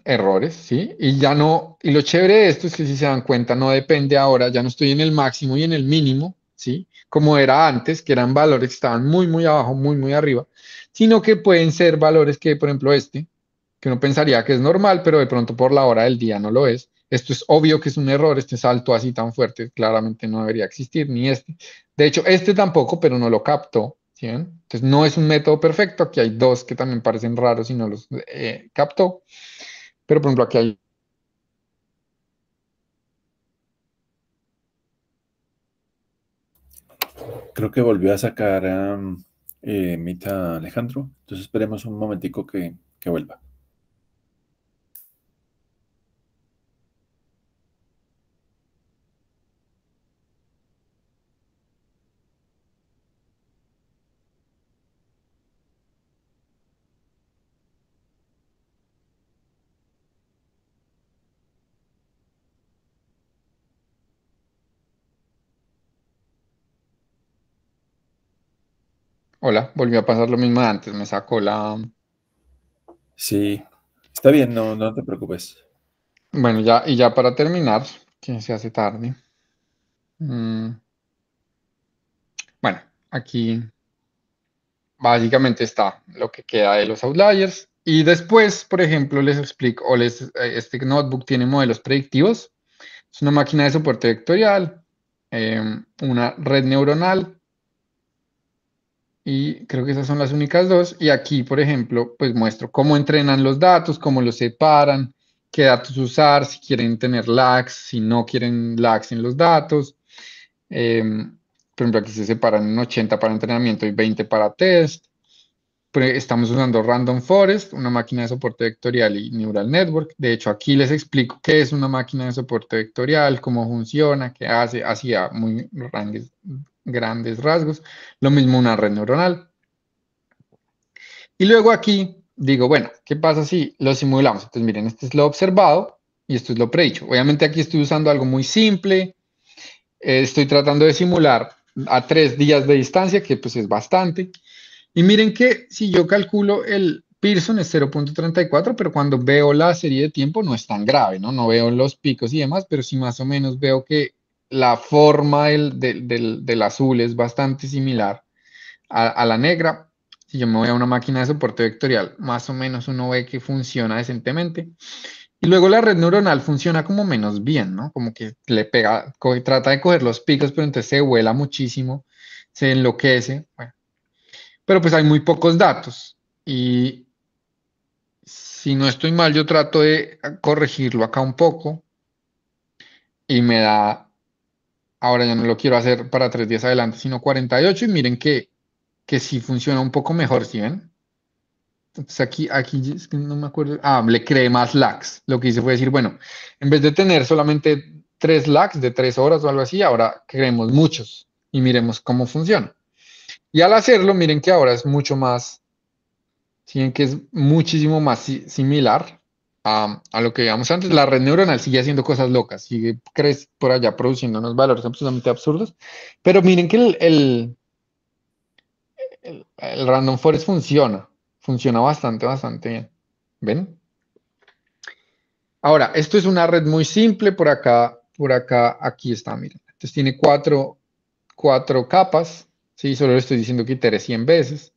S2: errores, ¿sí? Y ya no, y lo chévere de esto es que si se dan cuenta, no depende ahora, ya no estoy en el máximo y en el mínimo, ¿sí? Como era antes, que eran valores que estaban muy, muy abajo, muy, muy arriba, sino que pueden ser valores que, por ejemplo, que uno pensaría que es normal, pero de pronto por la hora del día no lo es. Esto es obvio que es un error, este salto así tan fuerte claramente no debería existir, ni este. De hecho, este tampoco, pero no lo captó, ¿sí ven? Entonces no es un método perfecto, aquí hay dos que también parecen raros y no los captó, pero por ejemplo aquí hay...
S1: Creo que volvió a sacar Mita Alejandro. Entonces esperemos un momentico que vuelva.
S2: Hola, volvió a pasar lo mismo de antes, me sacó la...
S1: Sí, está bien, no, no te preocupes.
S2: Bueno, ya, y ya para terminar, que se hace tarde. mm, bueno, aquí básicamente está lo que queda de los outliers. Y después, por ejemplo, les explico, este notebook tiene modelos predictivos. Es una máquina de soporte vectorial, una red neuronal, y creo que esas son las únicas dos. Y aquí, por ejemplo, pues muestro cómo entrenan los datos, cómo los separan, qué datos usar, si quieren tener lags, si no quieren lags en los datos. Por ejemplo, aquí se separan en 80 para entrenamiento y 20 para test. Estamos usando Random Forest, una máquina de soporte vectorial y Neural Network. De hecho, aquí les explico qué es una máquina de soporte vectorial, cómo funciona, qué hace, hacia muy grandes rasgos. Lo mismo una red neuronal. Y luego aquí digo, bueno, ¿qué pasa si lo simulamos? Entonces, miren, esto es lo observado y esto es lo predicho. Obviamente aquí estoy usando algo muy simple. Estoy tratando de simular a 3 días de distancia, que pues es bastante. Y miren que si yo calculo el Pearson es 0,34, pero cuando veo la serie de tiempo no es tan grave, ¿no? No veo los picos y demás, pero sí más o menos veo que la forma del azul es bastante similar a la negra. Si yo me voy a una máquina de soporte vectorial, más o menos uno ve que funciona decentemente. Y luego la red neuronal funciona como menos bien, ¿no? Como que le pega, trata de coger los picos, pero entonces se vuela muchísimo, se enloquece. Bueno, pero pues hay muy pocos datos. Y si no estoy mal, yo trato de corregirlo acá un poco y me da, ahora ya no lo quiero hacer para 3 días adelante, sino 48 y miren que sí funciona un poco mejor, ¿sí ven? Entonces aquí es que no me acuerdo, le creé más lags. Lo que hice fue decir, bueno, en vez de tener solamente 3 lags de 3 horas o algo así, ahora creemos muchos y miremos cómo funciona. Y al hacerlo, miren que ahora es mucho más, siguen que es muchísimo más similar a lo que veíamos antes. La red neuronal sigue haciendo cosas locas, sigue por allá produciendo unos valores absolutamente absurdos, pero miren que el Random Forest funciona bastante, bastante bien. ¿Ven? Ahora, esto es una red muy simple, por acá, aquí está, miren. Entonces tiene cuatro capas, ¿sí? Solo le estoy diciendo que itere 100 veces.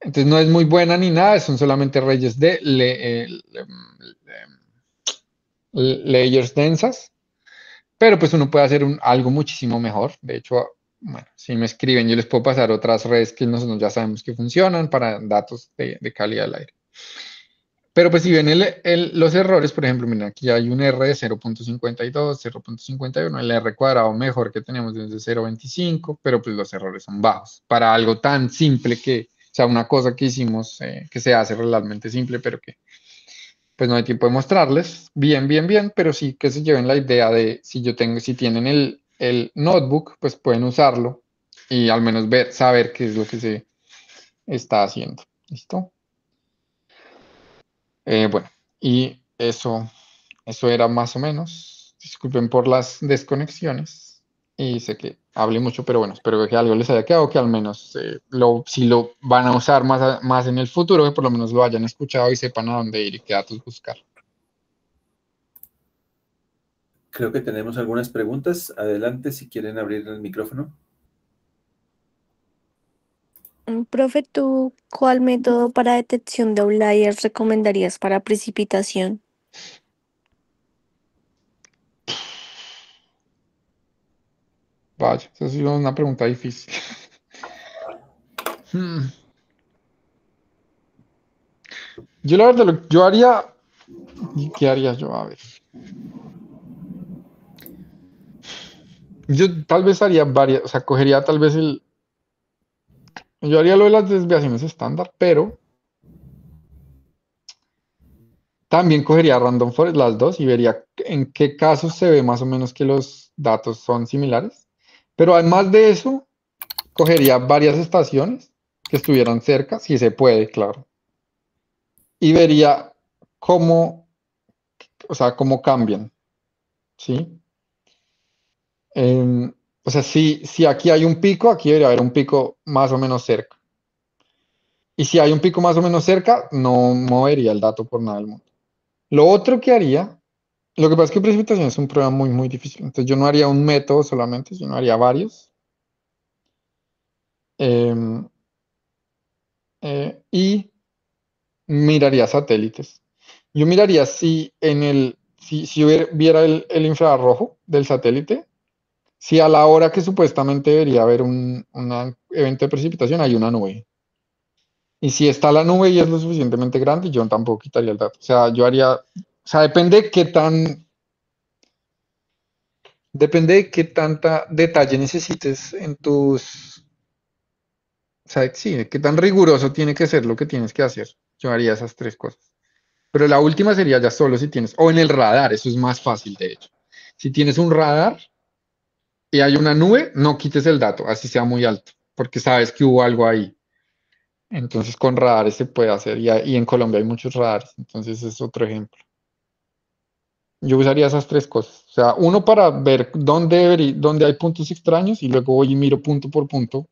S2: Entonces no es muy buena ni nada, son solamente reyes de layers densas, pero pues uno puede hacer algo muchísimo mejor. De hecho, bueno, si me escriben, yo les puedo pasar otras redes que nosotros ya sabemos que funcionan para datos de calidad del aire. Pero pues si ven los errores, por ejemplo, miren, aquí hay un R de 0,52, 0,51, el R cuadrado mejor que tenemos es de 0,25, pero pues los errores son bajos. Para algo tan simple o sea, una cosa que hicimos, que se hace realmente simple, pero que pues no hay tiempo de mostrarles bien, bien, bien, pero sí que se lleven la idea de si tienen el notebook, pues pueden usarlo y al menos saber qué es lo que se está haciendo. ¿Listo? Bueno, y eso eso era más o menos. Disculpen por las desconexiones. Y sé que hablé mucho, pero bueno, espero que algo les haya quedado, que al menos si lo van a usar más en el futuro, que por lo menos lo hayan escuchado y sepan a dónde ir y qué datos buscar.
S1: Creo que tenemos algunas preguntas. Adelante, si quieren abrir el micrófono.
S8: Profe, ¿tú cuál método para detección de outliers recomendarías para precipitación?
S2: Vaya, esa ha sido una pregunta difícil. Hmm. Yo la verdad, yo haría, ¿qué haría yo? A ver. Yo tal vez haría varias, o sea, cogería tal vez yo haría lo de las desviaciones estándar, pero también cogería Random Forest, las dos, y vería en qué casos se ve más o menos que los datos son similares. Pero además de eso, cogería varias estaciones que estuvieran cerca, si se puede, claro. Y vería cómo, o sea, cómo cambian, ¿sí? O sea, si aquí hay un pico, aquí debería haber un pico más o menos cerca. Y si hay un pico más o menos cerca, no movería el dato por nada del mundo. Lo otro que haría, lo que pasa es que precipitación es un problema muy, muy difícil. Entonces yo no haría un método solamente, sino haría varios. Em, y miraría satélites. Yo miraría si viera el infrarrojo del satélite, si a la hora que supuestamente debería haber un evento de precipitación hay una nube. Y si está la nube y es lo suficientemente grande, yo tampoco quitaría el dato. O sea, yo haría, o sea, depende de qué tanta detalle necesites en tus, o sea, sí, de qué tan riguroso tiene que ser lo que tienes que hacer. Yo haría esas tres cosas. Pero la última sería ya solo si tienes, o en el radar, eso es más fácil de hecho. Si tienes un radar y hay una nube, no quites el dato, así sea muy alto, porque sabes que hubo algo ahí. Entonces con radares se puede hacer y en Colombia hay muchos radares, entonces es otro ejemplo. Yo usaría esas tres cosas. O sea, uno para ver dónde hay puntos extraños y luego voy y miro punto por punto.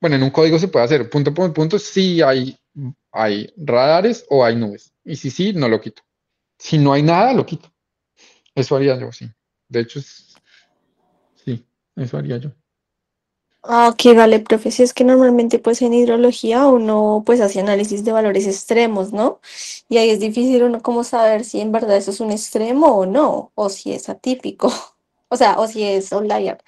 S2: Bueno, en un código se puede hacer punto por punto si hay radares o hay nubes. Y si sí, no lo quito. Si no hay nada, lo quito. Eso haría yo, sí. De hecho, sí, eso haría yo.
S8: Ah, ok, vale, profe. Si es que normalmente pues en hidrología uno pues hace análisis de valores extremos, ¿no? Y ahí es difícil uno como saber si en verdad eso es un extremo o no, o si es atípico, o sea, o si es outlier.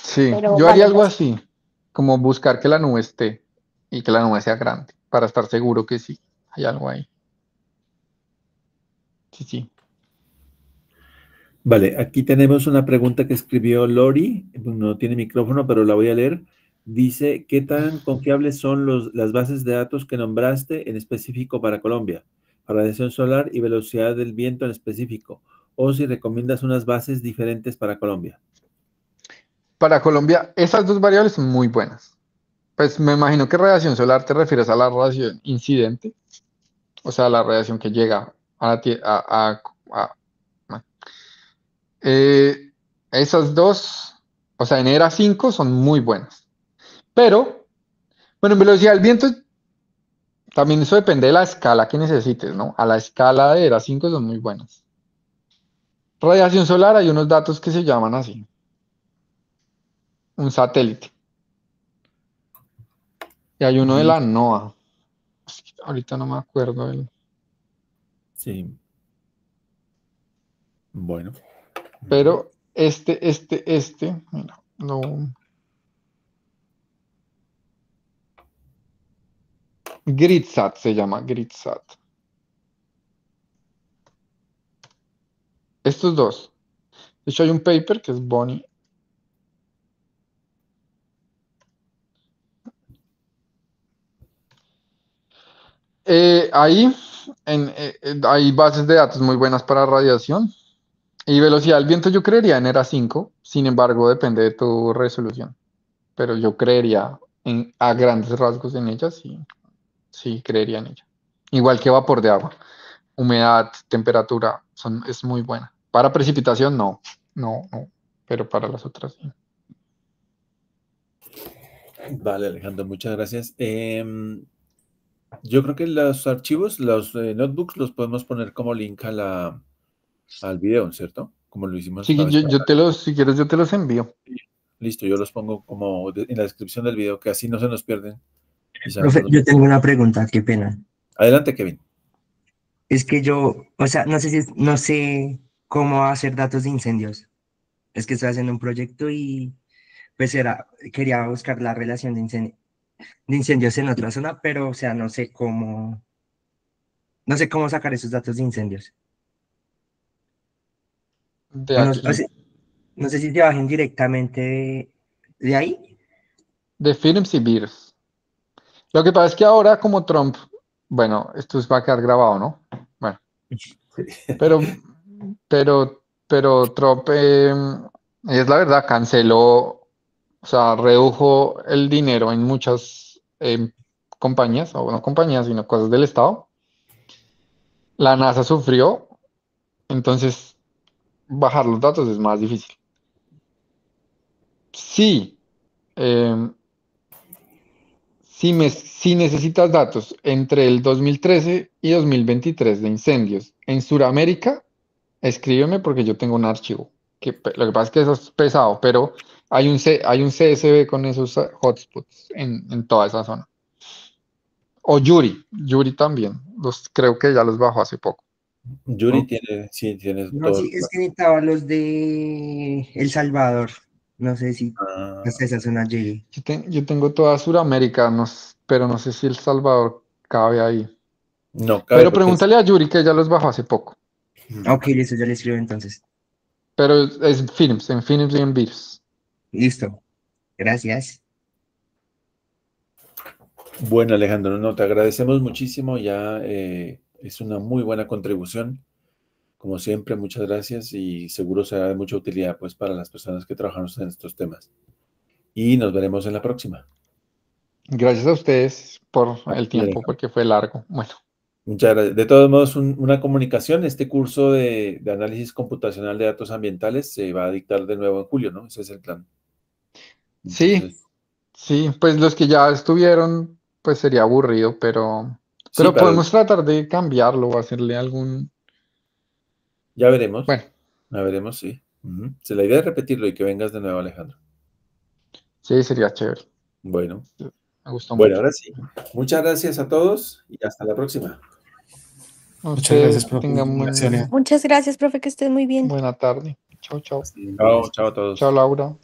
S2: Sí,
S8: Pero
S2: yo haría
S8: vale,
S2: algo
S8: gracias.
S2: así, como buscar que la nube esté y que la nube sea grande, para estar seguro que sí, hay algo ahí. Sí, sí.
S1: Vale, aquí tenemos una pregunta que escribió Lori, no tiene micrófono, pero la voy a leer. Dice, ¿qué tan confiables son las bases de datos que nombraste en específico para Colombia? Para radiación solar y velocidad del viento en específico. O si recomiendas unas bases diferentes para Colombia.
S2: Para Colombia, esas dos variables son muy buenas. Pues me imagino que radiación solar te refieres a la radiación incidente, o sea, la radiación que llega a la Tierra. Eh, esas dos, o sea, en ERA 5 son muy buenas. Pero, bueno, en velocidad del viento también eso depende de la escala que necesites, ¿no? A la escala de ERA 5 son muy buenas. Radiación solar, hay unos datos que se llaman así, un satélite. Y hay uno de
S1: Y
S2: la NOAA. Ahorita no me acuerdo
S1: sí, bueno.
S2: pero mira, no. GridSat se llama, GridSat. Estos dos. De hecho, hay un paper que es Bonnie. Ahí hay bases de datos muy buenas para radiación. Y velocidad del viento yo creería en ERA 5. Sin embargo, depende de tu resolución. Pero yo creería a grandes rasgos en ella, sí, sí creería en ella. Igual que vapor de agua. humedad, temperatura, es muy buena. Para precipitación no, pero para las otras sí.
S1: Vale, Alejandro, muchas gracias. Yo creo que los archivos, los notebooks, los podemos poner como link al video, ¿cierto? Como lo hicimos
S2: Sí,
S1: la vez pasada.
S2: si quieres, yo te los envío.
S1: Listo, yo los pongo como en la descripción del video, que así no se nos pierden. Y
S6: Profe,
S1: sabemos
S6: yo tengo una pregunta, qué pena.
S1: Adelante, Kevin.
S6: Es que yo, o sea, no sé cómo hacer datos de incendios. Es que estoy haciendo un proyecto y pues quería buscar la relación de incendios en otra zona, pero o sea, no sé cómo sacar esos datos de incendios.
S2: De
S6: O
S2: aquí,
S6: no sé si se bajen directamente de ahí.
S2: de Films y Beers. Lo que pasa es que ahora, como Trump, bueno, esto va a quedar grabado, ¿no? Bueno, pero, pero Trump, es la verdad, canceló, o sea, redujo el dinero en muchas compañías, o no compañías, sino cosas del Estado. La NASA sufrió, entonces bajar los datos es más difícil. Sí, eh, si necesitas datos entre el 2013 y 2023 de incendios en Sudamérica, escríbeme porque yo tengo un archivo. Lo que pasa es que eso es pesado, pero hay un CSV con esos hotspots en toda esa zona. O Yuri también. Creo que ya los bajó hace poco.
S1: Yuri
S6: Oh,
S1: tiene
S6: no,
S1: todo.
S6: sí, es que necesitaba los de El Salvador. No sé si hasta esa zona llegue.
S2: Yo tengo toda Sudamérica, pero no sé si El Salvador cabe ahí.
S1: No cabe
S2: Pero
S1: porque
S2: pregúntale a Yuri que ya los bajó hace poco.
S6: Ok, listo, ya le escribo entonces.
S2: Pero es Films, en Films y en Beers.
S6: Listo, gracias.
S1: Bueno, Alejandro, no, te agradecemos muchísimo. Ya es una muy buena contribución. Como siempre, muchas gracias y seguro será de mucha utilidad pues para las personas que trabajamos en estos temas. Y nos veremos en la próxima.
S2: Gracias a ustedes por el
S1: Y
S2: tiempo, porque fue largo. Bueno,
S1: muchas gracias. De todos modos, una comunicación, este curso de análisis computacional de datos ambientales se va a dictar de nuevo en julio, ¿no? Ese es el plan.
S2: sí,
S1: Entonces,
S2: sí, pues los que ya estuvieron, pues sería aburrido,
S1: sí,
S2: pero podemos tratar de cambiarlo o hacerle algún,
S1: ya veremos.
S2: bueno,
S1: Ya veremos, sí. Ujú. Sí, la idea es repetirlo y que vengas de nuevo, Alejandro.
S2: sí, sería chévere.
S1: Bueno,
S2: Me gustó
S1: bueno,
S2: mucho.
S1: ahora sí. Muchas gracias a todos y hasta la próxima.
S2: A
S9: Muchas gracias,
S2: ustedes
S9: profe.
S2: tengan
S9: Gracias, Leo.
S8: Muchas gracias, profe, que estés muy bien.
S2: buena tarde. Chao, chao.
S1: Chao, chao a
S2: Chao,
S1: todos.
S2: Laura.